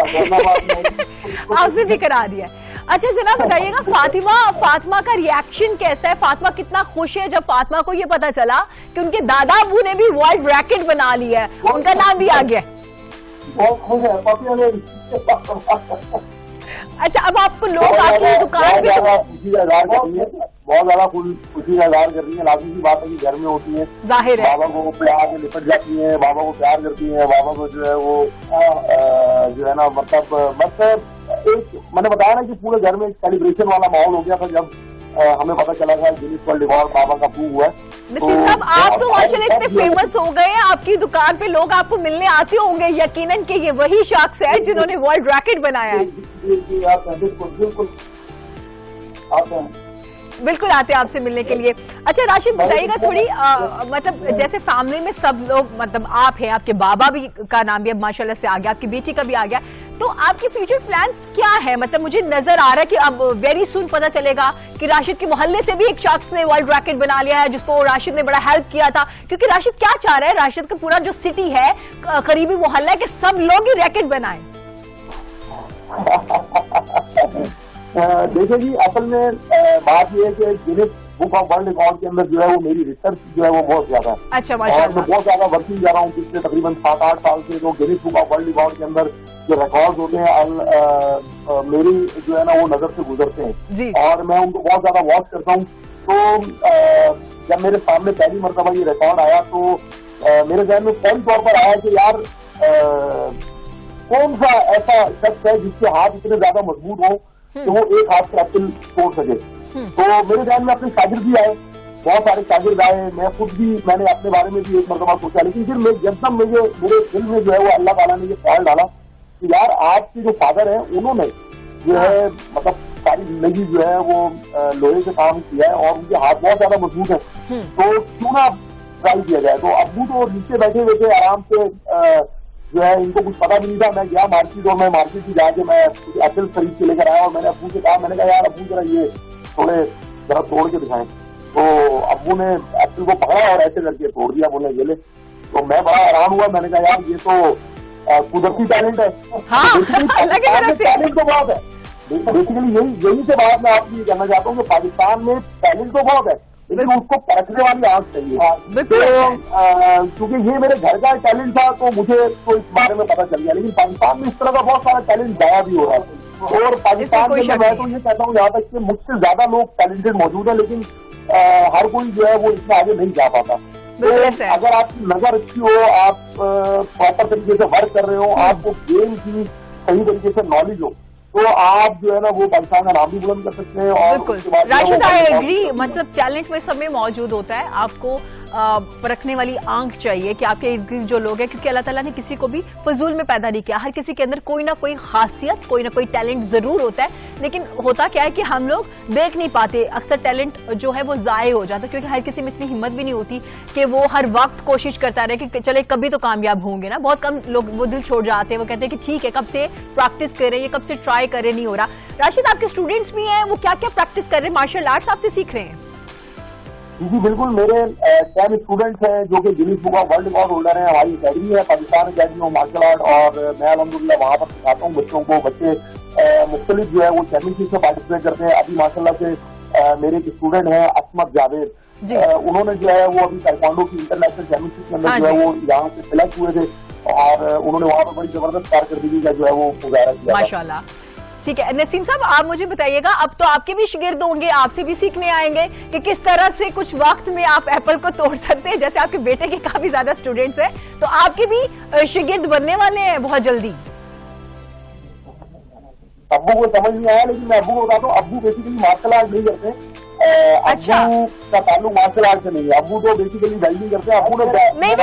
आपसे भी करा दिया। अच्छा जनाब बताइएगा, फातिमा का रिएक्शन कैसा है? फातिमा कितना खुश है जब फातिमा को ये पता चला कि उनके दादा अबू ने भी वर्ल्ड रैकेट बना लिया है, उनका नाम भी आ गया? बहुत खुश है अच्छा, अब आपको लोग आपकी दुकान भी बहुत ज्यादा खुशी का इजहार कर रही है। लाजमी सी बात है कि घर में होती है, जाहिर है बाबा को प्यार से लिपट जाती है, बाबा को प्यार करती है, बाबा को जो है वो जो है ना मतलब बस एक मैंने बताया ना कि पूरे घर में एक सेलिब्रेशन वाला माहौल हो गया था जब हमें पता चला था गिनीज वर्ल्ड रिकॉर्ड बाबा का प्रूव हुआ है। नसीम साहब, आप तो माशाल्लाह इतने फेमस हो गए हैं, आपकी दुकान पे लोग आपको मिलने आते होंगे, यकीनन कि ये वही शख्स है जिन्होंने वर्ल्ड रैकेट बनाया है। जी आप बिल्कुल आते हैं, बिल्कुल आते हैं आपसे मिलने के लिए। अच्छा राशिद, बताइएगा थोड़ी मतलब जैसे फैमिली में सब लोग, मतलब आप हैं, आपके बाबा भी का नाम भी अब माशाल्लाह से आ गया, आपकी बेटी का भी आ गया, तो आपके फ्यूचर प्लान्स क्या है? मतलब मुझे नजर आ रहा है कि अब वेरी सून पता चलेगा कि राशिद के मोहल्ले से भी एक शख्स ने वर्ल्ड रैकेट बना लिया है, जिसको राशिद ने बड़ा हेल्प किया था। क्योंकि राशिद क्या चाह रहा है, राशिद का पूरा जो सिटी है, करीबी मोहल्ला है, कि सब लोग ही रैकेट बनाए। देखिए जी, असल में बात यह है कि Guinness book of world record के अंदर जो है वो मेरी रिसर्च जो है वो बहुत ज्यादा है। अच्छा, और मैं बहुत ज्यादा वर्किंग जा रहा हूँ पिछले तकरीबन 7-8 साल से। जो Guinness book of world record के अंदर जो रिकॉर्ड होते हैं मेरी जो है ना वो नजर से गुजरते हैं और मैं उनको बहुत ज्यादा वॉच करता हूँ। तो जब मेरे सामने पहली मरतबा ये रिकॉर्ड आया तो मेरे जहन में फौरी तौर पर आया कि यार कौन सा ऐसा शख्स है जिसके हाथ इतने ज्यादा मजबूत हो कि वो एक हाथ से एप्पल तोड़ सके। तो मेरे ध्यान में अपने शागिर्द भी आए, बहुत सारे शागिर्द आए, मैं खुद भी मैंने अपने बारे में भी एक मरतबा सोचा। लेकिन फिर जब मेरे दिल में जो है वो अल्लाह ताला ने ये ख्याल डाला कि यार आपके जो फादर है उन्होंने जो है मतलब सारी जिंदगी जो है वो लोहे से काम किया है और उनके हाथ बहुत ज्यादा मजबूत है, तो क्यों ना ट्राई किया जाए। तो अब्बू तो नीचे बैठे हुए थे आराम से, जो है इनको कुछ पता भी नहीं था। मैं गया मार्केट और मैं मार्केट की जाके मैं एप्पल खरीद के लेकर आया और मैंने अब्बू से कहा, मैंने कहा यार अब्बू जरा ये थोड़े जरा तोड़ के दिखाएं। तो अब्बू ने एप्पल को पकड़ा और ऐसे करके तोड़ दिया, बोले ये ले। तो मैं बड़ा हैरान हुआ, मैंने कहा यार ये तो कुदरती टैलेंट है। टैलेंट तो बहुत है, बेसिकली यही से बात मैं आपकी कहना चाहता हूँ कि पाकिस्तान में टैलेंट तो बहुत है लेकिन उसको परखने वाली आंख चाहिए। तो क्योंकि ये मेरे घर का टैलेंट था तो मुझे तो इस बारे में पता चल गया, लेकिन पाकिस्तान में इस तरह का बहुत सारा टैलेंट जाया भी हो रहा है। और पाकिस्तान में मैं तो ये कहता हूँ यहाँ तक कि मुझसे ज्यादा लोग टैलेंटेड मौजूद है, लेकिन हर कोई जो है वो इसमें आगे नहीं जा पाता। तो अगर आपकी नजर अच्छी हो, आप प्रॉपर तरीके से वर्क कर रहे हो, आपको गेम की सही तरीके से नॉलेज हो, तो आप जो है ना वो पाकिस्तान का नाम भी बुलंद कर सकते हैं। और बिल्कुल राशिद, आई एग्री, मतलब टैलेंट में सब में मौजूद होता है, आपको परखने वाली आंख चाहिए कि आपके इर्द गिर्द जो लोग हैं, क्योंकि अल्लाह ताला ने किसी को भी फजूल में पैदा नहीं किया। हर किसी के अंदर कोई ना कोई खासियत, कोई ना कोई टैलेंट जरूर होता है, लेकिन होता क्या है कि हम लोग देख नहीं पाते। अक्सर टैलेंट जो है वो जाये हो जाता है, क्योंकि हर किसी में इतनी हिम्मत भी नहीं होती कि वो हर वक्त कोशिश करता रहे कि चले कभी तो कामयाब होंगे ना। बहुत कम लोग वो दिल छोड़ जाते हैं, वो कहते हैं कि ठीक है कब से प्रैक्टिस करें, ये कब से ट्राई करें, नहीं हो रहा। राशिद, आपके स्टूडेंट्स भी हैं, वो क्या क्या प्रैक्टिस कर रहे हैं, मार्शल आर्ट्स आपसे सीख रहे हैं? जी बिल्कुल, मेरे 10 स्टूडेंट्स हैं जो कि Guinness book of world record holder हैं। हमारी अकेडमी है Pakistan academy of martial art, और मैं अल्हम्दुलिल्लाह वहाँ पर सिखाता हूँ बच्चों को। बच्चे मुख्तलिफ जो है वो चैंपियनशिप में पार्टिसिपेट करते हैं। अभी माशाल्लाह से मेरे एक स्टूडेंट हैं असमत जावेद, उन्होंने जो है वो अभी ताइक्वांडो की इंटरनेशनल चैंपियनशिप के अंदर जो है वो यहाँ से सिलेक्ट हुए थे और उन्होंने वहाँ पर बड़ी जबरदस्त कारकर्दगी का जो है वो मुजाहरा किया माशाल्लाह। ठीक है नसीम साहब, आप मुझे बताइएगा, अब तो आपके भी शागिर्द होंगे, आपसे भी सीखने आएंगे कि किस तरह से कुछ वक्त में आप एप्पल को तोड़ सकते हैं। जैसे आपके बेटे के काफी ज्यादा स्टूडेंट्स हैं, तो आपके भी शागिर्द बनने वाले हैं बहुत जल्दी। अब्बू को समझ नहीं आया, लेकिन मैं अब्बू को बताता हूँ, अब्बू बेसिकली मार्शल आर्ट नहीं करते। अच्छा, अब्बू का ताल्लुक मार्शल आर्ट से नहीं है, अब्बू तो बेसिकली वेल्डिंग करते हैं। अब्बू ने नहीं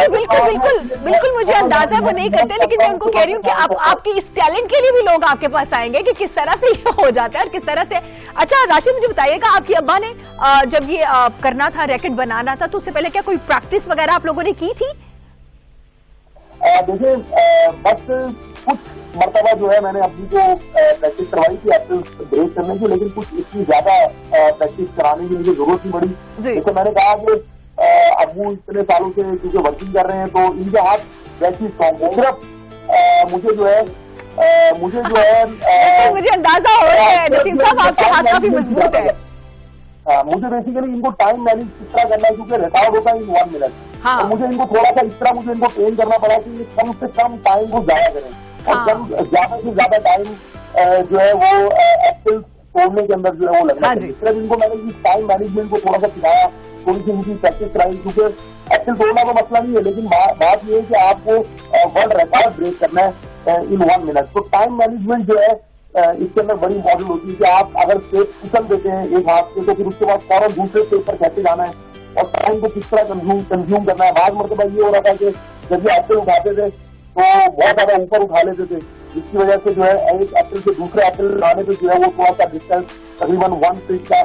बिल्कुल मुझे अंदाजा वो नहीं करते, लेकिन मैं उनको कह रही हूँ कि आपकी इस टैलेंट के लिए भी लोग आपके पास आएंगे कि किस तरह से ये हो जाता है और किस तरह से। अच्छा राशिद, मुझे बताइएगा, आपकी अब्बा ने जब ये करना था, रैकेट बनाना था, तो उससे पहले क्या कोई प्रैक्टिस वगैरह आप लोगों ने की थी? देखिए बस कुछ मरतबा जो है मैंने अपनी को प्रैक्टिस करवाई थी एप्पल ब्रेक करने की, लेकिन कुछ इतनी ज्यादा प्रैक्टिस कराने की मुझे जरूरत नहीं पड़ी। जैसे मैंने कहा कि अब्बू इतने सालों से क्योंकि वर्किंग कर रहे हैं तो इनके हाथ वैसी स्ट्रॉन्ग है। सिर्फ मुझे जो है मुझे अंदाजा हो रहा है नसीम साहब, आपके हाथ काफी मजबूत है। मुझे बेसिकली इनको टाइम मैनेज किस तरह करना है, क्योंकि रिकॉर्ड होता है इन 1 मिनट। तो मुझे इनको थोड़ा सा इस तरह मुझे इनको ट्रेन करना पड़ा कि कम से कम टाइम को ज्यादा करें और ज्यादा से ज्यादा टाइम जो है वो एप्पल तोड़ने के अंदर जो है वो लगना हाँ चाहिए। सिर्फ इनको मैंने इस टाइम मैनेजमेंट को थोड़ा सा सिखाया, थोड़ी सी इनकी प्रैक्टिस कराई, क्योंकि एक्सेल तोड़ना तो मसला नहीं है, लेकिन बात ये है कि आपको वर्ल्ड रिकॉर्ड ब्रेक करना है इन 1 मिनट। तो टाइम मैनेजमेंट जो है इसके अंदर बड़ी इंपॉर्टेंट होती है कि आप अगर स्टेप कुचल देते हैं एक हाथ से, तो फिर उसके बाद फौरन दूसरे स्टेप पर कैसे जाना है और टाइम को किस तरह कंज्यूम करना है। बाद मरतबा ये हो रहा था कि जब ये एप्पल उठाते थे तो बहुत ज्यादा ऊपर उठा लेते थे, जिसकी वजह से जो है एक एप्पल से दूसरे एप्पल लाने पे जो है वो थोड़ा सा डिस्टेंस तकरीबन 1 फीट का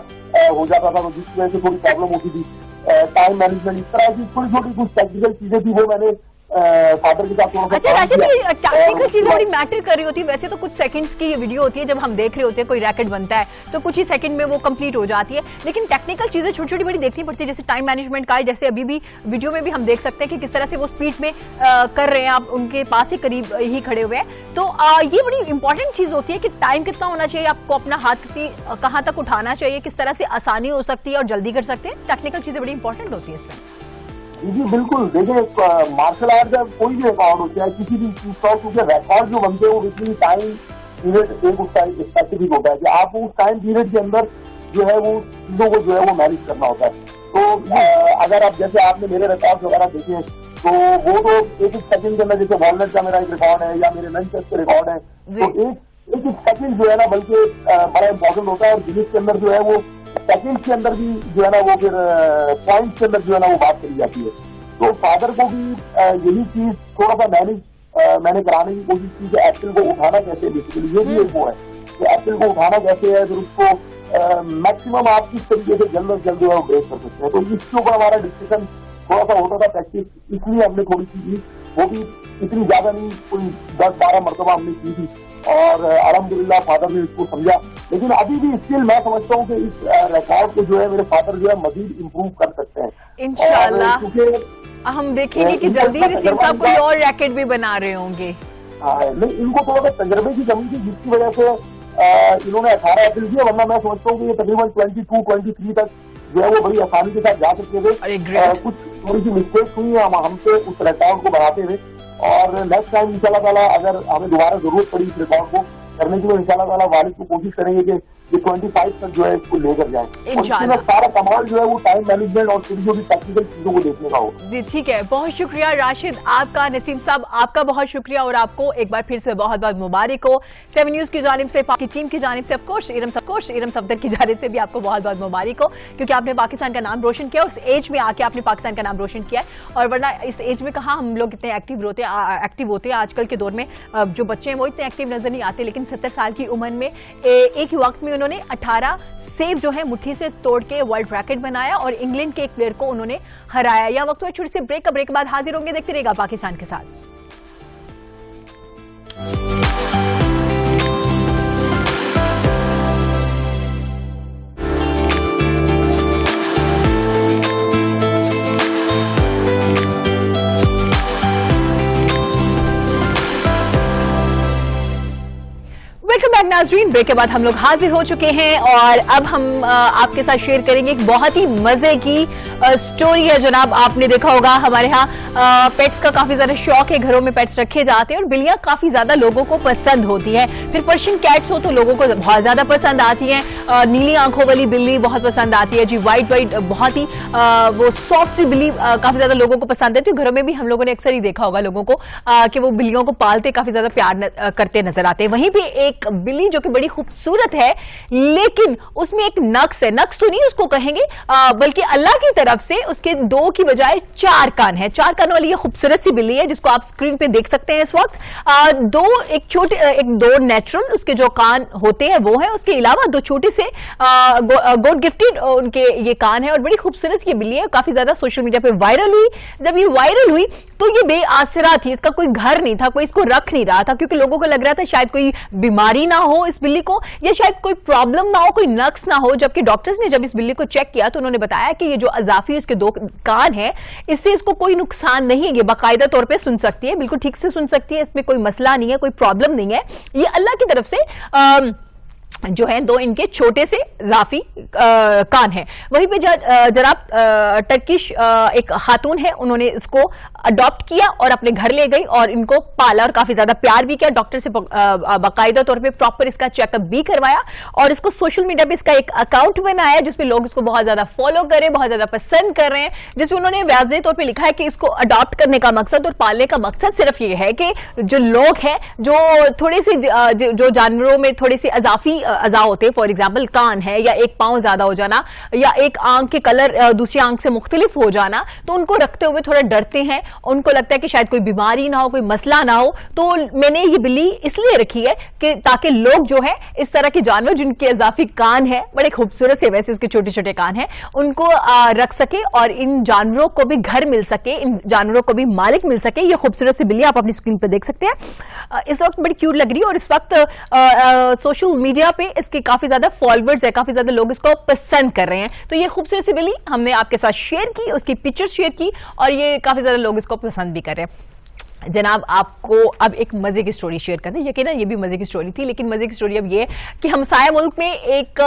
हो जाता था, तो जिसकी वजह से थोड़ी प्रॉब्लम होती थी। टाइम मैनेजमेंट इस तरह की छोटी छोटी कुछ टेक्निकल चीजें थी वो मैंने फादर के साथ थोड़ा सा अच्छा राशिद भाई, टेक्निकल चीजें बड़ी मैटर कर रही होती है। वैसे तो कुछ सेकंड्स की ये वीडियो होती है, जब हम देख रहे होते हैं कोई रैकेट बनता है तो कुछ ही सेकंड में वो कंप्लीट हो जाती है, लेकिन टेक्निकल चीजें छोटी छोटी बड़ी देखनी पड़ती है, जैसे टाइम मैनेजमेंट का है। जैसे अभी भी वीडियो में भी हम देख सकते हैं कि किस तरह से वो स्पीड में कर रहे हैं, आप उनके पास ही करीब ही खड़े हुए हैं। तो ये बड़ी इंपॉर्टेंट चीज होती है कि टाइम कितना होना चाहिए, आपको अपना हाथ कहाँ तक उठाना चाहिए, किस तरह से आसानी हो सकती है और जल्दी कर सकते हैं। टेक्निकल चीजें बड़ी इंपॉर्टेंट होती है इसमें। जी बिल्कुल, देखिए मार्शल आर्ट का कोई भी रिकॉर्ड होता है, किसी भी चीज का, क्योंकि रिकॉर्ड जो बनते हैं वो विद टाइम पीरियड एक उसका स्पेसिफिक होता है कि आपको उस टाइम पीरियड के अंदर जो है वो चीजों को जो है वो मैनेज करना होता है। तो अगर आप जैसे आपने मेरे रिकॉर्ड वगैरह देखे तो वो तो एक सेकंड के अंदर, जैसे वॉलनट का मेरा एक रिकॉर्ड है या मेरे लंच के रिकॉर्ड है, तो एक सेकंड जो है ना बल्कि बड़ा इंपॉर्टेंट होता है। और गिनीज के अंदर जो है वो सेकंड के अंदर भी जो है ना वो फिर पॉइंट के अंदर जो है ना वो बात करी जाती है। तो फादर को भी यही चीज थोड़ा सा मैंने कराने की कोशिश की कि एप्पल को उठाना कैसे, बेसिकली ये भी एक वो है कि एप्पल को उठाना कैसे है, फिर उसको मैक्सिमम आप किस तरीके से जल्द से जल्द जो है वो ब्रेक कर सकते हैं। तो इसके ऊपर हमारा डिस्कशन थोड़ा सा होता था, प्रैक्टिस इसलिए हमने थोड़ी सी की, वो भी इतनी ज्यादा नहीं, कोई 10-12 मरतबा हमने की थी और अल्हम्दुलिल्लाह फादर ने इसको समझा। लेकिन अभी भी स्टिल मैं समझता हूँ कि इस रिकॉर्ड को जो है मेरे फादर जो है मजीद इम्प्रूव कर सकते हैं इंशाल्लाह। क्योंकि हम देखेंगे कि जल्दी रसीम साहब कोई और रैकेट भी बना रहे होंगे। नहीं, इनको थोड़ा सा तजर्बे की कमी थी, जिसकी वजह से इन्होंने 18 अप्रैल किया, वरना मैं समझता हूँ कि ये तकरीबन 22-23 तक जो है वो बड़ी आसानी के साथ जा सकते थे। कुछ थोड़ी सी मिस्टेक्स हुई है हमसे उस रिकॉर्ड को बढ़ाते हुए, और नेक्स्ट टाइम इंशाल्लाह ताला अगर हमें दोबारा जरूरत पड़ी इस रिकॉर्ड को करने की, तो इंशाल्लाह ताला वालिद को कोशिश करेंगे कि ये 25 तक जो है इसको लेकर जाए। और सारा कमाल जो है वो टाइम मैनेजमेंट और छोटी छोटी टेक्निकल चीजों को देखने का हो। जी ठीक है, बहुत शुक्रिया राशिद आपका, नसीम साहब आपका बहुत शुक्रिया, और आपको एक बार फिर से बहुत बहुत मुबारक हो 7 न्यूज की जानिब से, पाकि टीम की जानिब से, ऑफकोर्स इरम सफदर की जानिब से भी आपको बहुत बहुत मुबारक हो, क्योंकि आपने पाकिस्तान का नाम रोशन किया, उस एज में आके आपने पाकिस्तान का नाम रोशन किया है। और वरना इस एज में कहाँ हम लोग इतने एक्टिव होते हैं आजकल के दौर में, जो बच्चे हैं वो इतने एक्टिव नजर नहीं आते, लेकिन 70 साल की उम्र में एक ही वक्त में उन्होंने 18 सेव जो है मुट्ठी से तोड़ के वर्ल्ड रैकेट बनाया और इंग्लैंड के एक प्लेयर को उन्होंने हराया। यह वक्त हुआ छोटे से ब्रेक का, ब्रेक के बाद हाजिर होंगे, देखते रहेगा पाकिस्तान के साथ। वेलकम बैक नाज़रीन, ब्रेक के बाद हम लोग हाजिर हो चुके हैं और अब हम आपके साथ शेयर करेंगे एक बहुत ही मजे की स्टोरी है। जनाब आपने देखा होगा हमारे यहाँ पेट्स का काफी ज्यादा शौक है, घरों में पेट्स रखे जाते हैं और बिल्लियां काफी ज्यादा लोगों को पसंद होती है। फिर पर्शियन कैट्स हो तो लोगों को बहुत ज्यादा पसंद आती है, नीली आंखों वाली बिल्ली बहुत पसंद आती है जी, वाइट बहुत ही वो सॉफ्ट सी बिल्ली काफी ज्यादा लोगों को पसंद है। तो घरों में भी हम लोगों ने अक्सर ही देखा होगा लोगों को कि वो बिल्लियों को पालते काफी ज्यादा प्यार करते नजर आते हैं। वहीं पे एक बिल्ली जो कि बड़ी खूबसूरत है, लेकिन उसमें एक नक्स है, नक्स तो नहीं उसको कहेंगे बल्कि अल्लाह की तरफ से उसके 2 की बजाय 4 कान है। 4 कान वाली ये खूबसूरत सी बिल्ली है जिसको आप स्क्रीन पे देख सकते हैं इस वक्त। दो नेचुरल उसके जो कान होते हैं वो है, उसके अलावा 2 छोटे से गॉड गिफ्टेड उनके ये कान है और बड़ी खूबसूरत ये बिल्ली है। काफी ज्यादा सोशल मीडिया पे वायरल हुई। जब ये वायरल हुई तो ये बेआसरा थी, इसका कोई घर नहीं था, कोई इसको रख नहीं रहा था, क्योंकि लोगों को लग रहा था शायद कोई बीमारी ना हो इस बिल्ली को या शायद कोई प्रॉब्लम ना हो, कोई नक्स ना हो। जबकि डॉक्टर्स ने जब इस बिल्ली को चेक किया तो उन्होंने बताया कि ये जो अजाफी उसके 2 कान है इससे इसको कोई नुकसान नहीं है, ये बाकायदा तौर पे सुन सकती है, बिल्कुल ठीक से सुन सकती है, इसमें कोई मसला नहीं है, कोई प्रॉब्लम नहीं है। ये अल्लाह की तरफ से जो है 2 इनके छोटे से इजाफी कान हैं। वहीं पे जनाब टर्किश एक खातून है, उन्होंने इसको अडॉप्ट किया और अपने घर ले गई और इनको पाला और काफी ज्यादा प्यार भी किया। डॉक्टर से बाकायदा तौर पे प्रॉपर इसका चेकअप भी करवाया और इसको सोशल मीडिया पे इसका एक अकाउंट बनाया जिसपे लोग इसको बहुत ज्यादा फॉलो कर रहे हैं, बहुत ज्यादा पसंद कर रहे हैं, जिसपे उन्होंने वाज़ेह तौर पे लिखा है कि इसको अडॉप्ट करने का मकसद और पालने का मकसद सिर्फ ये है कि जो लोग हैं जो थोड़े से जो जानवरों में थोड़े से अजाफी अज़ा होते हैं, फॉर एग्जाम्पल कान है या एक पांव ज्यादा हो जाना या एक आंख के कलर दूसरी आंख से मुख्तलिफ हो जाना, तो उनको रखते हुए थोड़ा डरते हैं, उनको लगता है कि शायद कोई बीमारी ना हो, कोई मसला ना हो। तो मैंने ये बिल्ली इसलिए रखी है कि ताकि लोग जो है इस तरह के जानवर जिनके इजाफी कान है, बड़े खूबसूरत से वैसे उसके छोटे छोटे कान हैं, उनको रख सके और इन जानवरों को भी घर मिल सके, इन जानवरों को भी मालिक मिल सके। ये खूबसूरत सी बिल्ली आप अपनी स्क्रीन पर देख सकते हैं, इस वक्त बड़ी क्यूट लग रही है और इस वक्त सोशल मीडिया पे इसके काफी ज्यादा फॉलोअर्स है, काफी ज्यादा लोग इसको पसंद कर रहे हैं। तो ये खूबसूरत सी बिल्ली हमने आपके साथ शेयर की, उसकी पिक्चर्स शेयर की और ये काफी ज्यादा लोग इसको पसंद भी कर रहे हैं। जनाब आपको अब एक मजे की स्टोरी शेयर करते हैं। यकीनन ये भी मजे की स्टोरी थी, लेकिन मजे की स्टोरी अब ये कि हमसाया मुल्क में एक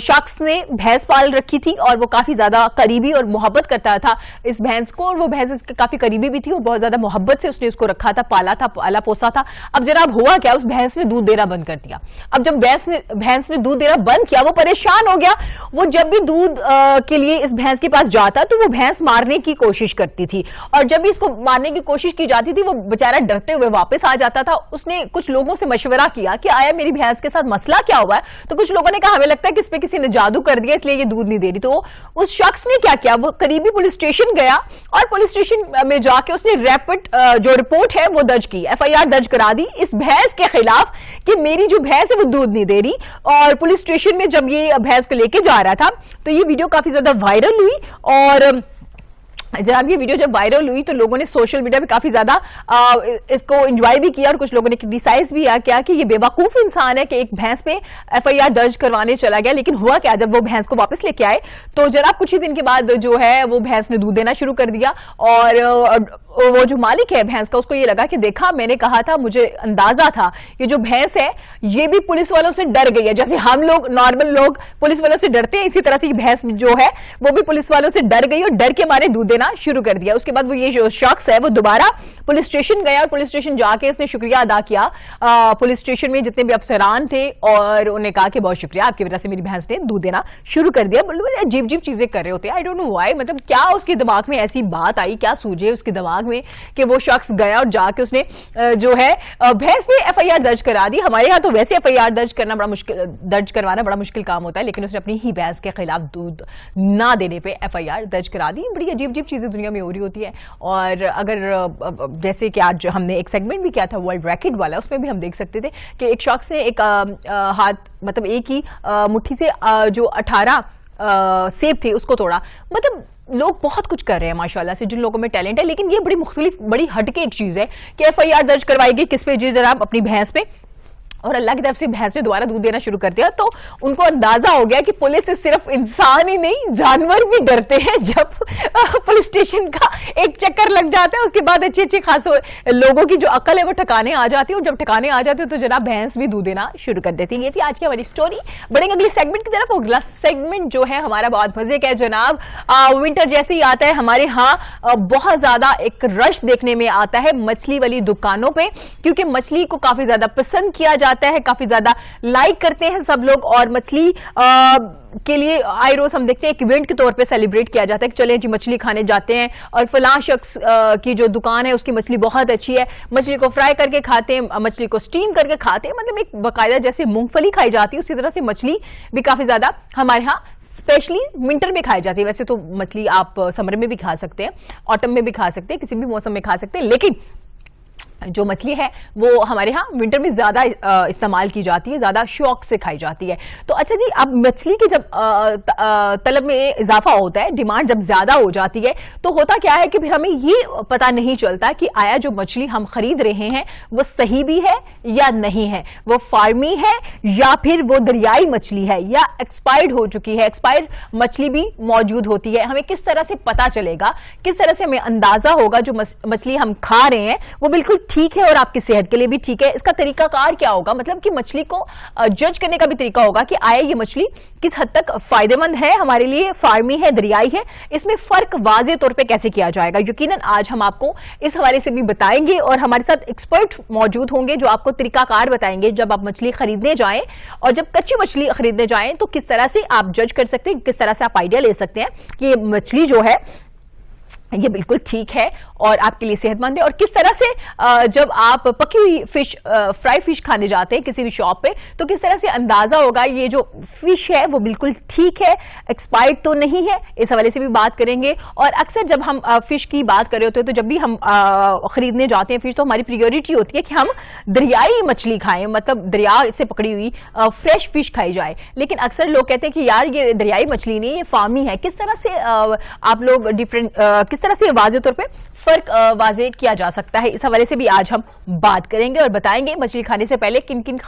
शख्स ने भैंस पाल रखी थी और वो काफी ज्यादा करीबी और मोहब्बत करता था इस भैंस को, और वो भैंस इसके काफी करीबी भी थी और बहुत ज्यादा मोहब्बत से उसने उसको रखा था, पाला पोसा था। अब जनाब हुआ क्या, उस भैंस ने दूध देना बंद कर दिया। अब जब भैंस ने दूध देना बंद किया, वो परेशान हो गया। वो जब भी दूध के लिए इस भैंस के पास जाता तो वो भैंस मारने की कोशिश करती थी और जब भी इसको मारने की कोशिश की जाती थी वो बेचारा डरते हुए वापस आ जाता था। उसने कुछ लोगों से मशवरा किया कि आया मेरी भैंस के साथ मसला क्या हुआ है, तो कुछ लोगों ने कहा हमें लगता है कि इस पे किसी ने जादू कर दिया इसलिए ये दूध नहीं दे रही। तो उस शख्स ने क्या किया, वो करीबी पुलिस स्टेशन गया और पुलिस स्टेशन में जाके उसने रैपिड जो रिपोर्ट है वो दर्ज की, FIR दर्ज करा दी इस भैंस के खिलाफ कि मेरी जो भैंस है वो दूध नहीं दे रही। और पुलिस स्टेशन में जब ये भैंस को लेके जा रहा था तो ये वीडियो काफी ज्यादा वायरल हुई और जब ये वीडियो जब वायरल हुई तो लोगों ने सोशल मीडिया पे काफी ज्यादा इसको एंजॉय भी किया और कुछ लोगों ने क्रिटिसाइज भी किया कि ये बेवकूफ इंसान है कि एक भैंस पे FIR दर्ज करवाने चला गया। लेकिन हुआ क्या, जब वो भैंस को वापस लेके आए तो जनाब कुछ ही दिन के बाद जो है वो भैंस ने दूध देना शुरू कर दिया और वो जो मालिक है भैंस का उसको ये लगा कि देखा मैंने कहा था, मुझे अंदाजा था ये जो भैंस है ये भी पुलिस वालों से डर गई है, जैसे हम लोग नॉर्मल लोग पुलिस वालों से डरते हैं इसी तरह से भैंस जो है वो भी पुलिस वालों से डर गई और डर के मारे दूध देना शुरू कर दिया। उसके बाद वो ये जो शख्स है वो दोबारा पुलिस स्टेशन गया और पुलिस स्टेशन जाके उसने शुक्रिया अदा किया पुलिस स्टेशन में जितने भी अफसरान थे और उन्हें कहा कि बहुत शुक्रिया आपकी वजह से मेरी भैंस ने दूध देना शुरू कर दिया। अजीब अजीब चीजें कर रहे होते हैं, आई डोंट नो व्हाई, मतलब क्या उसके दिमाग में ऐसी बात आई, क्या सूझे उसके दिमाग में कि वो शख्स गया और जाके उसने जो है भैंस पे FIR दर्ज करा दी। हमारे यहाँ तो वैसे FIR दर्ज करवाना बड़ा मुश्किल काम होता है, लेकिन उसने अपनी ही भैंस के खिलाफ दूध ना देने पे FIR दर्ज करा दी। बड़ी अजीब अजीब चीजें दुनिया में हो रही होती है। और अगर जैसे कि आज हमने एक सेगमेंट भी किया था वर्ल्ड रैकेट वाला, उसमें भी हम देख सकते थे कि एक शख्स ने एक हाथ मतलब एक ही मुट्ठी से जो 18 सेब थे उसको तोड़ा। मतलब लोग बहुत कुछ कर रहे हैं माशाल्लाह से, जिन लोगों में टैलेंट है, लेकिन ये बड़ी मुख्तलिफ बड़ी हटके एक चीज है कि FIR दर्ज करवाई गई किस पे, जी जनाब अपनी भैंस पे, और अल्लाह की तरफ से भैंस ने दोबारा दूध देना शुरू कर दिया। तो उनको अंदाजा हो गया कि पुलिस से सिर्फ इंसान ही नहीं जानवर भी डरते हैं। जब पुलिस स्टेशन का एक चक्कर लग जाता है उसके बाद अच्छे खास लोगों की जो अकल है वो ठिकाने आ जाती है और जब ठिकाने आ जाती है तो जनाब भैंस भी दूध देना शुरू कर देती है। ये थी आज की हमारी स्टोरी। बढ़ेंगे अगली सेगमेंट की तरफ। अगला सेगमेंट जो है हमारा बहुत मजे का है जनाब। विंटर जैसे ही आता है हमारे यहाँ बहुत ज्यादा एक रश देखने में आता है मछली वाली दुकानों पे, क्योंकि मछली को काफी ज्यादा पसंद किया जाता है, काफी ज्यादा लाइक करते हैं सब लोग और मछली के लिए आई रोज हम देखते हैं एक इवेंट के तौर पे सेलिब्रेट किया जाता है कि चलें जी मछली खाने जाते हैं और फलां शख्स की जो दुकान है उसकी मछली बहुत अच्छी है, मछली को फ्राई करके खाते हैं, मछली को स्टीम करके खाते हैं। मतलब एक बाकायदा जैसे मूंगफली खाई जाती है उसी तरह से मछली भी काफी ज्यादा हमारे यहाँ स्पेशली विंटर में खाई जाती है। वैसे तो मछली आप समर में भी खा सकते हैं, ऑटम में भी खा सकते हैं, किसी भी मौसम में खा सकते हैं, लेकिन जो मछली है वो हमारे यहाँ विंटर में ज्यादा इस्तेमाल की जाती है, ज्यादा शौक से खाई जाती है। तो अच्छा जी, अब मछली की जब तलब में इजाफा होता है, डिमांड जब ज्यादा हो जाती है तो होता क्या है कि फिर हमें ये पता नहीं चलता कि आया जो मछली हम खरीद रहे हैं वो सही भी है या नहीं है, वो फार्मी है या फिर वो दरियाई मछली है या एक्सपायर्ड हो चुकी है। एक्सपायर्ड मछली भी मौजूद होती है। हमें किस तरह से पता चलेगा, किस तरह से हमें अंदाजा होगा जो मछली हम खा रहे हैं वो बिल्कुल ठीक है और आपकी सेहत के लिए भी ठीक है, इसका तरीकाकार क्या होगा? मतलब कि मछली को जज करने का भी तरीका होगा कि आया ये मछली किस हद तक फायदेमंद है हमारे लिए, फार्मी है, दरियाई है, इसमें फर्क वाज़े तौर पे कैसे किया जाएगा? यकीनन आज हम आपको इस हवाले से भी बताएंगे और हमारे साथ एक्सपर्ट मौजूद होंगे जो आपको तरीकाकार बताएंगे जब आप मछली खरीदने जाएं और जब कच्ची मछली खरीदने जाएं तो किस तरह से आप जज कर सकते हैं, किस तरह से आप आइडिया ले सकते हैं कि ये मछली जो है ये बिल्कुल ठीक है और आपके लिए सेहतमंद है, और किस तरह से जब आप पकी हुई फिश, फ्राई फिश खाने जाते हैं किसी भी शॉप पे तो किस तरह से अंदाजा होगा ये जो फिश है वो बिल्कुल ठीक है, एक्सपायर्ड तो नहीं है, इस हवाले से भी बात करेंगे। और अक्सर जब हम फिश की बात कर रहे होते हैं तो जब भी हम खरीदने जाते हैं फिश तो हमारी प्रायोरिटी होती है कि हम दरियाई मछली खाएं, मतलब दरिया से पकड़ी हुई फ्रेश फिश खाई जाए, लेकिन अक्सर लोग कहते हैं कि यार ये दरियाई मछली नहीं, ये फार्मी है। किस तरह से आप लोग डिफरेंट, किस तरह से वाज़े तौर पे फर्क वाज़े किया जा सकता है, इस हवाले से भी आज हम बात करेंगे और बताएंगे मछली खाने से पहले किन किन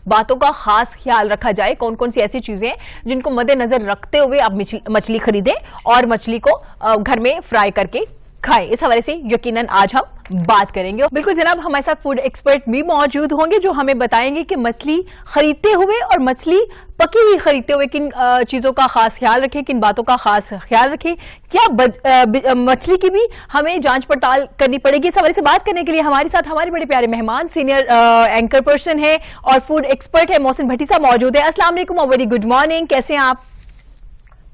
बातों का खास ख्याल रखा जाए, कौन कौन सी ऐसी चीजें हैं जिनको मद्देनजर रखते हुए आप मछली खरीदें और मछली को घर में फ्राई करके खाएं, इस हवाले से यकीनन आज हम बात करेंगे। बिल्कुल जनाब, हमारे साथ फूड एक्सपर्ट भी मौजूद होंगे जो हमें बताएंगे कि मछली खरीदते हुए और मछली पकी हुई खरीदते हुए किन चीजों का खास ख्याल रखें, किन बातों का खास ख्याल रखें, क्या मछली की भी हमें जांच पड़ताल करनी पड़ेगी। इस हवाले से बात करने के लिए हमारे साथ हमारे बड़े प्यारे मेहमान, सीनियर एंकर पर्सन है और फूड एक्सपर्ट है मोहसिन भट्टी साहब मौजूद है। अस्सलाम वालेकुम और वेरी गुड मॉर्निंग, कैसे हैं आप?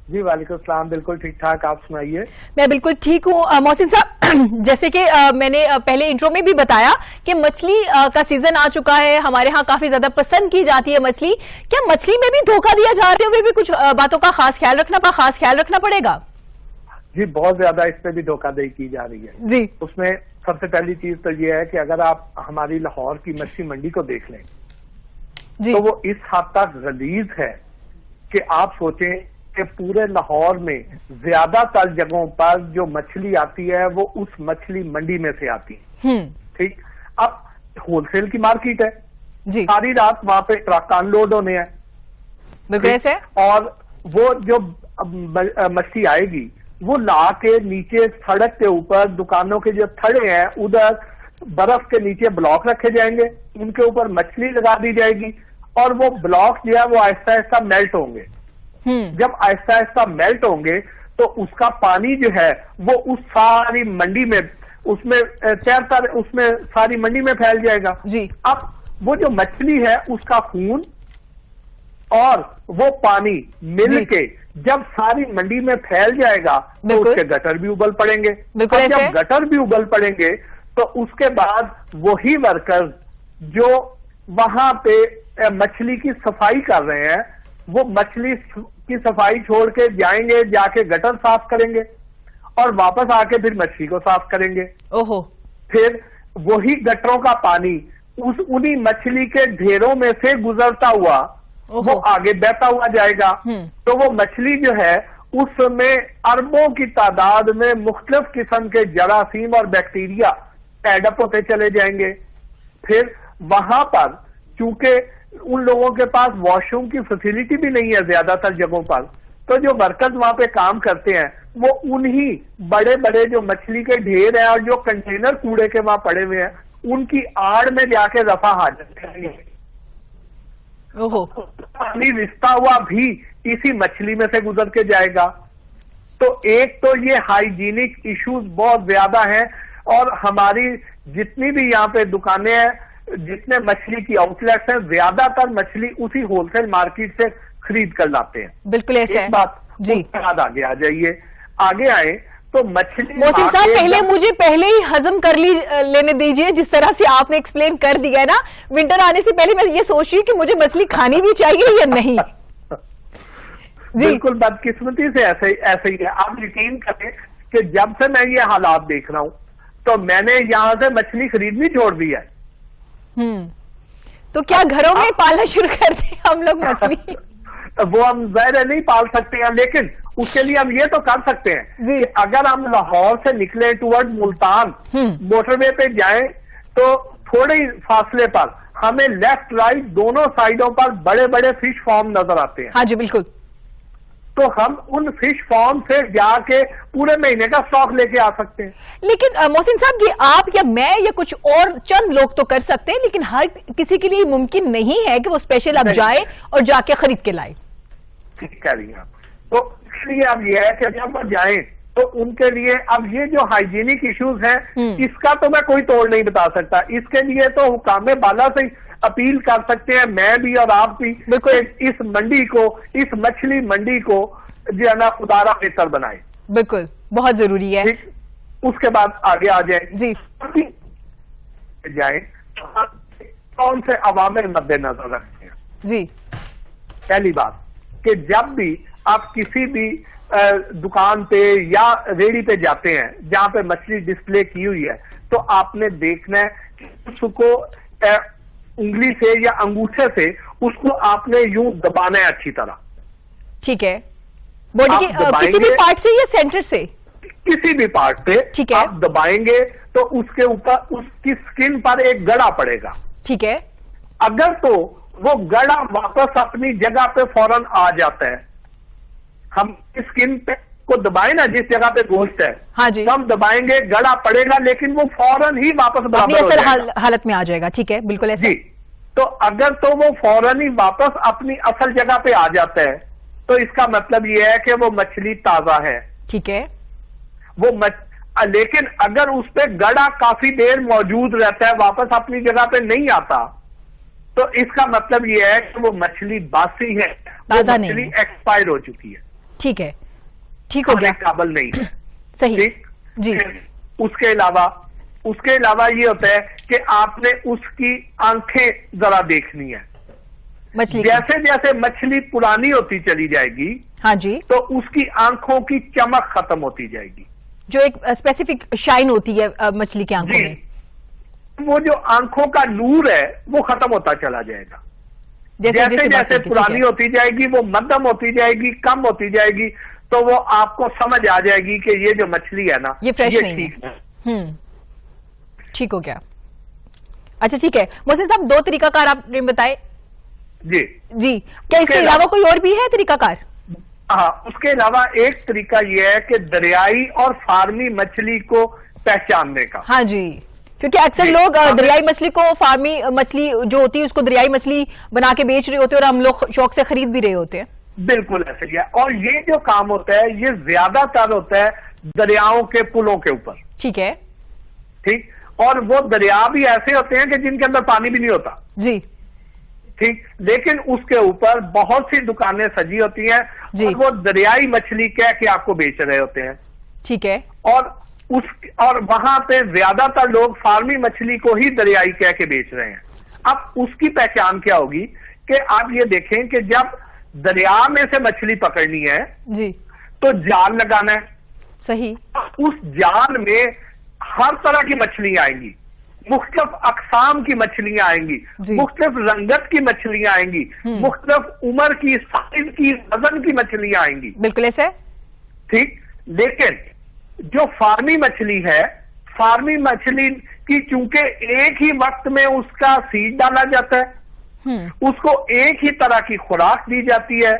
जी वालेकुम सलाम, बिल्कुल ठीक ठाक, आप सुनाइए। मैं बिल्कुल ठीक हूँ मोहसिन साहब। जैसे कि मैंने पहले इंट्रो में भी बताया कि मछली का सीजन आ चुका है, हमारे यहाँ काफी ज्यादा पसंद की जाती है मछली। क्या मछली में भी धोखा दिया जाते हुए भी कुछ बातों का खास ख्याल रखना पड़ेगा? जी बहुत ज्यादा इस पे भी धोखाधड़ी की जा रही है जी। उसमें सबसे पहली चीज तो ये है कि अगर आप हमारी लाहौर की मछली मंडी को देख लें जी। तो वो इस हद तक गलीज है कि आप सोचें कि पूरे लाहौर में ज्यादातर जगहों पर जो मछली आती है वो उस मछली मंडी में से आती है। ठीक, अब होलसेल की मार्केट है जी। सारी रात वहां पे ट्रक अनलोड होने हैं, बिल्कुल ऐसे। और वो जो मछली आएगी वो ला के नीचे सड़क के ऊपर दुकानों के जो थड़े हैं उधर बर्फ के नीचे ब्लॉक रखे जाएंगे, उनके ऊपर मछली लगा दी जाएगी और वो ब्लॉक जो है वो आहिस्ता आहिस्ता मेल्ट होंगे। जब आहिस्ता आहिस्ता मेल्ट होंगे तो उसका पानी जो है वो उस सारी मंडी में उसमें तैरता उसमें सारी मंडी में फैल जाएगा जी। अब वो जो मछली है उसका खून और वो पानी मिल के जब सारी मंडी में फैल जाएगा तो उसके गटर भी उबल पड़ेंगे। जब गटर भी उबल पड़ेंगे तो उसके बाद वही वर्कर जो वहां पे मछली की सफाई कर रहे हैं वो मछली की सफाई छोड़ के जाएंगे, जाके गटर साफ करेंगे और वापस आके फिर मछली को साफ करेंगे। ओहो। फिर वही गटरों का पानी उन्हीं मछली के ढेरों में से गुजरता हुआ वो आगे बहता हुआ जाएगा। तो वो मछली जो है उसमें अरबों की तादाद में मुख्तलिफ किस्म के जरासीम और बैक्टीरिया एडअप होते चले जाएंगे। फिर वहां पर चूंकि उन लोगों के पास वॉशरूम की फैसिलिटी भी नहीं है ज्यादातर जगहों पर, तो जो वर्कर्स वहां पे काम करते हैं वो उन्हीं बड़े बड़े जो मछली के ढेर हैं और जो कंटेनर कूड़े के वहां पड़े हुए हैं उनकी आड़ में जाके रफा हाजत करेंगे। पानी रिश्ता हुआ भी इसी मछली में से गुजर के जाएगा। तो एक तो ये हाइजीनिक इश्यूज बहुत ज्यादा हैं और हमारी जितनी भी यहाँ पे दुकानें हैं, जितने मछली की आउटलेट्स हैं, ज्यादातर मछली उसी होलसेल मार्केट से खरीद कर लाते हैं। बिल्कुल ऐसे एक बात जी। आगे आ जाइए, आगे आए तो मछली मोहसिन साहब पहले ही हजम कर लेने दीजिए, जिस तरह से आपने एक्सप्लेन कर दिया है ना, विंटर आने से पहले मैं ये सोच रही हूँ कि मुझे मछली खानी भी चाहिए या नहीं। बिल्कुल बदकिस्मती से ऐसे ही है। आप यकीन करें कि जब से मैं ये हालात देख रहा हूं तो मैंने यहां से मछली खरीदनी छोड़ दी है। तो क्या घरों में पालना शुरू कर दें हम लोग मछली? वो हम ज़ाहिर नहीं पाल सकते हैं, लेकिन उसके लिए हम ये तो कर सकते हैं कि अगर हम लाहौर से निकले टुवर्ड मुल्तान मोटरवे पे जाएं तो थोड़े ही फासले पर हमें लेफ्ट राइट दोनों साइडों पर बड़े बड़े फिश फार्म नजर आते हैं। हाँ जी बिल्कुल। तो हम उन फिश फार्म से जाके पूरे महीने का स्टॉक लेके आ सकते हैं। लेकिन मोहसिन साहब, ये आप या मैं या कुछ और चंद लोग तो कर सकते हैं, लेकिन हर किसी के लिए मुमकिन नहीं है कि वो स्पेशल अब जाए और जाके खरीद के लाए। ठीक कह रही हैं आप। तो इसलिए अब यह है कि जब वो जाए तो उनके लिए अब ये जो हाइजीनिक इश्यूज हैं, इसका तो मैं कोई तोड़ नहीं बता सकता। इसके लिए तो हुकामे बाला से अपील कर सकते हैं, मैं भी और आप भी, इस मंडी को, इस मछली मंडी को जो है ना खुदारा बेहतर बनाए। बिल्कुल, बहुत जरूरी है। उसके बाद आगे आ जाए जी, जाए कौन से अवामिर मद्देनजर रखते हैं। जी, पहली बात कि जब भी आप किसी भी दुकान पे या रेडी पे जाते हैं जहां पे मछली डिस्प्ले की हुई है, तो आपने देखना है कि उसको उंगली से या अंगूठे से उसको आपने यूं दबाना है अच्छी तरह। ठीक है, बॉडी के किसी भी पार्ट से या सेंटर से? किसी भी पार्ट पे ठीक है। आप दबाएंगे तो उसके ऊपर उसकी स्किन पर एक गड़ा पड़ेगा। ठीक है। अगर तो वो गड़ा वापस अपनी जगह पे फौरन आ जाता है, हम स्किन पे को दबाए ना जिस जगह पे गोश्त है, हाँ जी, हम दबाएंगे, गड़ा पड़ेगा, लेकिन वो फौरन ही वापस बराबर हो जाएगा, हालत में आ जाएगा। ठीक है, बिल्कुल ऐसे। जी, तो अगर तो वो फौरन ही वापस अपनी असल जगह पे आ जाता है, तो इसका मतलब ये है कि वो मछली ताजा है। ठीक है। लेकिन अगर उस पे गड़ा काफी देर मौजूद रहता है, वापस अपनी जगह पे नहीं आता, तो इसका मतलब यह है कि वो मछली बासी है, वो मछली एक्सपायर हो चुकी है। ठीक है, ठीक हो गया, काबिल नहीं है। सही। ठीक जी। उसके अलावा ये होता है कि आपने उसकी आंखें जरा देखनी है मछली। जैसे जैसे मछली पुरानी होती चली जाएगी, हाँ जी, तो उसकी आंखों की चमक खत्म होती जाएगी, जो एक स्पेसिफिक शाइन होती है मछली की आंखों में। वो जो आंखों का नूर है वो खत्म होता चला जाएगा। जैसे जैसे पुरानी होती जाएगी, वो मध्यम होती जाएगी, कम होती जाएगी, तो वो आपको समझ आ जाएगी कि ये जो मछली है ना, ये फ्रेश नहीं ठीक है। ठीक हो गया। अच्छा, ठीक है मोहसिन साहब, दो तरीकाकार आपने बताए। जी जी, क्या इसके अलावा कोई और भी है तरीकाकार? हाँ, उसके अलावा एक तरीका यह है कि दरियाई और फार्मी मछली को पहचानने का। हाँ जी, क्योंकि अक्सर लोग दरियाई मछली को फार्मी मछली जो होती है उसको दरियाई मछली बना के बेच रहे होते हैं और हम लोग शौक से खरीद भी रहे होते हैं। बिल्कुल ऐसे ही है, और ये जो काम होता है ये ज्यादातर होता है दरियाओं के पुलों के ऊपर। ठीक है। ठीक, और वो दरिया भी ऐसे होते हैं कि जिनके अंदर पानी भी नहीं होता। जी। ठीक, लेकिन उसके ऊपर बहुत सी दुकानें सजी होती हैं और वो दरियाई मछली कह के आपको बेच रहे होते हैं। ठीक है। और वहां पे ज्यादातर लोग फार्मी मछली को ही दरियाई कह के बेच रहे हैं। अब उसकी पहचान क्या होगी कि आप ये देखें कि जब दरिया में से मछली पकड़नी है जी, तो जाल लगाना है। सही। उस जाल में हर तरह की मछलियां आएंगी, मुख्तलिफ अकसाम की मछलियां आएंगी, मुख्तलिफ रंगत की मछलियां आएंगी, मुख्तलिफ उम्र की, साइज की, वजन की मछलियां आएंगी। बिल्कुल ऐसे। ठीक, लेकिन जो फार्मी मछली है, फार्मी मछली की चूंकि एक ही वक्त में उसका सीड डाला जाता है, उसको एक ही तरह की खुराक दी जाती है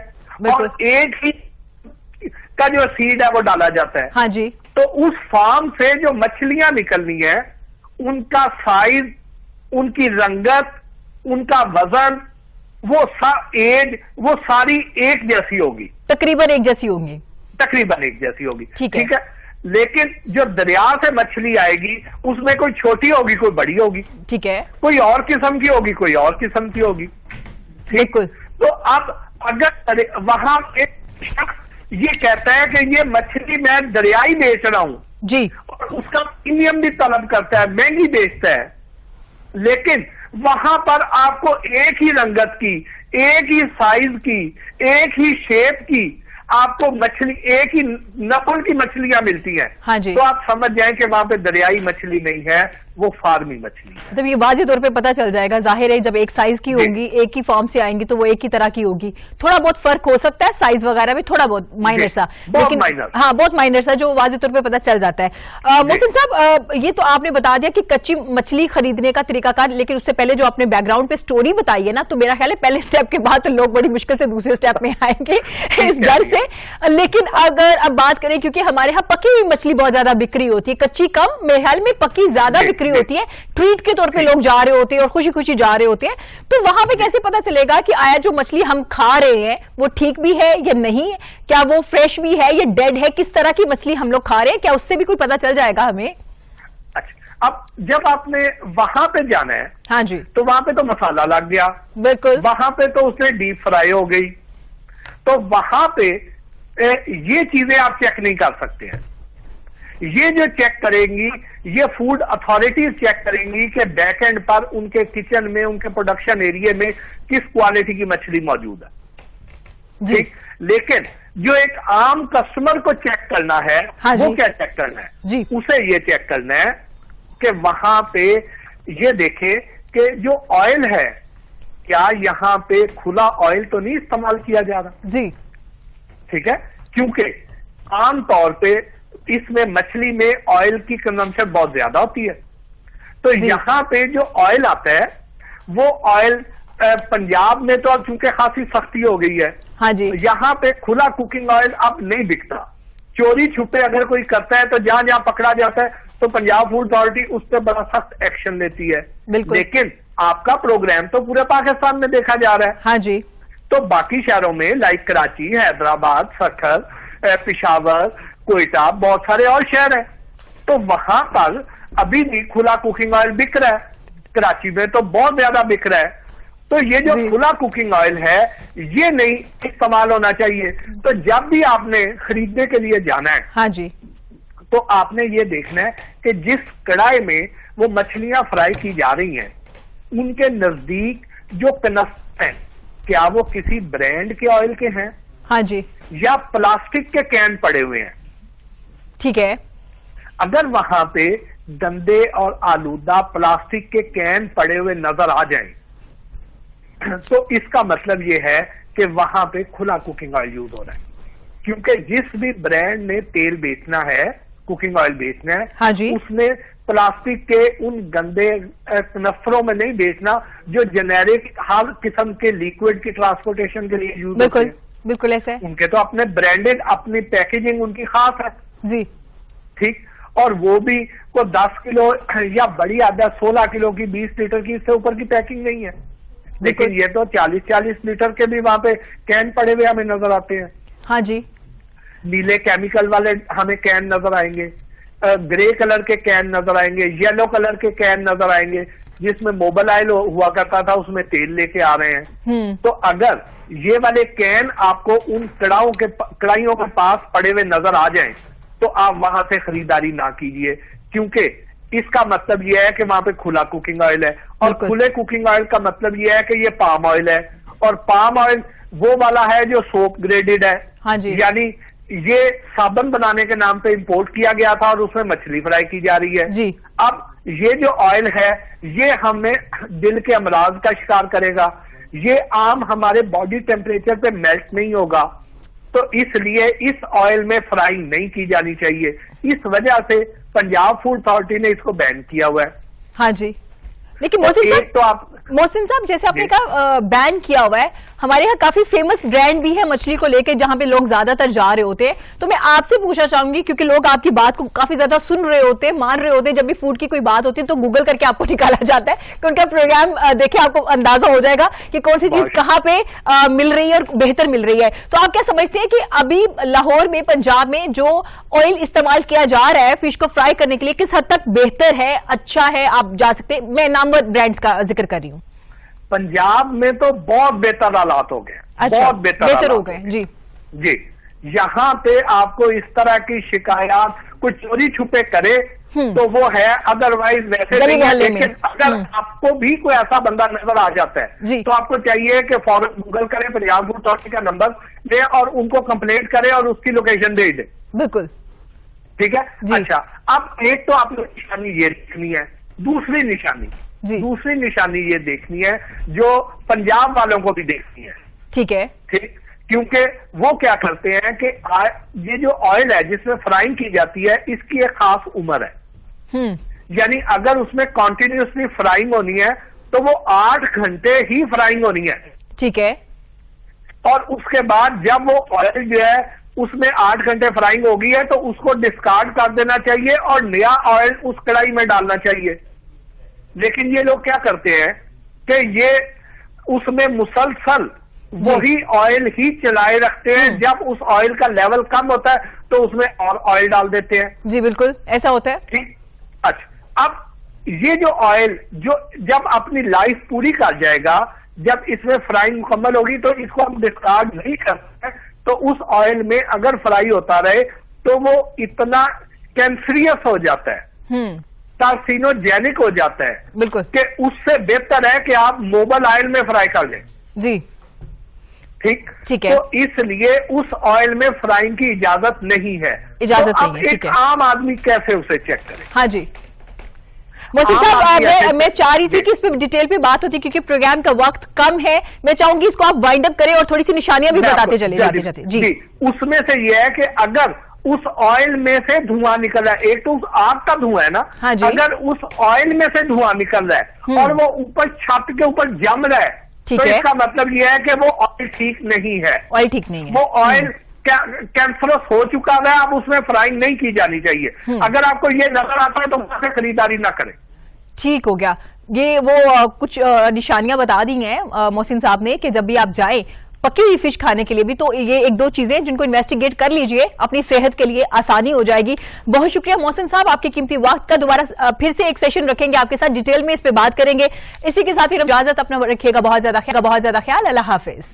और एक ही का जो सीड है वो डाला जाता है। हाँ जी। तो उस फार्म से जो मछलियां निकलनी है, उनका साइज, उनकी रंगत, उनका वजन, एज, वो सारी एक जैसी होगी, तकरीबन एक जैसी होंगी। तकरीबन एक जैसी होगी। ठीक है। लेकिन जो दरिया से मछली आएगी उसमें कोई छोटी होगी, कोई बड़ी होगी। ठीक है। कोई और किस्म की होगी, कोई और किस्म की होगी। बिल्कुल। तो अब अगर वहां एक शख्स ये कहता है कि ये मछली मैं दरियाई बेच रहा हूं जी, और उसका प्रीमियम भी तलब करता है, महंगी बेचता है, लेकिन वहां पर आपको एक ही रंगत की, एक ही साइज की, एक ही शेप की आपको मछली, एक ही नस्ल की मछलियां मिलती हैं। हाँ जी। तो आप समझ जाएं कि वहां पे दरियाई मछली नहीं है, वो फार्मी मछली है। मतलब ये वाज़ेह तौर पे पता चल जाएगा, जाहिर है जब एक साइज की होगी, एक ही फॉर्म से आएंगी तो वो एक ही तरह की होगी। थोड़ा बहुत फर्क हो सकता है साइज वगैरह में, थोड़ा बहुत माइनर सा, लेकिन हाँ बहुत माइनर सा जो वाज़ेह तौर पे पता चल जाता है। मोहसिन साहब, ये तो आपने बता दिया कि कच्ची मछली खरीदने का तरीकाकार, लेकिन उससे पहले जो आपने बैकग्राउंड पे स्टोरी बताई है ना, तो मेरा ख्याल है पहले स्टेप के बाद तो लोग बड़ी मुश्किल से दूसरे स्टेप में आएंगे इस डर से से। लेकिन अगर अब बात करें, क्योंकि हमारे यहाँ पकी हुई मछली बहुत ज्यादा बिक्री होती है, कच्ची कम, मेरे ख्याल में पकी ज्यादा बिक्री होती है, ट्रीट के तौर पे लोग जा रहे होते हैं और खुशी खुशी जा रहे होते हैं, तो वहां पे कैसे पता चलेगा कि आया जो मछली हम खा रहे हैं वो ठीक भी है या नहीं, क्या वो फ्रेश भी है या डेड है, किस तरह की मछली हम लोग खा रहे हैं, क्या उससे भी कोई पता चल जाएगा हमें? अच्छा, अब जब आपने वहां पे जाना है, हाँ जी, तो वहां पे तो मसाला लग गया, बिल्कुल, वहां पे तो उसने डीप फ्राई हो गई, तो वहां पे ये चीजें आप चेक नहीं कर सकते हैं। ये जो चेक करेंगी, ये फूड अथॉरिटीज चेक करेंगी कि बैक एंड पर उनके किचन में, उनके प्रोडक्शन एरिया में किस क्वालिटी की मछली मौजूद है। ठीक, लेकिन जो एक आम कस्टमर को चेक करना है, हाँ वो जी, क्या चेक करना है जी, उसे ये चेक करना है कि वहां पे ये देखे कि जो ऑयल है, क्या यहां पे खुला ऑयल तो नहीं इस्तेमाल किया जा रहा। जी, ठीक है, क्योंकि आमतौर पे इसमें मछली में ऑयल की कंजम्पशन बहुत ज्यादा होती है, तो यहां पे जो ऑयल आता है वो ऑयल पंजाब में तो अब चूंकि खासी सख्ती हो गई है, हाँ जी, यहां पे खुला कुकिंग ऑयल अब नहीं बिकता। चोरी छुपे अगर कोई करता है तो जहां जहां पकड़ा जाता है तो पंजाब फूड अथॉरिटी उस पर बड़ा सख्त एक्शन लेती है। लेकिन आपका प्रोग्राम तो पूरे पाकिस्तान में देखा जा रहा है, हाँ जी, तो बाकी शहरों में लाइक कराची, हैदराबाद, सखर, पेशावर, कोयटा, बहुत सारे और शहर हैं, तो वहां पर अभी भी खुला कुकिंग ऑयल बिक रहा है। कराची में तो बहुत ज्यादा बिक रहा है। तो ये जो खुला कुकिंग ऑयल है, ये नहीं इस्तेमाल होना चाहिए। तो जब भी आपने खरीदने के लिए जाना है, हाँ जी, तो आपने ये देखना है कि जिस कढ़ाई में वो मछलियां फ्राई की जा रही हैं, उनके नजदीक जो कनस्तर हैं, क्या वो किसी ब्रांड के ऑयल के हैं, हाँ जी, या प्लास्टिक के कैन पड़े हुए हैं। ठीक है, अगर वहां पे गंदे और आलूदा प्लास्टिक के कैन पड़े हुए नजर आ जाएं, तो इसका मतलब ये है कि वहां पे खुला कुकिंग ऑयल यूज हो रहा है। क्योंकि जिस भी ब्रांड ने तेल बेचना है, कुकिंग ऑयल बेचना है, हाँ जी, उसने प्लास्टिक के उन गंदे कनस्त्रों में नहीं बेचना जो जेनेरिक हर किस्म के लिक्विड की ट्रांसपोर्टेशन के लिए यूज होते हैं। बिल्कुल ऐसा है, उनके तो अपने ब्रांडेड, अपनी पैकेजिंग उनकी खास है। जी, ठीक, और वो भी को 10 किलो या बड़ी आधा 16 किलो की, 20 लीटर की, इससे ऊपर की पैकिंग नहीं है। लेकिन ये तो 40-40 लीटर के भी वहां पे कैन पड़े हुए हमें नजर आते हैं। हाँ जी, नीले केमिकल वाले हमें कैन नजर आएंगे, ग्रे कलर के कैन नजर आएंगे, येलो कलर के कैन नजर आएंगे, जिसमें मोबाइल ऑयल हुआ करता था, उसमें तेल लेके आ रहे हैं। तो अगर ये वाले कैन आपको उन कढ़ाइयों के पास पड़े हुए नजर आ जाएं, तो आप वहां से खरीदारी ना कीजिए, क्योंकि इसका मतलब यह है कि वहां पे खुला कुकिंग ऑयल है। और खुले कुकिंग ऑयल का मतलब यह है कि ये पाम ऑयल है, और पाम ऑयल वो वाला है जो सोप ग्रेडेड है। हाँ जी, यानी ये साबुन बनाने के नाम पे इंपोर्ट किया गया था और उसमें मछली फ्राई की जा रही है जी। अब ये जो ऑयल है, ये हमें दिल के अमराज का शिकार करेगा, ये आम हमारे बॉडी टेम्परेचर पे मेल्ट नहीं होगा, तो इसलिए इस ऑयल में फ्राइंग नहीं की जानी चाहिए। इस वजह से पंजाब फूड अथॉरिटी ने इसको बैन किया हुआ है। हाँ जी, लेकिन मोहसिन साहब जैसे आपने कहा बैन किया हुआ है, हमारे यहाँ काफी फेमस ब्रांड भी है मछली को लेके जहां पे लोग ज्यादातर जा रहे होते हैं, तो मैं आपसे पूछना चाहूंगी, क्योंकि लोग आपकी बात को काफी ज्यादा सुन रहे होते हैं, मान रहे होते हैं, जब भी फूड की कोई बात होती है तो गूगल करके आपको निकाला जाता है कि उनका प्रोग्राम देखे आपको अंदाजा हो जाएगा कि कौन सी चीज कहाँ पे मिल रही है और बेहतर मिल रही है। तो आप क्या समझते हैं कि अभी लाहौर में, पंजाब में जो ऑयल इस्तेमाल किया जा रहा है फिश को फ्राई करने के लिए, किस हद तक बेहतर है, अच्छा है? आप जा सकते हैं, मैं नामवर ब्रांड्स का जिक्र कर रही हूँ। पंजाब में तो बहुत बेहतर हालात हो गए, अच्छा, बहुत बेहतर हो गए जी। जी, यहाँ पे आपको इस तरह की शिकायत कोई चोरी छुपे करे तो वो है, अदरवाइज वैसे नहीं है। लेकिन अगर आपको भी कोई ऐसा बंदा नजर आ जाता है तो आपको चाहिए कि फौरन गूगल करें, पंजाब फूड अथॉरिटी का नंबर ले और उनको कंप्लेंट करें और उसकी लोकेशन दे दे। बिल्कुल ठीक है। अच्छा, अब एक तो आपने निशानी ये देखनी है, दूसरी निशानी ये देखनी है जो पंजाब वालों को भी देखनी है। ठीक है, ठीक, क्योंकि वो क्या करते हैं कि ये जो ऑयल है जिसमें फ्राइंग की जाती है, इसकी एक खास उम्र है। यानी अगर उसमें और उसके बाद जब वो ऑयल जो है उसमें 8 घंटे फ्राइंग हो गई है तो उसको डिस्कार्ड कर देना चाहिए और नया ऑयल उस कढ़ाई में डालना चाहिए। लेकिन ये लोग क्या करते हैं कि ये उसमें मुसलसल वही ऑयल ही चलाए रखते हैं। जब उस ऑयल का लेवल कम होता है तो उसमें और ऑयल डाल देते हैं। जी बिल्कुल ऐसा होता है। ठीक, अच्छा, अब ये जो ऑयल जो जब अपनी लाइफ पूरी कर जाएगा, जब इसमें फ्राइंग मुकम्मल होगी तो इसको हम डिस्कार्ड नहीं करते, तो उस ऑयल में अगर फ्राई होता रहे तो वो इतना कैंसरियस हो जाता है, कार्सिनोजेनिक हो जाता है बिल्कुल कि उससे बेहतर है कि आप मोबाइल ऑयल में फ्राई कर लें। जी ठीक है। तो इसलिए उस ऑयल में फ्राइंग की इजाजत नहीं है। इजाजत तो नहीं है, अब ठीक एक है। आम आदमी कैसे उसे चेक करे? हाँ जी मोहसिन साहब, मैं चाह रही थी कि इस पे डिटेल पे बात होती क्योंकि प्रोग्राम का वक्त कम है। मैं चाहूंगी इसको आप वाइंड अप करें और थोड़ी सी निशानियां भी बताते चले जाते जाते। जी उसमें से यह है कि अगर उस ऑयल में से धुआं निकल रहा है, एक तो उस आग का धुआं है ना, हाँ जी। अगर उस ऑयल में से धुआं निकल रहा है और वो ऊपर छत के ऊपर जम रहा है तो इसका मतलब यह है कि वो ऑयल ठीक नहीं है। ऑयल ठीक नहीं है, वो ऑयल कैंसरस हो चुका है, अब उसमें फ्राइंग नहीं की जानी चाहिए। अगर आपको ये नजर आता है तो वहां से खरीदारी ना करें। ठीक हो गया। ये वो कुछ निशानियां बता दी हैं मोहसिन साहब ने कि जब भी आप जाएं पकी हुई फिश खाने के लिए भी, तो ये 1-2 चीजें जिनको इन्वेस्टिगेट कर लीजिए, अपनी सेहत के लिए आसानी हो जाएगी। बहुत शुक्रिया मोहसिन साहब, आपके कीमती वक्त का। दोबारा फिर से एक सेशन रखेंगे आपके साथ, डिटेल में इस पे बात करेंगे। इसी के साथ ही इजाजत, अपना रखिएगा बहुत ज्यादा ख्याल। अल्लाह हाफिज।